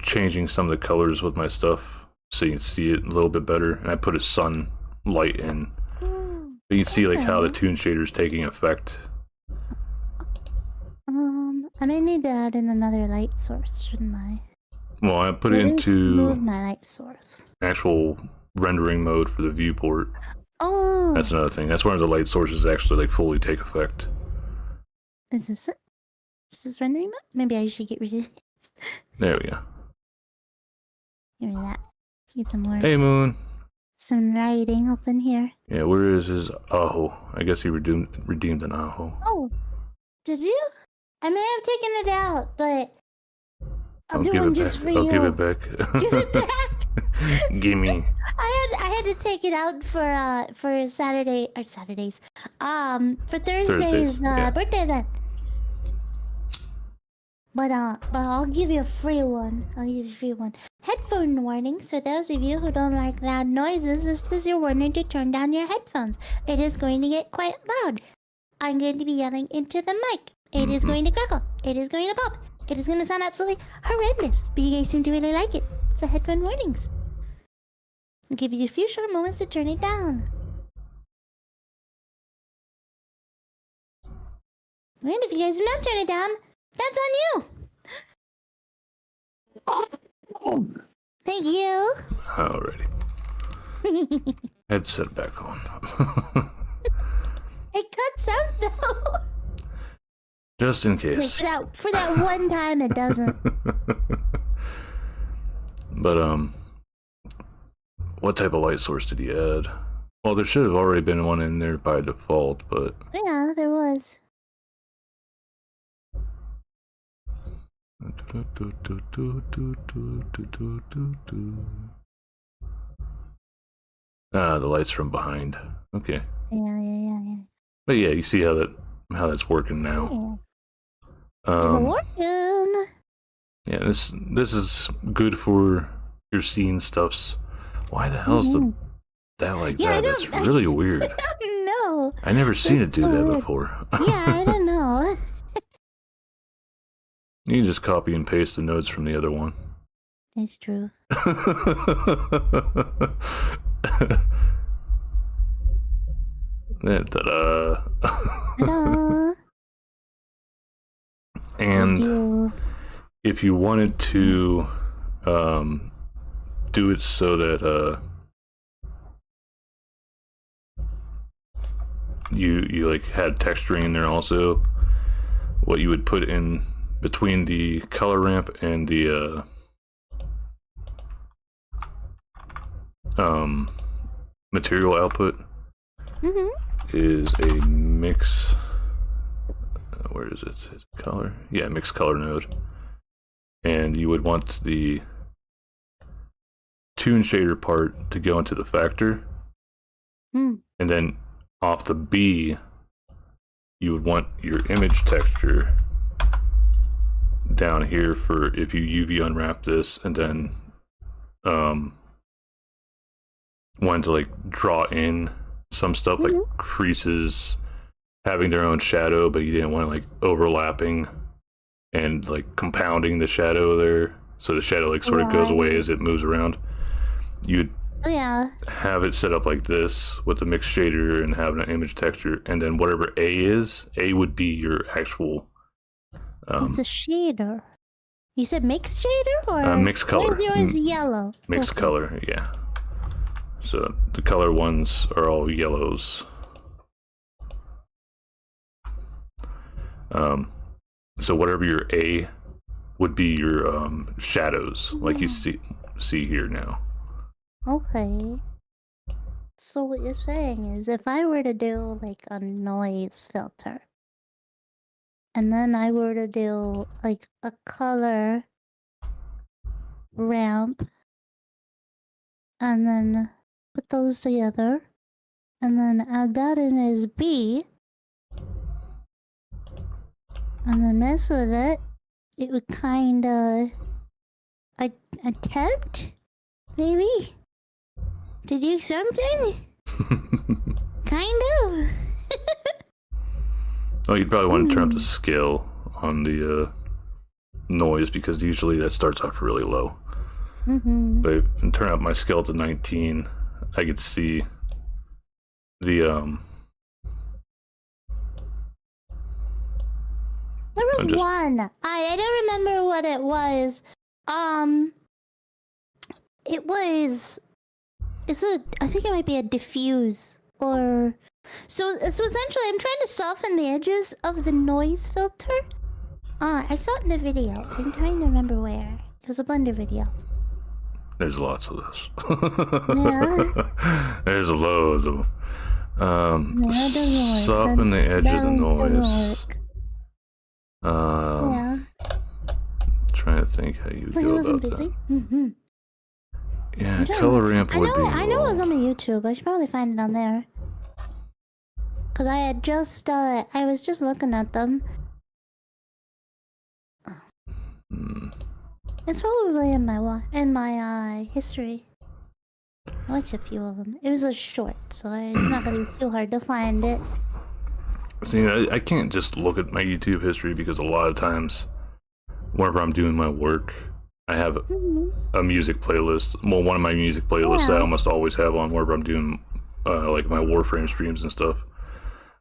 changing some of the colors with my stuff so you can see it a little bit better. And I put a sun light in. You can see, like, how the toon shader's taking effect. I may need to add in another light source, shouldn't I? Well, I put it into move my light source. Actual rendering mode for the viewport. Oh, That's another thing. That's where the light sources actually, like, fully take effect. is this it? Is this rendering mode? Maybe I should get rid of this. There we go. Give me that. Get some more. Hey, Moon. Some writing up in here. Yeah, where is his Aho? I guess he redeemed an Aho. Oh, did you? I may have taken it out, but I'll do give one it just back. for you. I'll give it back. Give it back. Gimme. I had to take it out for Saturdays. For Thursday's yeah. birthday event. But I'll give you a free one. Headphone warnings for those of you who don't like loud noises. This is your warning to turn down your headphones. It is going to get quite loud. I'm going to be yelling into the mic. It is going to crackle. It is going to pop. It is going to sound absolutely horrendous. But you guys seem to really like it. So headphone warnings. I'll give you a few short moments to turn it down. And if you guys do not turn it down, that's on you. Thank you. Alrighty. Headset back on. It cuts out though. Just in case. For that one time it doesn't. But, what type of light source did he add? Well, there should have already been one in there by default, but... Yeah, there was. Ah, the lights from behind. Okay. Yeah. But yeah, you see how that's working now. It's working. Yeah, this is good for your scene stuffs. Why the hell is that like that? That's really weird. I don't know. know. I never seen it do so that weird. before. Yeah, I don't know. You can just copy and paste the notes from the other one. It's true. Ta-da. Ta-da. And You. if you wanted to do it so that you like had texturing in there also, what you would put in between the color ramp and the material output is a mix. Where is it? Is it color? Yeah, mix color node. And you would want the tune shader part to go into the factor. And then off the B, you would want your image texture down here for if you UV unwrap this and then wanted to like draw in some stuff like creases having their own shadow, but you didn't want like overlapping and like compounding the shadow there, so the shadow like sort of goes away as it moves around. You'd have it set up like this with the mixed shader and having an image texture, and then whatever A would be your actual it's a shader. You said mixed shader or mixed color. Yours yellow. Mixed color, yeah. So the color ones are all yellows. So whatever your A would be your shadows, like you see here now. Okay. So what you're saying is if I were to do like a noise filter, and then I were to do like a color ramp, and then put those together, and then add that in as B, and then mess with it, it would kinda attempt, maybe, to do something? Kind of. Oh, you'd probably want to turn up the scale on the noise, because usually that starts off really low. But if I turn up my scale to 19, I could see the There was one. I don't remember what it was. It was. I think it might be a diffuse or. So essentially, I'm trying to soften the edges of the noise filter. I saw it in the video. I'm trying to remember where. It was a Blender video. There's lots of this. Yeah. There's loads of them. No, it doesn't work. Soften the edge of the Doesn't noise. work. Yeah. Trying to think how you Like go I wasn't about busy. that. Yeah, color ramp would be. I know it was on my YouTube. I should probably find it on there. Cause I had just I was just looking at them. It's probably in my history. I watched a few of them. It was a short, so it's not gonna be too hard to find it. See, I can't just look at my YouTube history, because a lot of times, whenever I'm doing my work, I have a music playlist. Well, one of my music playlists I almost always have on whenever I'm doing like my Warframe streams and stuff.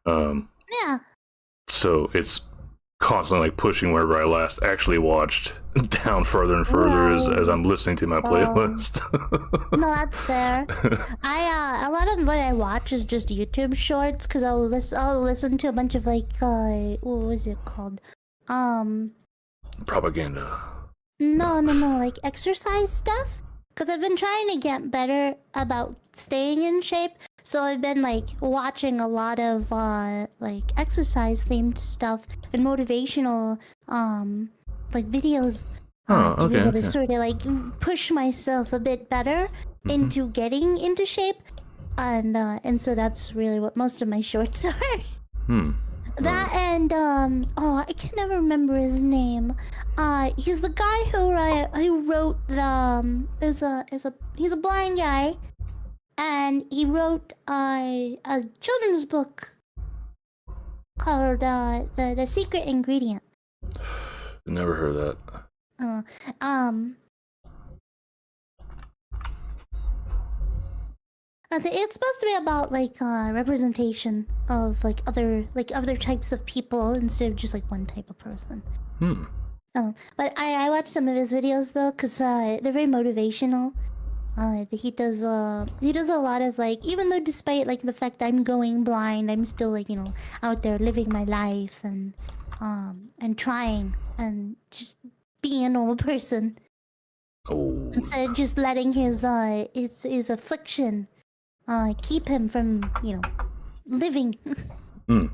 Yeah. So it's constantly like pushing wherever I last actually watched down further and further as I'm listening to my playlist. No, that's fair. A lot of what I watch is just YouTube shorts, because I'll listen to a bunch of like what was it called? Propaganda. No, like exercise stuff. Because I've been trying to get better about staying in shape. So I've been like watching a lot of like exercise themed stuff and motivational like videos to be able to sort of like push myself a bit better into getting into shape. And so that's really what most of my shorts are. That and I can never remember his name. He's the guy who wrote the he's a blind guy and he wrote a children's book called the Secret Ingredient. Never heard of that. It's supposed to be about like representation of like other types of people instead of just like one type of person. But I watched some of his videos though, cause they're very motivational. He does a lot of like, even though despite like the fact I'm going blind, I'm still like, you know, out there living my life and trying and just being a normal person. Oh. Instead of just letting his affliction keep him from, you know, living. So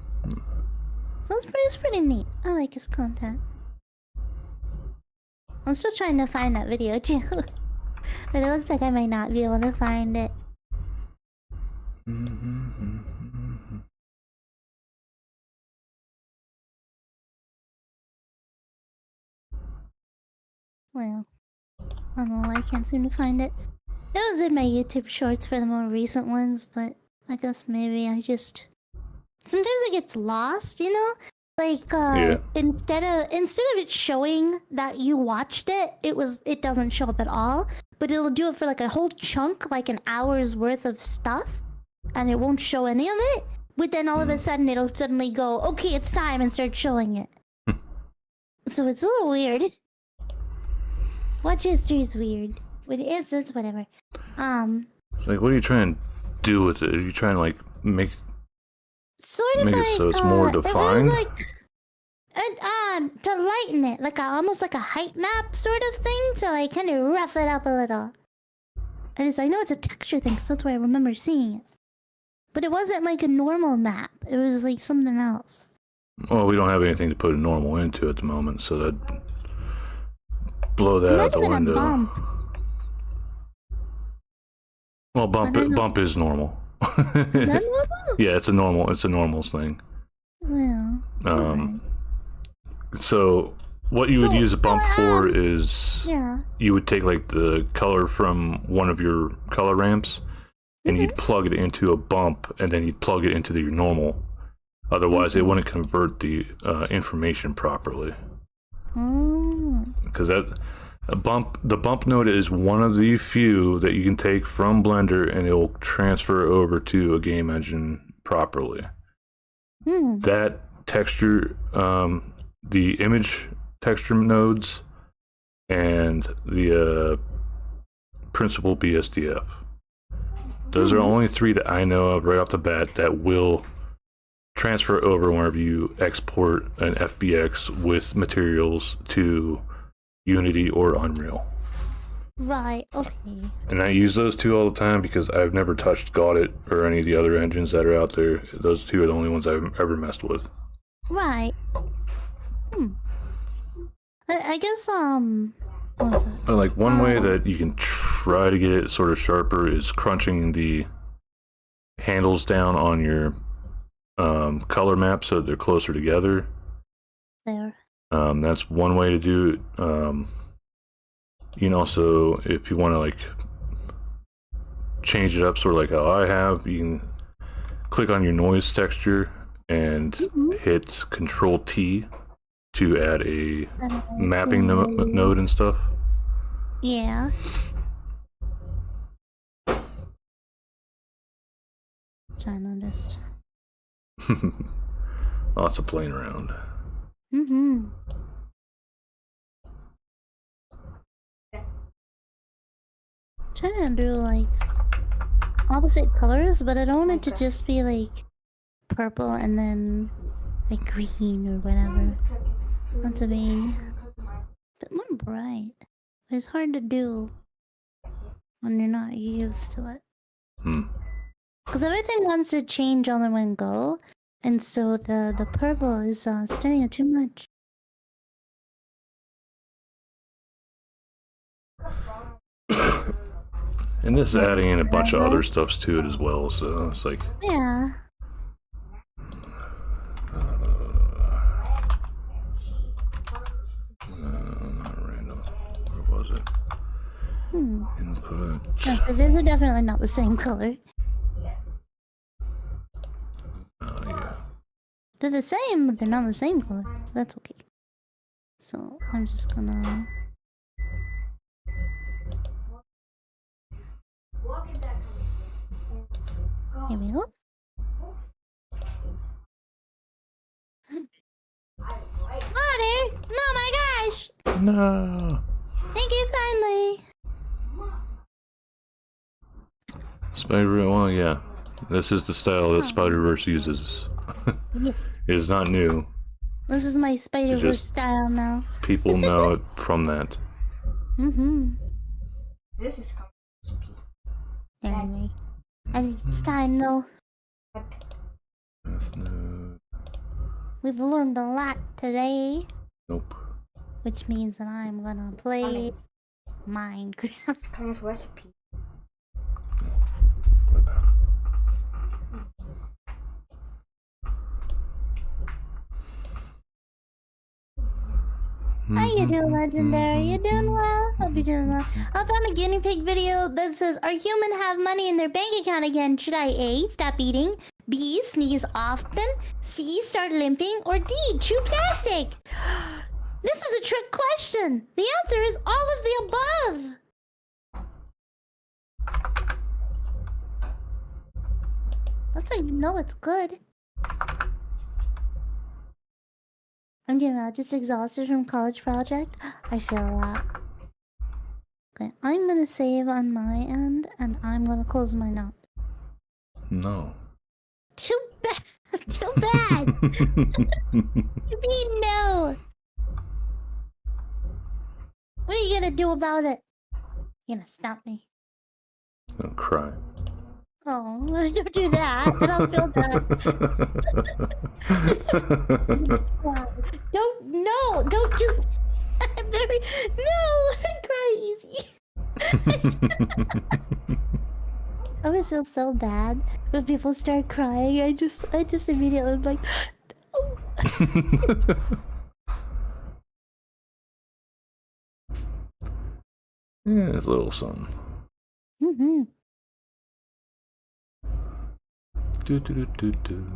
it's pretty neat. I like his content. I'm still trying to find that video too. But it looks like I might not be able to find it. Well, I don't know why I can't seem to find it. It was in my YouTube shorts for the more recent ones, but I guess maybe I just... Sometimes it gets lost, you know? Like, instead of it showing that you watched it, it doesn't show up at all. But it'll do it for like a whole chunk, like an hour's worth of stuff. And it won't show any of it. But then all of a sudden it'll suddenly go, okay, it's time, and start showing it. So it's a little weird. Watch history is weird. But it's whatever. It's like, what are you trying to do with it? Are you trying to like make sort of make like, it so it's more defined? It was like, to lighten it, like almost like a height map sort of thing, to like kind of rough it up a little. I know it's a texture thing, because that's why I remember seeing it. But it wasn't like a normal map. It was like something else. Well, we don't have anything to put a normal into at the moment, so that blow that out the window. A bump. Well, bump is normal. Is that normal? Yeah, it's a normal thing. Well. Okay. So what you would use a bump for is you would take like the color from one of your color ramps and you'd plug it into a bump, and then you'd plug it into your normal. Otherwise, it wouldn't convert the information properly. Because the bump node is one of the few that you can take from Blender and it will transfer over to a game engine properly. That texture, the image texture nodes, and the principal BSDF. Those are only three that I know of right off the bat that will transfer over whenever you export an FBX with materials to Unity or Unreal. Right, okay. And I use those two all the time because I've never touched Godit or any of the other engines that are out there. Those two are the only ones I've ever messed with. Right. I guess, But like one way that you can try to get it sort of sharper is crunching the handles down on your color map so that they're closer together. There. That's one way to do it. You can also, if you want to like change it up sort of like how I have, you can click on your noise texture and hit Control T to add a mapping node and stuff. Yeah. Trying to just... Lots of playing around. Trying to do like opposite colors, but I don't want it to just be like purple and then like green or whatever. I want it to be a bit more bright. It's hard to do when you're not used to it. Because everything wants to change all in one go, and so the purple is standing out too much. And this is adding in a bunch of other stuffs to it as well, so it's like... Yeah. Not random. Where was it? No, so they're definitely not the same color. Oh yeah. They're the same, but they're not the same color. That's okay. So I'm just gonna. Here we go. Water! Oh my gosh! No. Thank you kindly. Spider. Well, yeah. This is the style that Spider-Verse uses. Yes. It is not new. This is my Spider-Verse just- style now. People know it from that. This is Anyway. I think it's time though. That's no. We've learned a lot today. Nope. Which means that I'm gonna play Minecraft. Comes recipe. How you doing, Legendary? You doing well? Hope you're doing well. I found a guinea pig video that says, "Are humans have money in their bank account again? Should I A, stop eating, B, sneeze often, C, start limping, or D, chew plastic?" This is a trick question. The answer is all of the above. That's how you know it's good. I'm doing well, just exhausted from college project. I feel that. Okay, I'm gonna save on my end, and I'm gonna close my note. No. Too bad. Too bad. You mean no? What are you gonna do about it? You're gonna stop me. Don't cry. Oh, don't do that. Then I'll feel bad. Don't do. I'm very I cry easy. I always feel so bad when people start crying. I just immediately am like, no. Yeah, it's a little something. Do do do do do.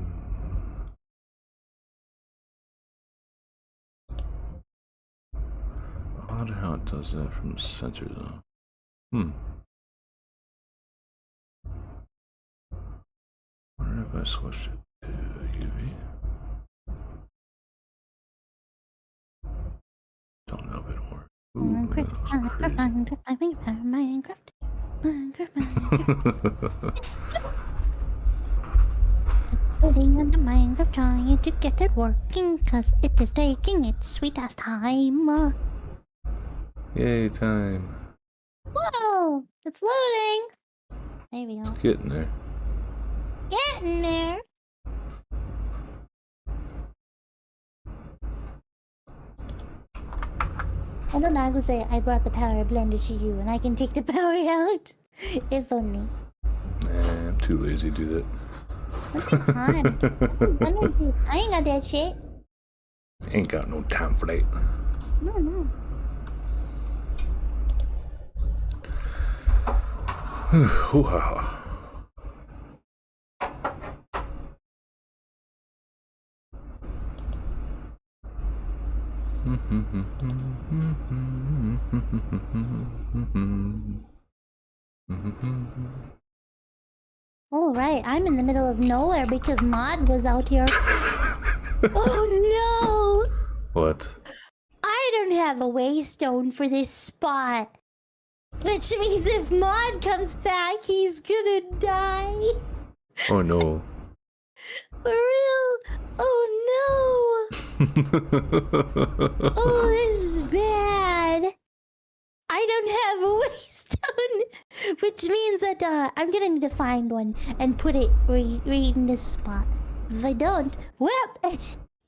Odd how it does that from the center though. Wonder if I switched it to UV. Don't know if it'll work. Ooh, that looks Minecraft. Putting on the Minecraft, trying to get it working, cause it is taking its sweet ass time. Yay, time. Whoa! It's loading! There we go. Getting there. Getting there! And then I will say, I brought the power blender to you, and I can take the power out. If only. Nah, I'm too lazy to do that. It takes time. I ain't got that shit. Ain't got no time for that. No. Hoo-ha-ha. All right, I'm in the middle of nowhere because Mod was out here. Oh no! What? I don't have a waystone for this spot. Which means if Mod comes back, he's gonna die. Oh no. For real? Oh no! Oh, this is bad. I don't have a waystone, which means that I'm gonna need to find one and put it right in this spot. 'Cause if I don't, well,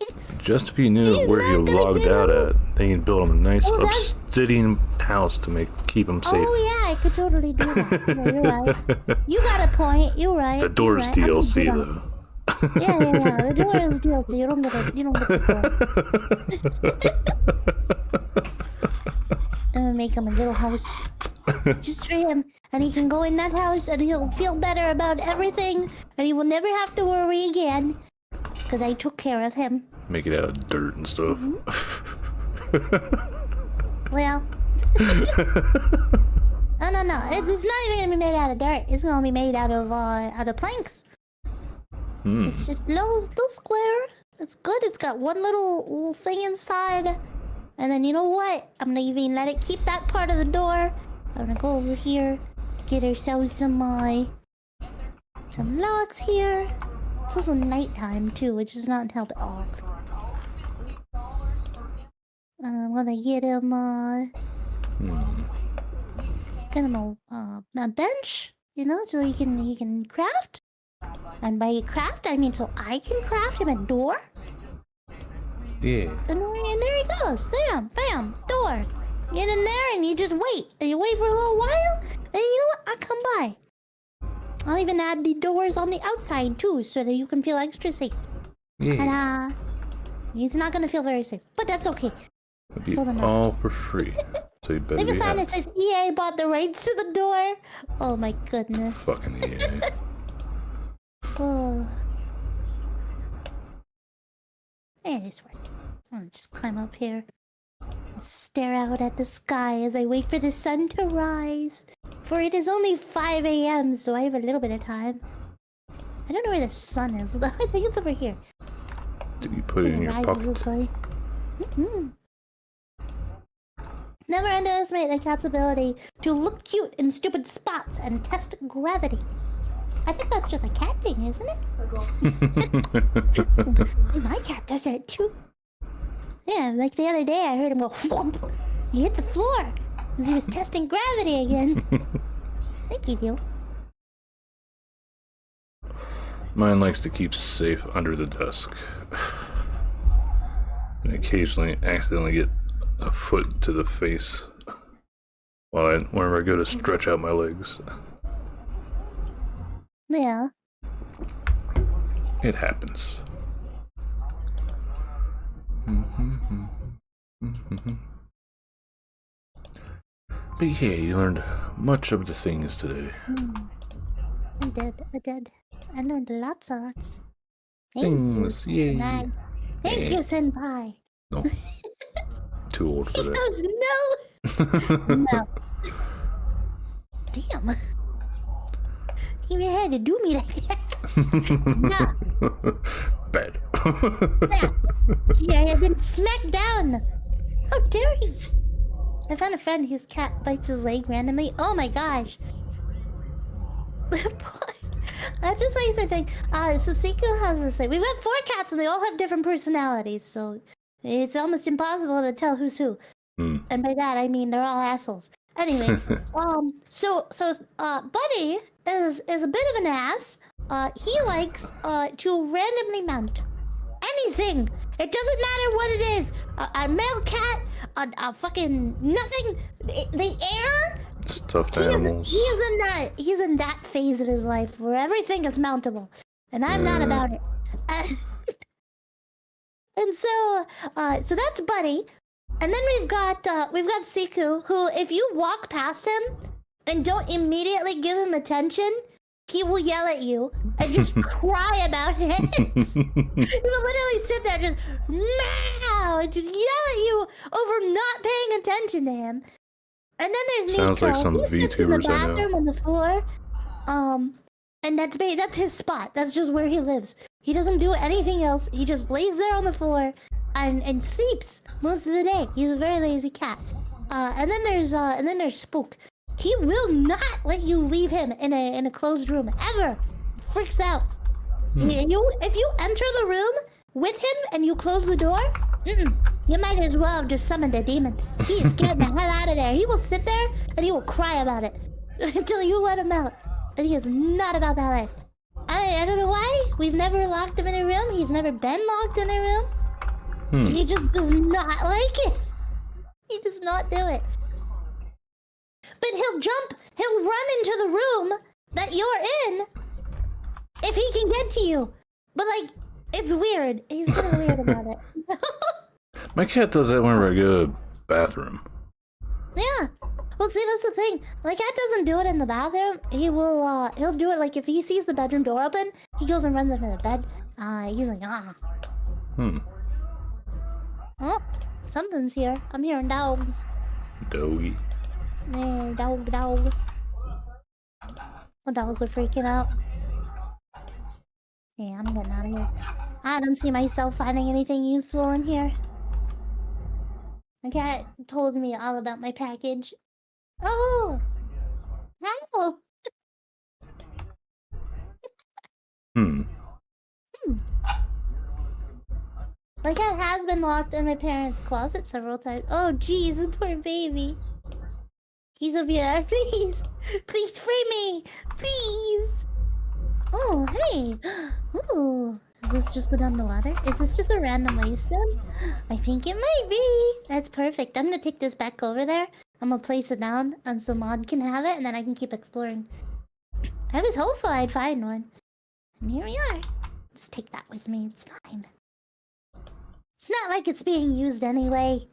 it's Just if you knew where he not gonna logged get out out. at, then you'd build him a nice Oh, that's- obsidian house to keep him safe. Oh yeah, I could totally do that. Yeah, you're right. You got a point. You're right. The door's you're right. I can DLC do that. though. Yeah. The door is DLC. You don't get the door. I'm gonna make him a little house. Just for him. And he can go in that house and he'll feel better about everything. And he will never have to worry again. Because I took care of him. Make it out of dirt and stuff. Well. No. It's not even gonna be made out of dirt. It's gonna be made out of planks. It's just little square. It's good. It's got one little thing inside. And then you know what? I'm gonna even let it keep that part of the door. I'm gonna go over here, get ourselves some logs here. It's also nighttime too, which does not help at all. I'm gonna get him a bench, you know, so he can craft. And by craft, I mean so I can craft him a door. Yeah. And there he goes. Bam, bam, door. Get in there and you just wait. And you wait for a little while. And you know what? I'll come by. I'll even add the doors on the outside too, so that you can feel extra safe. Yeah. And he's not gonna feel very safe, but that's okay. It'll be all for free. So you better Leave a be sign happy. that says EA bought the rights to the door. Oh my goodness. Fucking EA. Oh. It is working. I'll just climb up here and stare out at the sky as I wait for the sun to rise. For it is only 5 a.m., so I have a little bit of time. I don't know where the sun is, though. I think it's over here. Did you put it in your pocket? Never underestimate a cat's ability to look cute in stupid spots and test gravity. I think that's just a cat thing, isn't it? My cat does that too. Yeah, like the other day I heard him go thump. He hit the floor because he was testing gravity again. Thank you, Bill. Mine likes to keep safe under the desk. And occasionally accidentally get a foot to the face whenever I go to stretch out my legs. Yeah. It happens. But yeah, you learned much of the things today. I did. I learned lots. Thank Things, you. yay. Senpai. Thank you, Senpai. No. Too old for He that. goes, no. No. Damn. You had to do me like that. No. Bad. Yeah, I've been smacked down. How dare he? I found a friend whose cat bites his leg randomly. Oh my gosh. That's just like something. So Seiko has this thing. We've got 4 cats and they all have different personalities, so it's almost impossible to tell who's who. And by that I mean they're all assholes. Anyway, so Buddy is a bit of an ass. He likes to randomly mount anything. It doesn't matter what it is. A male cat, a fucking nothing. The air. Stuffed animals. He's in that phase of his life where everything is mountable, and I'm not about it. And so that's Buddy, and then we've got Siku, who if you walk past him and don't immediately give him attention, he will yell at you and just cry about it. He will literally sit there just meow and just yell at you over not paying attention to him. And then there's Nico. Sounds like some He sits in the VTubers I know. bathroom on the floor. And that's his spot. That's just where he lives. He doesn't do anything else. He just lays there on the floor and sleeps most of the day. He's a very lazy cat. And then there's Spook. He will not let you leave him in a closed room ever. Freaks out. If you enter the room with him and you close the door, you might as well have just summoned a demon. He is getting the hell out of there. He will sit there and he will cry about it until you let him out. And he is not about that life. I don't know why. We've never locked him in a room. He's never been locked in a room. He just does not like it. He does not do it. But he'll run into the room that you're in if he can get to you. But like, it's weird. He's kind of weird about it. My cat does that whenever I go to the bathroom. Yeah. Well, see, that's the thing. My cat doesn't do it in the bathroom. He'll do it like if he sees the bedroom door open, he goes and runs under the bed. He's like, ah. Oh, something's here. I'm hearing dogs. Doggy. Hey, dog. The dogs are freaking out. Yeah, I'm getting out of here. I don't see myself finding anything useful in here. My cat told me all about my package. Oh! How? My cat has been locked in my parents' closet several times. Oh, jeez, the poor baby. He's over here. Please! Please free me! Please! Oh, hey! Ooh. Does this just go down the water? Is this just a random waystone? I think it might be. That's perfect. I'm gonna take this back over there. I'm gonna place it down and so Mod can have it and then I can keep exploring. I was hopeful I'd find one. And here we are. Just take that with me. It's fine. It's not like it's being used anyway.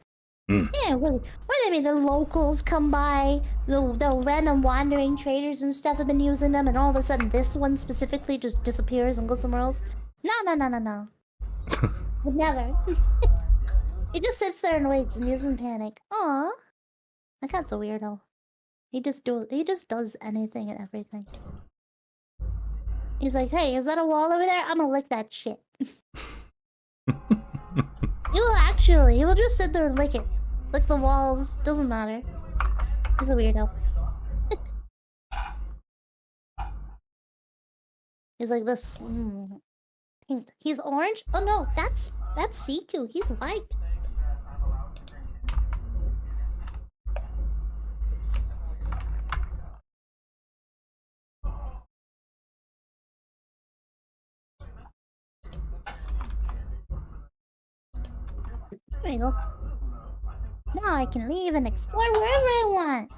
Yeah, what do you mean? The locals come by, the random wandering traders and stuff have been using them, and all of a sudden this one specifically just disappears and goes somewhere else? No. Would never. He just sits there and waits and doesn't panic. Aw. My cat's a weirdo. He just does anything and everything. He's like, hey, is that a wall over there? I'm gonna lick that shit. He will just sit there and lick it. Lick the walls, doesn't matter. He's a weirdo. He's like this. Pink. He's orange? Oh no, that's CQ. He's white. There you go. Now I can leave and explore wherever I want.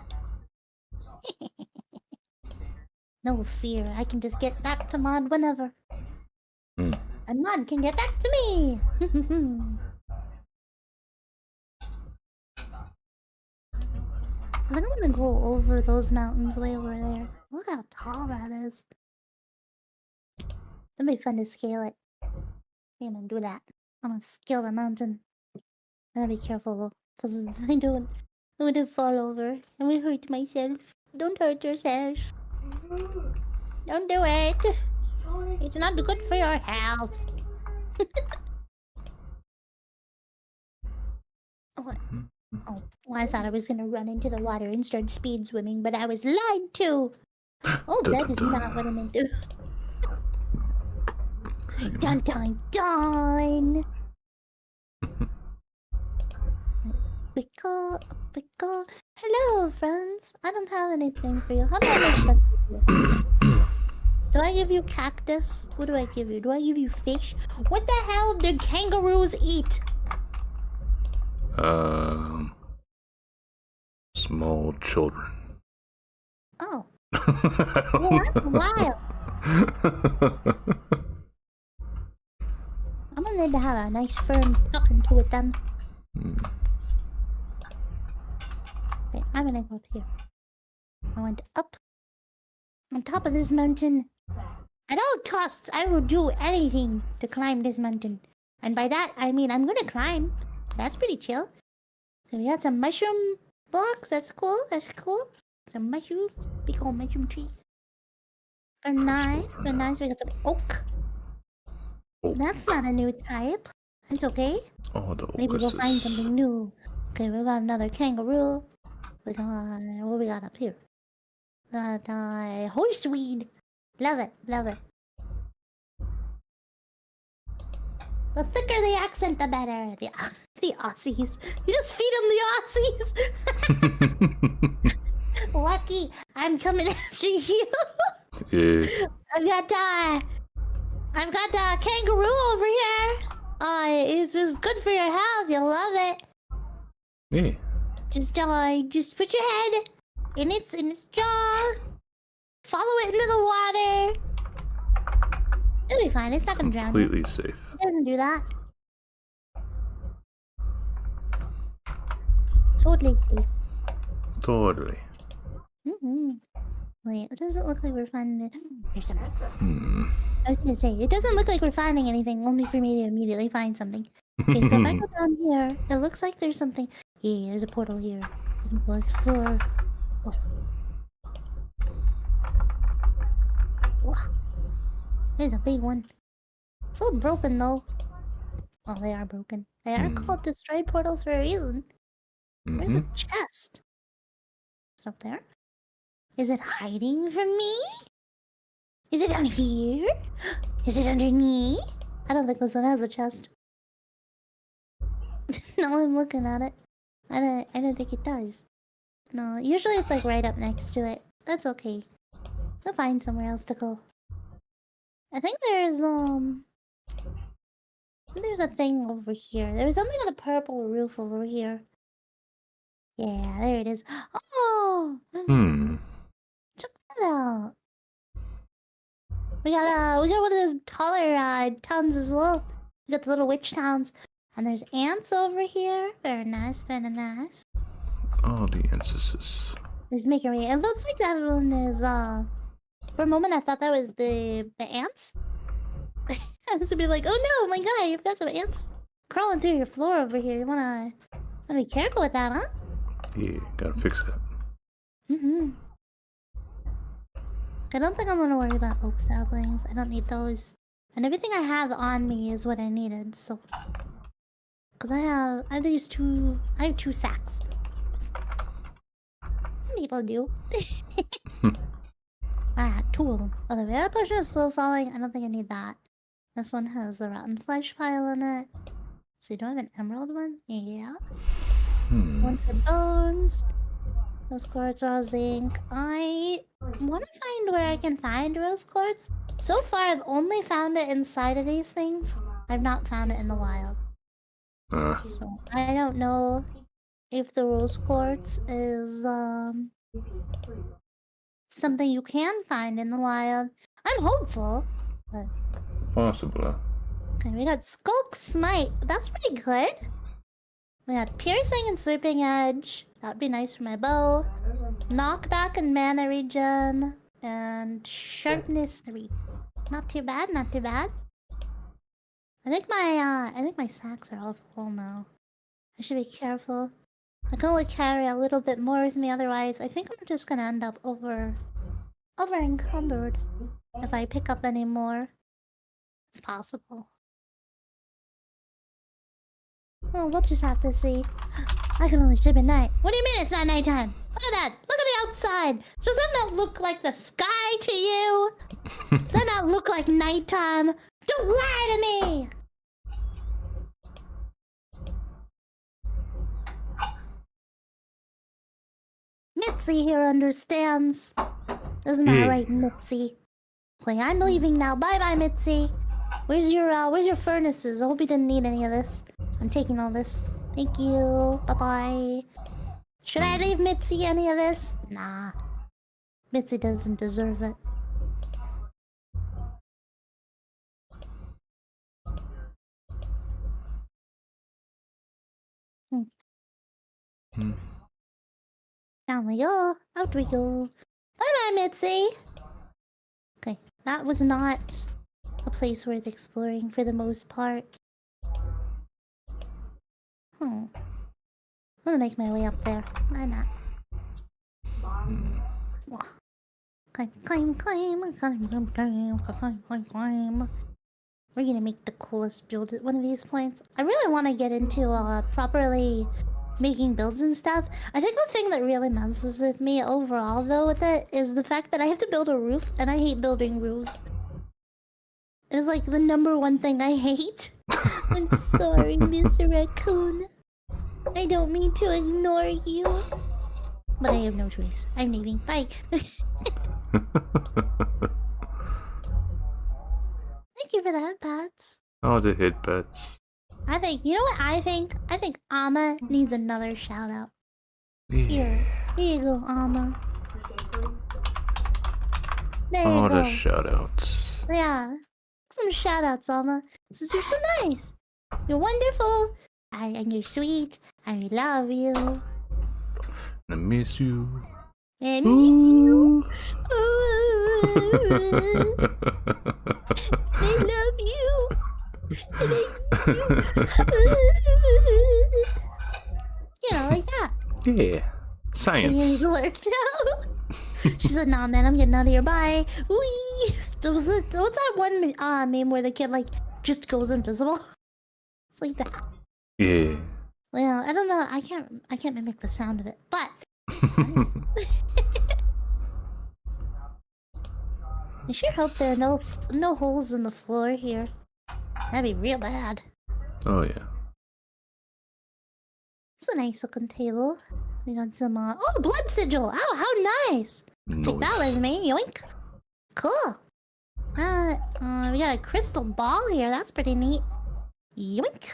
No fear, I can just get back to Mod whenever. And Mod can get back to me! I think I'm gonna go over those mountains way over there. Look how tall that is. It'll be fun to scale it. I'm gonna do that. I'm gonna scale the mountain. I gotta be careful though, because I don't want to fall over and we hurt myself. Don't hurt yourself. Don't do it. Sorry. It's not good for your health. What? Oh, well, I thought I was gonna run into the water and start speed swimming, but I was lied to. Oh, that is not what I meant to. Dun. Pickle. Hello, friends. I don't have anything for you. How do I make friends with you? Do I give you cactus? What do I give you? Do I give you fish? What the hell did kangaroos eat? Small children. Oh. Well, that's wild. I'm gonna need to have a nice firm talking to it then. Okay, I'm gonna go up here. I went up. On top of this mountain. At all costs, I will do anything to climb this mountain. And by that, I mean I'm gonna climb. That's pretty chill. So we got some mushroom blocks. That's cool. Some mushrooms. Big old mushroom trees. They're nice. We got some oak. That's not a new type. It's okay. Oh, the Maybe we'll find something new. Okay, we got another kangaroo. We got... what we got up here? We got horseweed. Love it. The thicker the accent, the better. The Aussies. You just feed them the Aussies. Lucky, I'm coming after you. Yeah. I've got a kangaroo over here. It's just good for your health. You'll love it. Yeah. Just put your head in its jaw. Follow it into the water. It'll be fine. It's not gonna drown you. Completely safe. It doesn't do that. Totally safe. Totally. Wait, it doesn't look like we're finding it. There's some. Hmm. I was gonna say, it doesn't look like we're finding anything, only for me to immediately find something. Okay, so if I go down here, it looks like there's something. Yeah, there's a portal here. We'll explore. Oh. Wow. There's a big one. It's all broken though. Oh, they are broken. They are called destroyed portals for a reason. Where's the chest? Is it up there? Is it hiding from me? Is it down here? Is it underneath? I don't think this one has a chest. No, I'm looking at it. I don't think it does. No, usually it's like right up next to it. That's okay. I'll find somewhere else to go. I think there's a thing over here. There's something on the purple roof over here. Yeah, there it is. Oh! Check that out. We got one of those taller towns as well. We got the little witch towns. And there's ants over here. Very nice, very nice. Oh, the ancestors. Just make your way. It looks like that one is for a moment I thought that was the ants. I was gonna be like, oh no, my god, you've got some ants crawling through your floor over here. You wanna be careful with that, huh? Yeah, gotta fix that. I don't think I'm gonna worry about oak saplings. I don't need those. And everything I have on me is what I needed, so. Cause I have these two. I have 2 sacks. People do. I had 2 of them. Oh, the rare potion is slow falling. I don't think I need that. This one has the rotten flesh pile in it. So you don't have an emerald one? Yeah. One for bones. Rose quartz, raw zinc. I want to find where I can find rose quartz. So far, I've only found it inside of these things. I've not found it in the wild. So I don't know if the rose quartz is something you can find in the wild. I'm hopeful, but Possible. okay, we got Skulk Smite. That's pretty good. We got Piercing and Sweeping Edge. That'd be nice for my bow. Knockback and Mana Regen. And Sharpness 3. Not too bad, not too bad. I think my sacks are all full now. I should be careful. I can only carry a little bit more with me, otherwise I think I'm just gonna end up over encumbered if I pick up any more. It's possible. Oh, we'll just have to see. I can only sleep at night. What do you mean it's not nighttime? Look at that! Look at the outside! Does that not look like the sky to you? Does that not look like nighttime? Don't lie to me! Mitzi here understands. Isn't that right, Mitzi? Okay, I'm leaving now. Bye-bye, Mitzi. Where's your furnaces? I hope you didn't need any of this. I'm taking all this. Thank you. Bye-bye. Should I leave Mitzi any of this? Nah. Mitzi doesn't deserve it. Down we go. Out we go. Bye-bye, Mitzi. Okay, that was not a place worth exploring for the most part. I'm gonna make my way up there. Why not? Climb. We're gonna make the coolest build at one of these points. I really want to get into properly making builds and stuff. I think the thing that really messes with me overall, though, with it is the fact that I have to build a roof, and I hate building roofs. It's like the #1 thing I hate. I'm sorry, Mr. Raccoon. I don't mean to ignore you. But I have no choice. I'm leaving. Bye. Thank you for the head pats. Oh, the head pats. I think, you know what I think? I think Amma needs another shout out. Yeah. Here you go, Amma. There you Oh, go. the shout outs. Yeah. Some shout outs, Amma. Since you're so nice. You're wonderful. And you're sweet. I love you. I miss you. I miss you. I love you. And I miss you. You know, like that. Yeah. You need Science. to work now. She said, "Nah, man, I'm getting out of here. Bye." Whee! What's that one meme where the kid like just goes invisible? It's like that. Yeah. Well, I don't know. I can't mimic the sound of it, but I sure hope there are no holes in the floor here. That'd be real bad. Oh yeah. It's a nice looking table. We got some oh, blood sigil. Oh, how nice. Take that with me. Yoink. Cool. We got a crystal ball here. That's pretty neat. Yoink.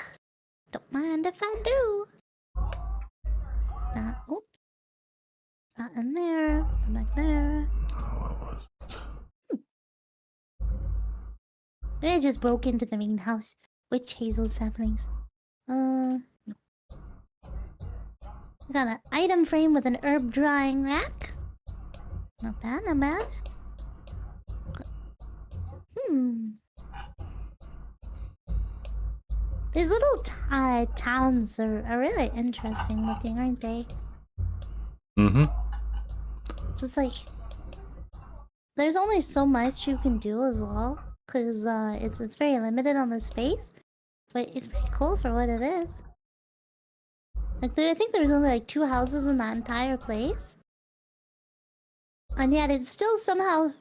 Don't mind if I do. Oh. Not in there. Come back there. What was it? I just broke into the main house. Witch hazel saplings. No. We got an item frame with an herb drying rack. Not bad, not bad. These little towns are really interesting looking, aren't they? Mm-hmm. So it's like there's only so much you can do as well, cause it's very limited on the space, but it's pretty cool for what it is. Like I think there's only like 2 houses in that entire place, and yet it still somehow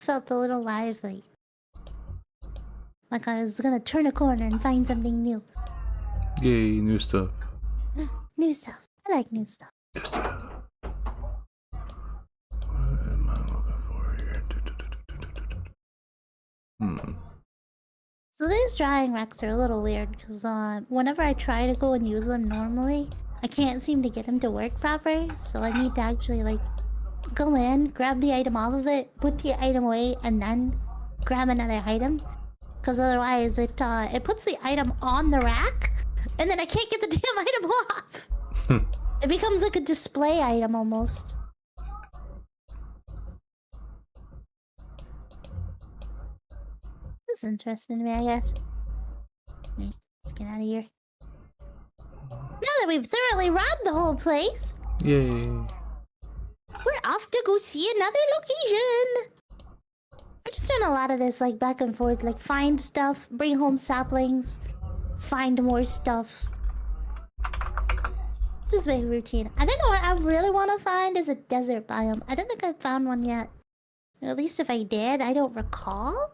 felt a little lively. Like I was gonna turn a corner and find something new. Yay, new stuff. New stuff. I like new stuff. Yes, sir. What am I looking for here? So these drying racks are a little weird because whenever I try to go and use them normally, I can't seem to get them to work properly. So I need to actually like go in, grab the item off of it, put the item away, and then grab another item. Because otherwise it puts the item on the rack, and then I can't get the damn item off. It becomes like a display item almost. This is interesting to me, I guess. Let's get out of here. Now that we've thoroughly robbed the whole place, Yay. we're off to go see another location. We're just doing a lot of this, like, back and forth. Like, find stuff, bring home saplings, find more stuff. Just my routine. I think what I really want to find is a desert biome. I don't think I've found one yet. Or at least if I did, I don't recall.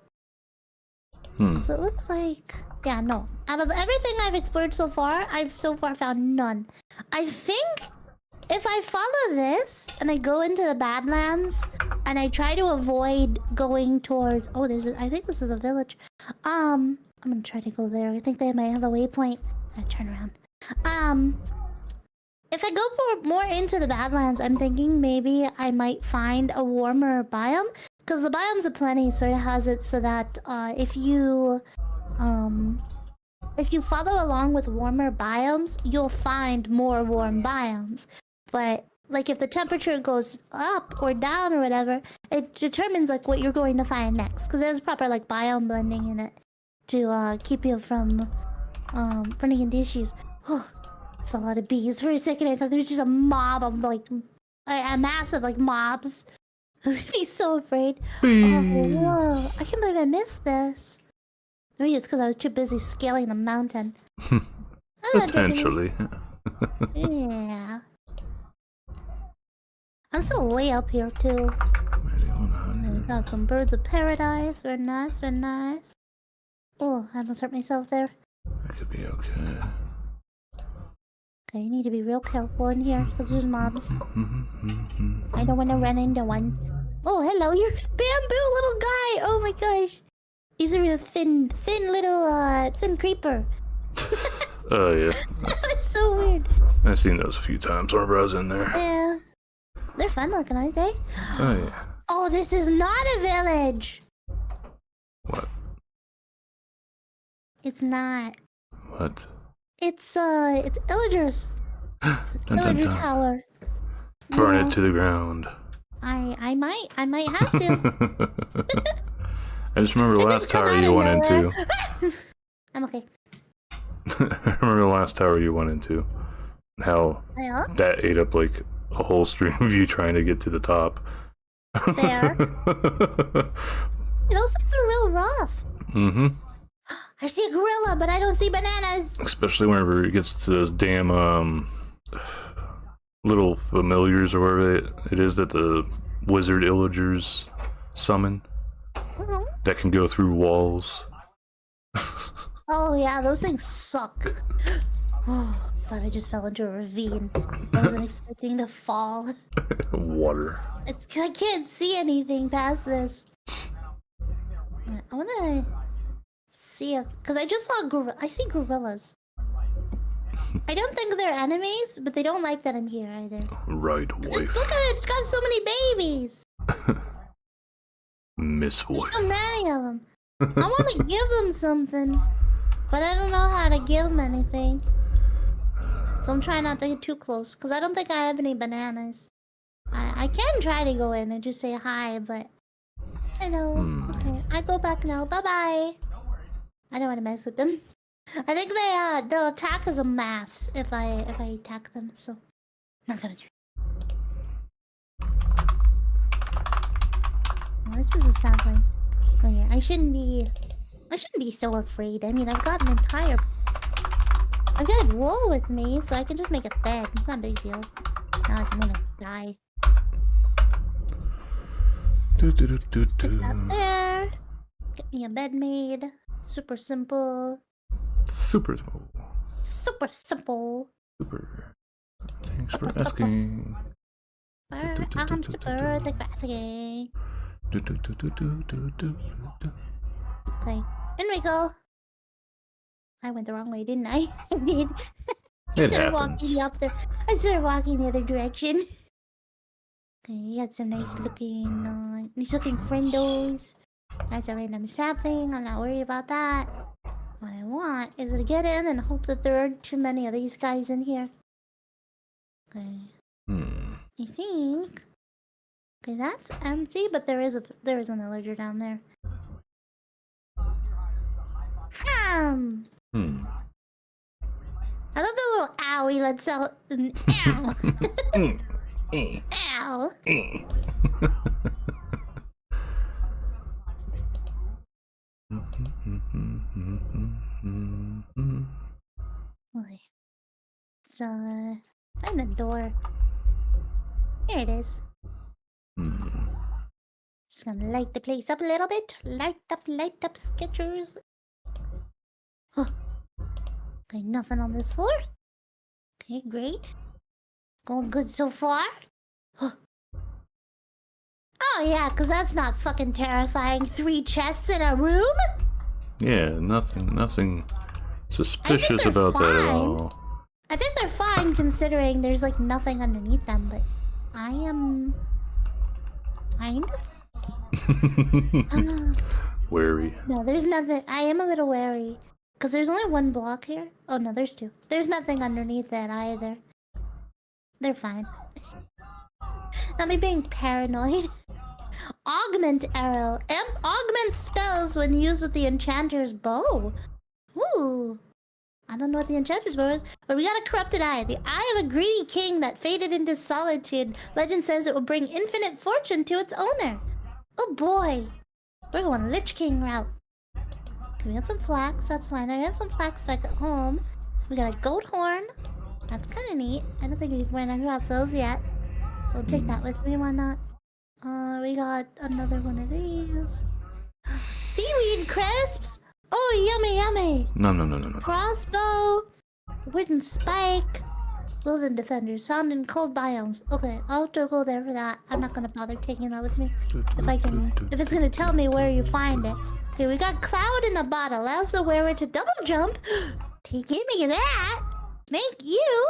So it looks like... Yeah, no. Out of everything I've explored so far, I've so far found none. I think if I follow this and I go into the Badlands and I try to avoid going towards... Oh, I think this is a village. I'm gonna try to go there. I think they might have a waypoint. Turn around. If I go more into the Badlands, I'm thinking maybe I might find a warmer biome. Because the biomes aplenty sort of has it so that if you follow along with warmer biomes, you'll find more warm biomes. But like if the temperature goes up or down or whatever, it determines like what you're going to find next. Because there's proper like biome blending in it to keep you from running into issues. Oh, it's a lot of bees. For a second, I thought there was just a mob of like a massive like mobs. I was gonna be so afraid. Oh, whoa. I can't believe I missed this. Maybe it's because I was too busy scaling the mountain. Potentially. Yeah. I'm still way up here, too. We got some birds of paradise. Very nice, very nice. Oh, I almost hurt myself there. That could be okay. Okay, you need to be real careful in here because there's mobs. I don't want to run into one. Oh, hello, you're a bamboo little guy. Oh my gosh. He's a real thin little creeper. Oh, yeah. That's so weird. I've seen those a few times whenever I was in there. Yeah. They're fun looking, aren't they? Oh, yeah. Oh, this is not a village. What? It's not. What? It's Illagers. Dun, dun, Villager dun. tower. Burn No, it to the ground. I might have to. I just remember the It last just come tower out you of went nowhere. into. I'm okay. I remember the last tower you went into. How Yeah, that ate up like a whole stream of you trying to get to the top. fair. Those things are real rough. Mm-hmm. I see a gorilla, but I don't see bananas. Especially whenever it gets to those damn little familiars or whatever it is that the wizard illagers summon Mhm. that can go through walls. Oh yeah, those things suck. Oh, thought I just fell into a ravine. I wasn't expecting to fall. Water. I can't see anything past this. I wanna see if, cause I just saw I see gorillas. I don't think they're enemies, but they don't like that I'm here either. Right, Look wife. at it, it's got so many babies. Miss There's wife. so many of them. I want to give them something, but I don't know how to give them anything. So I'm trying not to get too close, cause I don't think I have any bananas. I can try to go in and just say hi, but I know. Okay, I go back now. Bye bye. I don't want to mess with them. I think they'll attack as a mass if I attack them. So I'm not gonna do. Oh, this is a sound like. Oh yeah, I shouldn't be so afraid. I mean, I've got wool with me, so I can just make a bed. It's not a big deal. Not like I'm gonna die. Stick that there. Get me a bed made. Super simple. Super small. Super simple. Super. Thanks for asking. I'm super the graphic. Okay, in we go. I went the wrong way, didn't I? I did. It started happens. walking I started walking the other direction. Okay, you got some nice looking friendos. That's a random sapling. I'm not worried about that. What I want is to get in and hope that there aren't too many of these guys in here. Okay. I think. Okay, that's empty, but there is an illager down there. I love the little owie lets out an ow. Ow. Okay. So, find the door. Here it is. Just gonna light the place up a little bit. Light up, Skechers. Huh. Okay, nothing on this floor. Okay, great. Going good so far. Huh. Oh yeah, cause that's not fucking terrifying. 3 chests in a room? Yeah, nothing suspicious about that at all. I think they're fine considering there's like nothing underneath them, but I am kind of Wary. No, there's nothing. I am a little wary. Because there's only 1 block here. Oh no, there's 2. There's nothing underneath it either. They're fine. Not me being paranoid. Augment arrow. Augment spells when used with the enchanter's bow. Ooh. I don't know what the enchanter's bow is, but we got a corrupted eye. The eye of a greedy king that faded into solitude. Legend says it will bring infinite fortune to its owner. Oh boy. We're going Lich King route. Okay, we got some flax. That's fine. I got some flax back at home. We got a goat horn. That's kind of neat. I don't think we ran across those yet. So I'll take that with me. Why not? We got another one of these. Seaweed crisps! Oh, yummy, yummy! No. Crossbow, wooden spike, Golden Defenders, found in cold biomes. Okay, I'll have to go there for that. I'm not gonna bother taking that with me. If it's gonna tell me where you find it. Okay, we got Cloud in a bottle. Allows the wearer to double jump. Give me that! Thank you!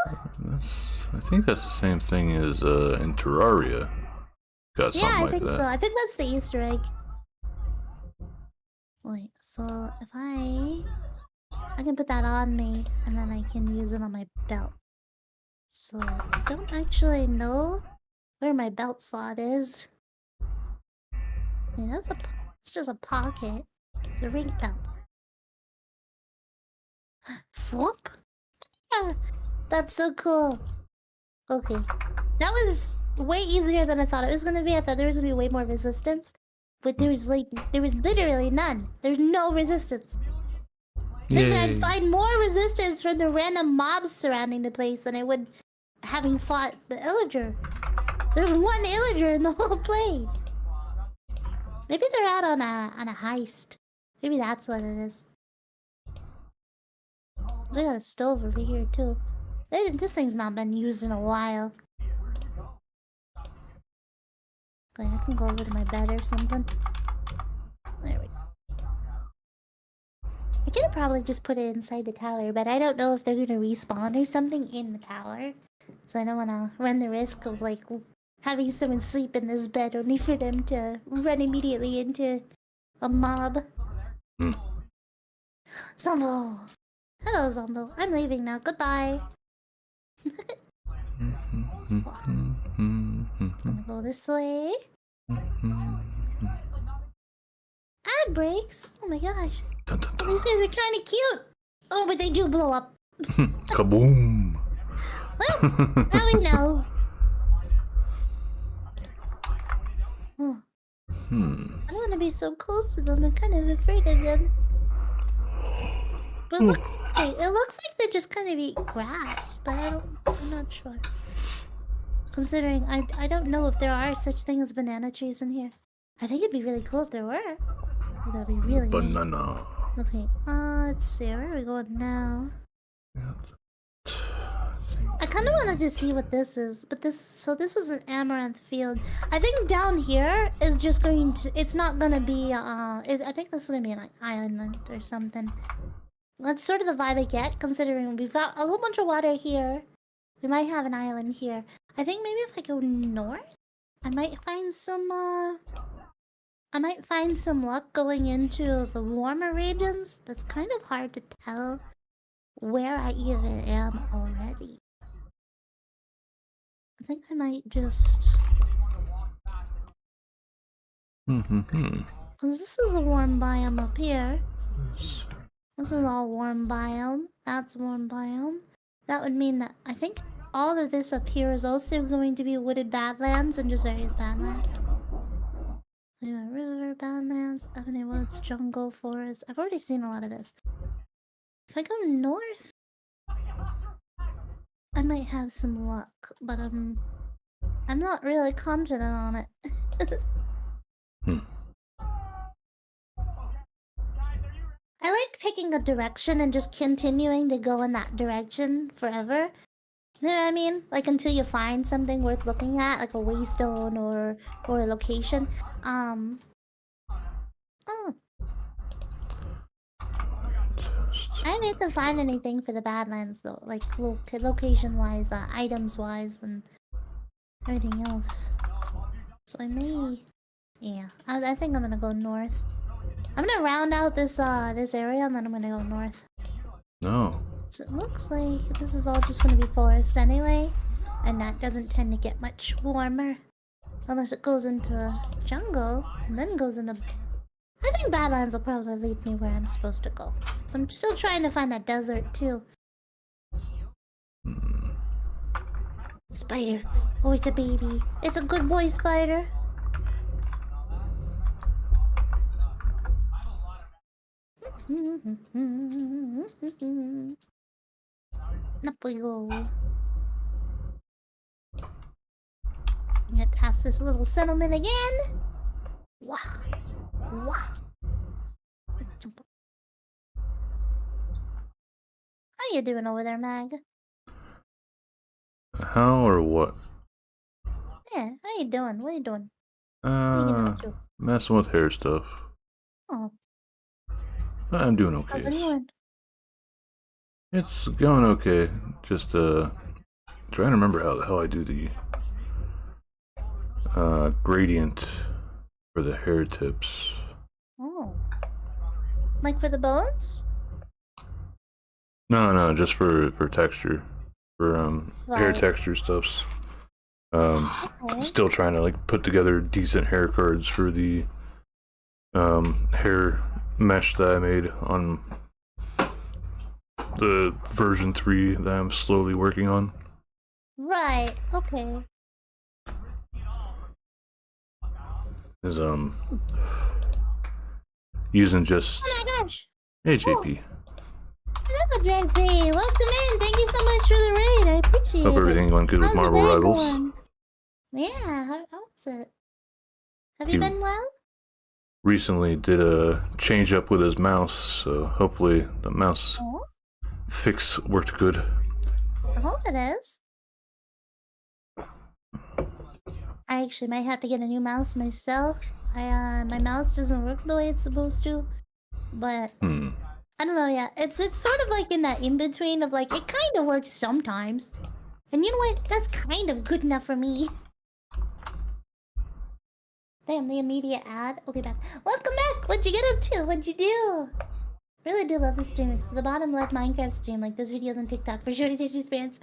I think that's the same thing as in Terraria. Got something I like think that. so. I think that's the Easter egg. Wait, so if I can put that on me, and then I can use it on my belt. So I don't actually know where my belt slot is. Yeah, it's just a pocket. It's a ring belt. Flop? Ah, that's so cool. Okay. That was way easier than I thought it was gonna be. I thought there was gonna be way more resistance. But there was literally none. There's no resistance. I think I'd Yay. find more resistance from the random mobs surrounding the place than I would having fought the Illager. There's one Illager in the whole place. Maybe they're out on a heist. Maybe that's what it is. There's got a stove over here too. This thing's not been used in a while. Okay, I can go over to my bed or something. There we go. I could probably just put it inside the tower, but I don't know if they're gonna respawn or something in the tower. So I don't wanna run the risk of like having someone sleep in this bed only for them to run immediately into a mob. Zombo! Hello, Zombo. I'm leaving now. Goodbye. Gonna go this way. Ad breaks? Oh my gosh. Dun, dun, Oh, dun. these guys are kind of cute. Oh, but they do blow up. Kaboom! Well, now we know. Oh, I don't want to be so close to them. I'm kind of afraid of them. But it looks like they just kind of eat grass, but I'm not sure. Considering I don't know if there are such things as banana trees in here. I think it'd be really cool if there were. That'd be really neat. Banana. Okay, let's see, where are we going now? I kind of wanted to see what this is, but this is an amaranth field. I think down here is just going to, it's not gonna be, I think this is gonna be an island or something. That's sort of the vibe I get, considering we've got a whole bunch of water here. We might have an island here. I think maybe if I go north, I might find some luck going into the warmer regions. That's kind of hard to tell where I even am already. I think I might just... Because this is a warm biome up here. This is all warm biome. That's warm biome. That would mean that I think all of this up here is also going to be wooded badlands and just various badlands. We got river, badlands, ebony woods, jungle, forest. I've already seen a lot of this. If I go north, I might have some luck, but I'm not really confident on it. I like picking a direction and just continuing to go in that direction forever. You know what I mean? Like until you find something worth looking at, like a waystone or a location. Oh. I haven't yet to find anything for the Badlands though, like location-wise, items-wise, and everything else. So I may, yeah. I think I'm gonna go north. I'm gonna round out this this area and then I'm gonna go north. No. So it looks like this is all just gonna be forest anyway, and that doesn't tend to get much warmer unless it goes into jungle and then goes into. I think Badlands will probably lead me where I'm supposed to go. So I'm still trying to find that desert too. Spider. Oh, it's a baby. It's a good boy spider. Up we go. Get past this little settlement again. Wah. Wah. How you doing over there, Mag? How or what? Yeah, how you doing? What are you doing? What are you getting up to? Messing with hair stuff. Oh, I'm doing how's it okay. going? It's going okay. Just trying to remember how I do the gradient for the hair tips. Oh. Like for the bones? No, just for texture, for hair Right. texture stuffs. Okay. Still trying to like put together decent hair cards for the hair mesh that I made on the version 3 that I'm slowly working on. Right. Okay. Is using just Oh my gosh. hey JP. Hello, JP. Welcome in. Thank you so much for the raid. I appreciate Hope it. everything went good with How's the Marvel day Rivals. going? Yeah. How's it? Have you You- been well? Recently did a change up with his mouse, so hopefully the mouse Oh, fix worked good. I hope it is. I actually might have to get a new mouse myself. My mouse doesn't work the way it's supposed to, but I don't know yet. It's sort of like in that in between of like it kind of works sometimes, and you know what? That's kind of good enough for me. Damn, the immediate ad. Okay, back. Welcome back. What'd you get up to? What'd you do? Really do love the stream. It's the bottom left Minecraft stream. Like those videos on TikTok for sure to teach these fans.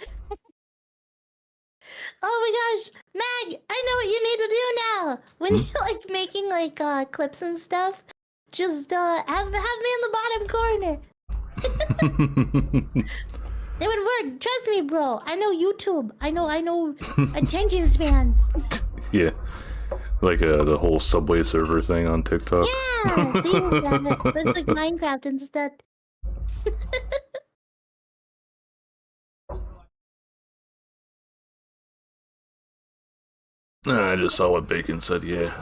Oh my gosh, Mag! I know what you need to do now. When you're like making like clips and stuff, just have me in the bottom corner. It would work. Trust me, bro. I know YouTube. I know attention spans. Yeah, like the whole Subway server thing on TikTok. Yeah, see, you got it. But it's like Minecraft instead. I just saw what Bacon said. Yeah.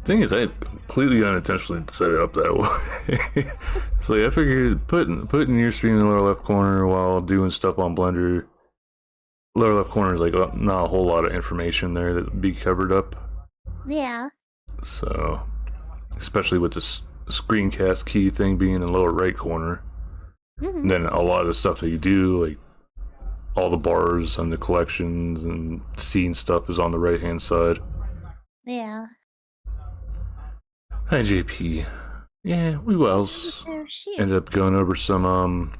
Thing is, I completely unintentionally set it up that way. It's like I figured putting your screen in the lower left corner while doing stuff on Blender. Lower left corner is like not a whole lot of information there that would be covered up. Yeah. So, especially with this screencast key thing being in the lower right corner, then a lot of the stuff that you do, like all the bars and the collections and scene stuff, is on the right hand side. Yeah. Hi JP. Yeah, we wells Oh shit. ended up going over some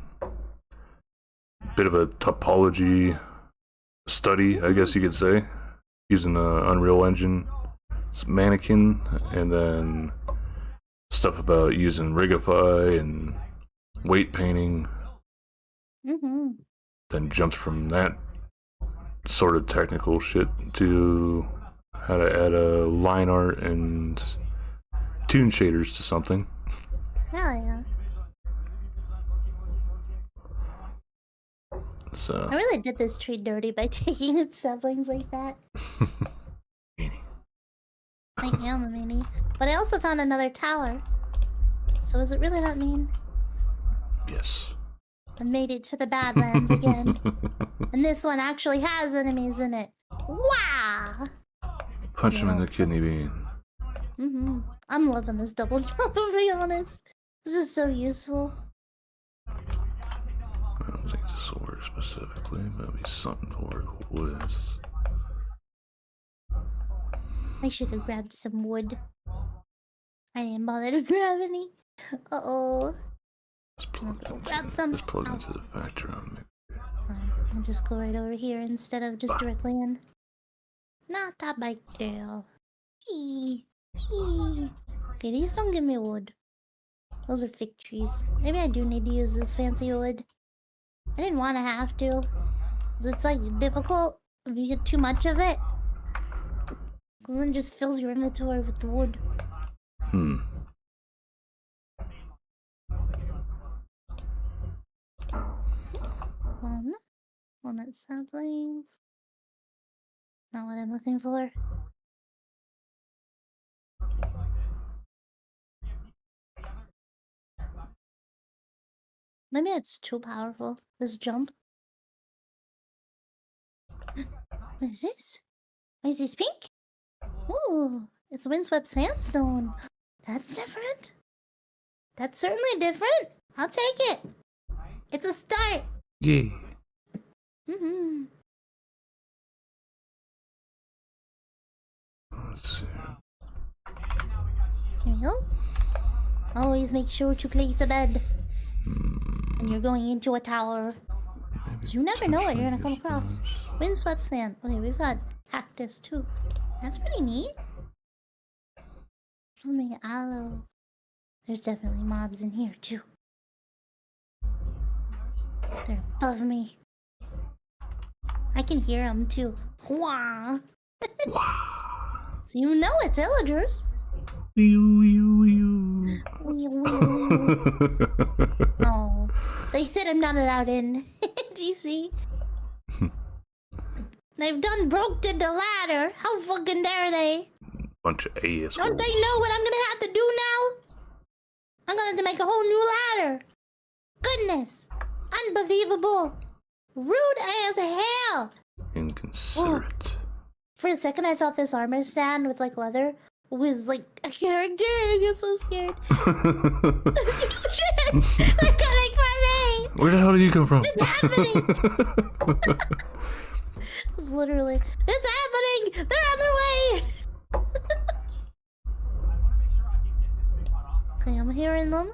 bit of a topology study, I guess you could say, using the Unreal Engine mannequin, and then stuff about using Rigify and weight painting. Then jumped from that sort of technical shit to how to add a line art and toon shaders to something. Hell yeah. So I really did this tree dirty by taking its siblings like that. I am a meanie. But I also found another tower. So is it really that mean? yes. I made it to the Badlands again. And this one actually has enemies in it. Wow! Punch him in the kidney bean. I'm loving this double jump, to be honest. This is so useful. I don't think this will work specifically, but it'll be something to work with. I should have grabbed some wood. I didn't bother to grab any. Uh-oh. Grab some. Just plug into the factor on me. I'll just go right over here instead of just directly in. Not that big deal. Eee. Eee. Okay, these don't give me wood. Those are fig trees. Maybe I do need to use this fancy wood. I didn't want to have to. 'Cause it's like difficult if you get too much of it. 'Cause then it just fills your inventory with the wood. Walnut saplings. Not what I'm looking for. Maybe it's too powerful. This jump. What is this? Why is this pink? Ooh, it's windswept sandstone. That's different. That's certainly different. I'll take it. It's a start. Yay. Let's see. Here we go. Always make sure to place a bed. and you're going into a tower. So you never know what you're gonna come across. Windswept sand. Okay, we've got cactus too. That's pretty neat. Blooming aloe. There's definitely mobs in here too. They're above me. I can hear them too. Wah. So you know it's illagers. Oh, they said I'm not allowed in. DC. They've done broke the ladder. How fucking dare they? Bunch of assholes. Don't they know what I'm gonna have to do now? I'm gonna have to make a whole new ladder. Goodness. Unbelievable. Rude as hell. Inconsiderate. For a second, I thought this armor stand with like leather was like a character. I get so scared. Shit! They're coming for me! Where the hell did you come from? It's happening! It's literally, it's happening! They're on their way! Okay, I'm hearing them.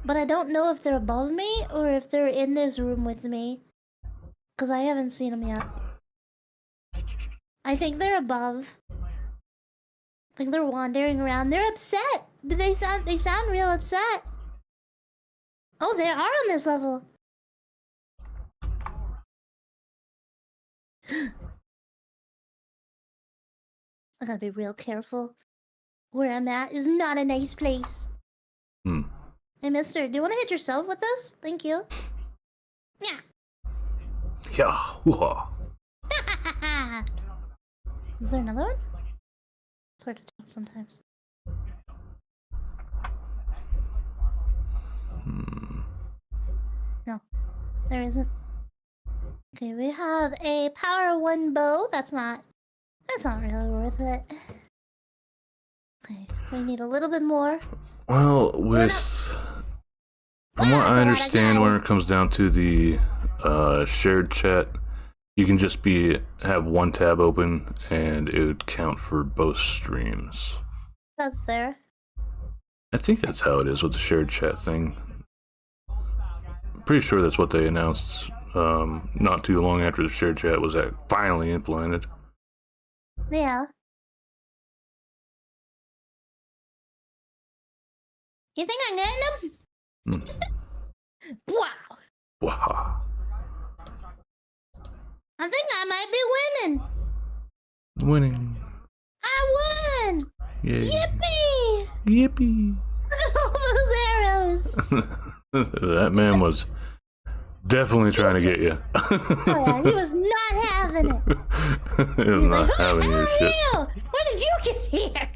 But I don't know if they're above me or if they're in this room with me. Because I haven't seen them yet. I think they're above. I think they're wandering around. They're upset. They sound real upset. Oh, they are on this level. I gotta be real careful. Where I'm at is not a nice place. Hey, mister, do you want to hit yourself with this? Thank you. Yeah. Yeah. Whoa. Is there another one? It's hard to tell sometimes. No, there isn't. Okay, we have a power 1 bow. That's not really worth it. Okay, we need a little bit more. Well, from what I understand, when it comes down to the shared chat, you can just have one tab open and it would count for both streams. That's fair. I think that's how it is with the shared chat thing. I'm pretty sure that's what they announced not too long after the shared chat was finally implemented. Yeah. You think I'm getting them? Wow. Wow. I think I might be winning. Winning. I won! Yay. Yippee! Yippee. Look at all those arrows. That man was definitely trying to get you. Oh yeah, he was not having it. He was not Like, having your shit. you? When did you get here?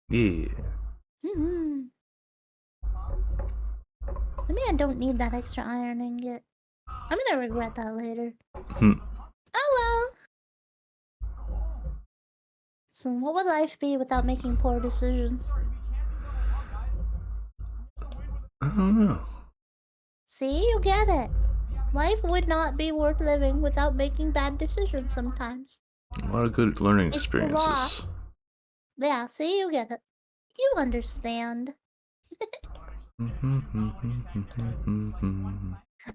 Yeah. Maybe I don't need that extra iron ingot. I'm gonna regret that later. Oh well. So what would life be without making poor decisions? I don't know. See, you get it. Life would not be worth living without making bad decisions sometimes. A lot of good learning It's the law. experiences. Yeah, see, you get it. You understand. I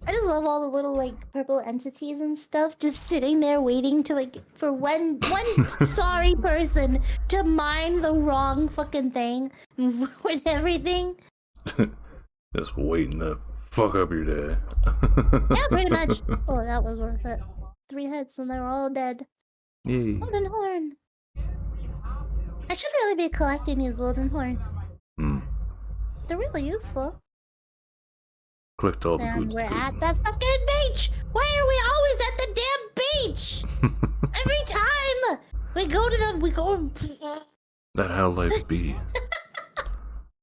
just love all the little like purple entities and stuff just sitting there waiting to like for one sorry person to mine the wrong fucking thing and ruin everything. Just waiting to fuck up your day. Yeah, pretty much. Oh, that was worth it. 3 hits and they're all dead. Yay. Wooden horn. I should really be collecting these wooden horns. They're really useful. Clicked all the And good we're food. at the fucking beach! Why are we always at the damn beach? Every time! We go... That how life be.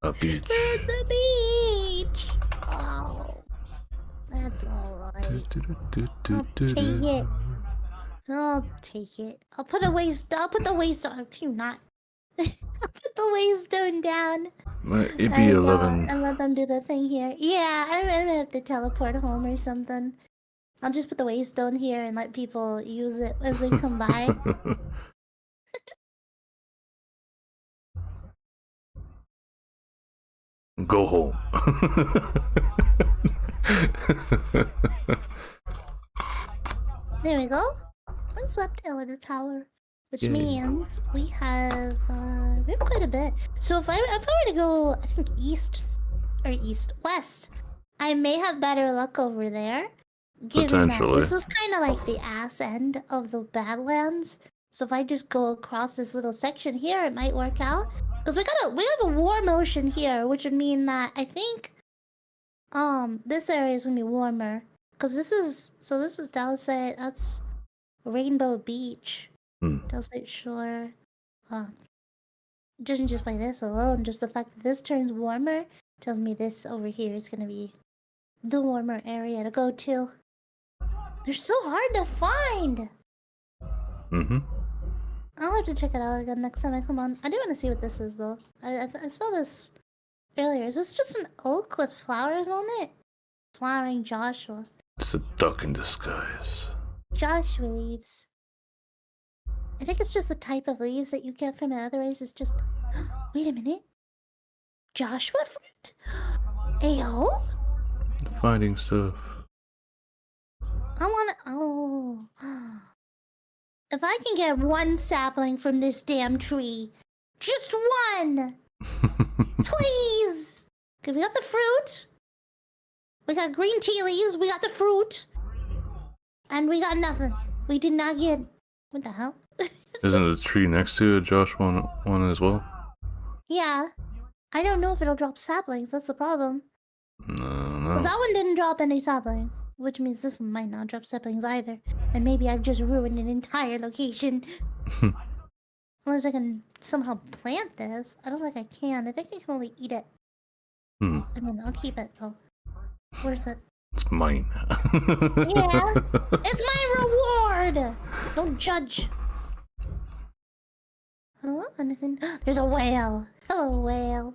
A beach. We're at the beach! Oh. That's alright. I'll take it. I'll take it. I'll put the waystone... Can you not? I'll put the waystone down. It'd be 11. And let them do the thing here. Yeah, I'm gonna have to teleport home or something. I'll just put the waystone here and let people use it as they come by. Go home. There we go. Unswept elder tower. Which Yay. means we have quite a bit. So if I were to go, I think west, I may have better luck over there. Given that Potentially. this was kind of like the ass end of the Badlands. So if I just go across this little section here, it might work out. Because we have a war motion here, which would mean that I think this area is gonna be warmer. Because this is Dowside, that's Rainbow Beach. Dowside Shore. Just by this alone, just the fact that this turns warmer tells me this over here is gonna be the warmer area to go to. They're so hard to find. I'll have to check it out again next time I come on. I do want to see what this is though. I saw this earlier. Is this just an oak with flowers on it? Flowering Joshua. It's a duck in disguise. Joshua leaves. I think it's just the type of leaves that you get from it. Otherwise, it's just. Wait a minute. Joshua fruit? Ayo? Finding stuff. I wanna. Oh. If I can get one sapling from this damn tree. Just one! Please! Okay, we got the fruit. We got green tea leaves. We got the fruit. And we got nothing. We did not get. What the hell? Isn't the tree next to it Josh one as well? Yeah. I don't know if it'll drop saplings. That's the problem. No. Because that one didn't drop any saplings. Which means this one might not drop saplings either. And maybe I've just ruined an entire location. Unless I can somehow plant this. I don't think I can. I think I can only eat it. I mean, I'll keep it though. Worth it. It's mine. Yeah. It's my reward! Don't judge. Huh? Anything? There's a whale. Hello, whale.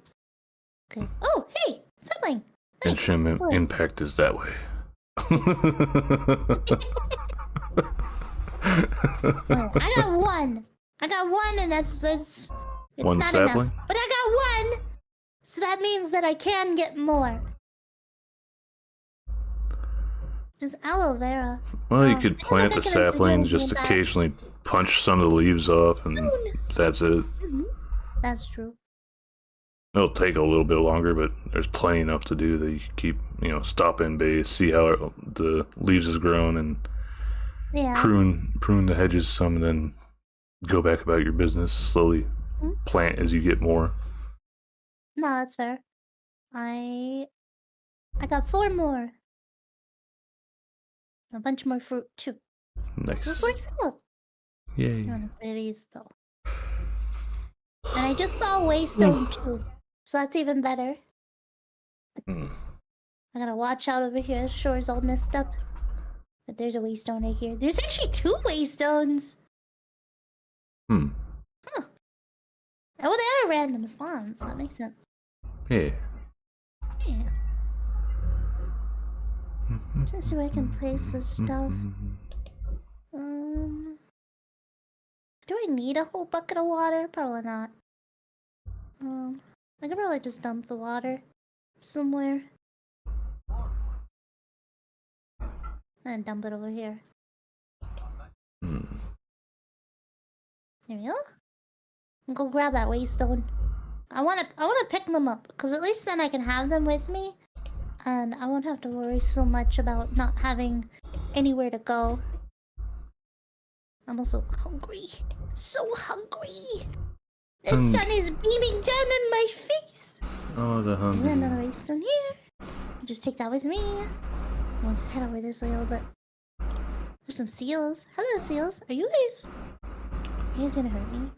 Okay. Oh, hey! Sapling! Nice. Enchantment impact is that way. Oh, I got one. And that's it's one not sapling? enough. But I got one! So that means that I can get more. There's aloe vera. Well, you could plant the sapling, just that. occasionally punch some of the leaves off, and that's it. That's true. It'll take a little bit longer, but there's plenty enough to do that you can keep, stop in base, see how the leaves has grown, and prune the hedges some, and then go back about your business. Slowly plant as you get more. No, that's fair. I got 4 more. A bunch more fruit too. Nice. So this works out. Yay. I want to these though. And I just saw Waystone too. So that's even better. I gotta watch out over here. Shore's all messed up. But there's a Waystone right here. There's actually 2 Waystones. Huh. Oh, they are random spawns. So that makes sense. Yeah. Yeah. Just so I can place this stuff. Do I need a whole bucket of water? Probably not. I could probably just dump the water somewhere. And dump it over here. There we go. And go grab that waystone. I wanna pick them up, because at least then I can have them with me. And I won't have to worry so much about not having anywhere to go. I'm also hungry. So hungry. The sun is beaming down on my face. Oh, the hunger. And another waystone here. I'll just take that with me. I'll just head over this way a little bit. There's some seals. Hello, seals. Are you guys gonna hurt me?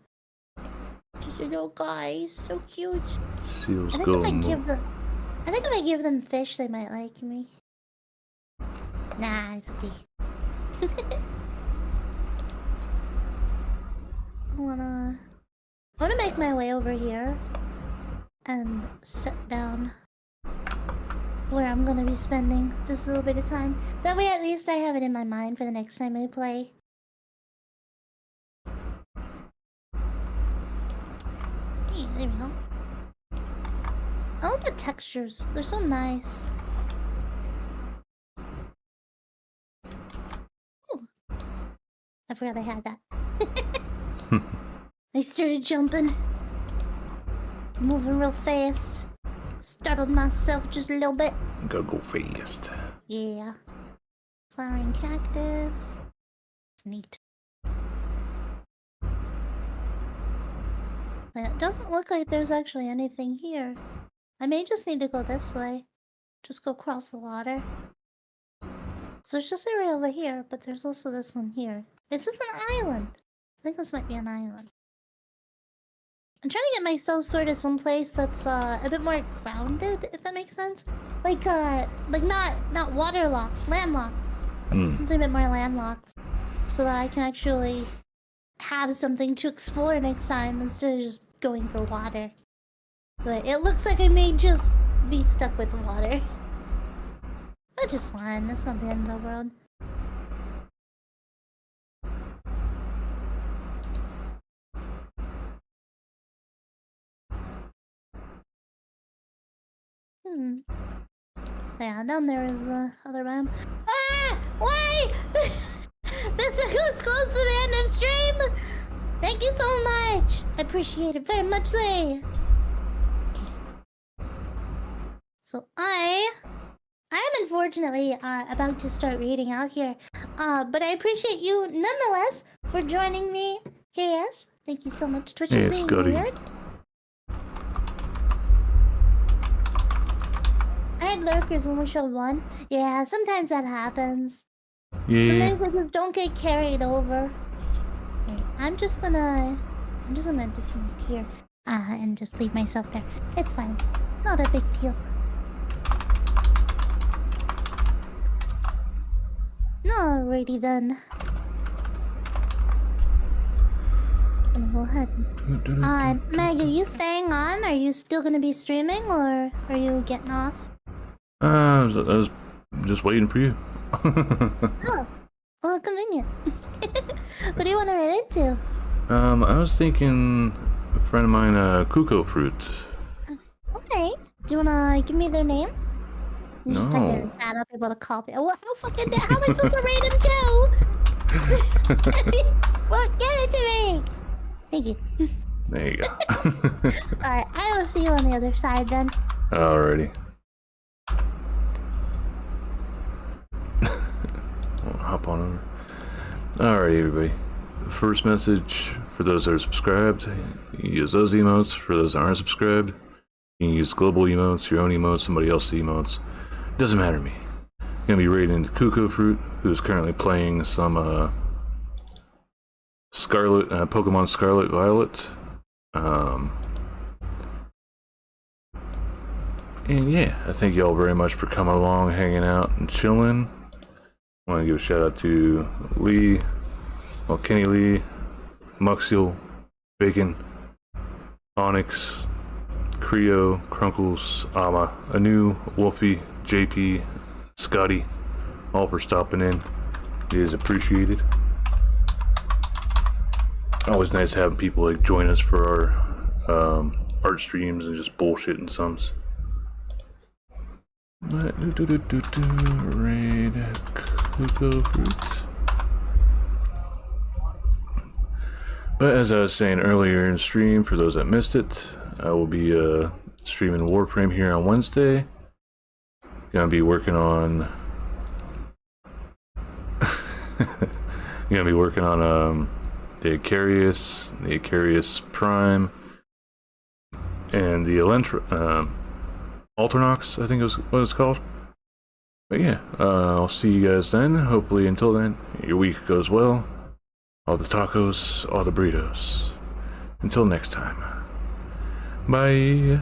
Just a little guys. So cute. Seals I think go. I think if I give them fish, they might like me. Nah, it's okay. I wanna make my way over here and sit down where I'm gonna be spending just a little bit of time. That way, at least I have it in my mind for the next time I play. Hey, there we go. I love the textures. They're so nice. forgot I had that. I started jumping. Moving real fast. Startled myself just a little bit. Gotta go fast. Yeah. Flowering cactus. It's neat. Yeah, it doesn't look like there's actually anything here. I may just need to go this way. Just go across the water. So there's this area over here, but there's also this one here. Is this an island? I think this might be an island. I'm trying to get myself sort of someplace that's a bit more grounded, if that makes sense. Like not waterlocked, landlocked. Something a bit more landlocked. So that I can actually have something to explore next time instead of just going for water. But it looks like I may just be stuck with water. Which is fine, that's not the end of the world. Yeah, down there is the other biome. Ah! Why? This is close to the end of stream! Thank you so much! I appreciate it very much, Lee. So I am unfortunately about to start reading out here. But I appreciate you nonetheless for joining me, KS. Thank you so much. Twitch is being weird. I had lurkers when we showed one. Yeah, sometimes that happens. Yeah. Sometimes they just don't get carried over. Okay, I'm just gonna disconnect here. And just leave myself there. It's fine. Not a big deal. Alrighty then. I'm gonna go ahead. Meg, are you staying on? Are you still gonna be streaming, or are you getting off? I was just waiting for you. Oh, well, convenient. What do you want to read into? I was thinking a friend of mine, Cuckoo Fruit. Okay. Do you wanna give me their name? You just type their No. chat, I'll be able to copy. Well, how am I supposed to read them too? Well, give it to me! Thank you. There you go. Alright, I will see you on the other side then. Alrighty. I'll hop on over. Alrighty, everybody. First message for those that are subscribed. You use those emotes. For those that aren't subscribed, you can use global emotes, your own emotes, somebody else's emotes. Doesn't matter to me. I'm gonna be raiding into Cuckoo Fruit, who's currently playing some Scarlet, Pokemon Scarlet Violet. And yeah, I thank y'all very much for coming along, hanging out, and chilling. I want to give a shout out to Lee, well, Kenny Lee, Muxiel, Bacon, Onyx, Creo, Crunkles, Ama, Anu, Wolfie, JP, Scotty, all for stopping in. It is appreciated. Always nice having people like join us for our art streams and just bullshit and sums. But raid Cuckoo Fruit. But as I was saying earlier in stream, for those that missed it, I will be streaming Warframe here on Wednesday. Gonna be working on the Icarius Prime, and the Alternox, I think is what it's called. But yeah, I'll see you guys then. Hopefully until then, your week goes well. All the tacos, all the burritos. Until next time. Bye.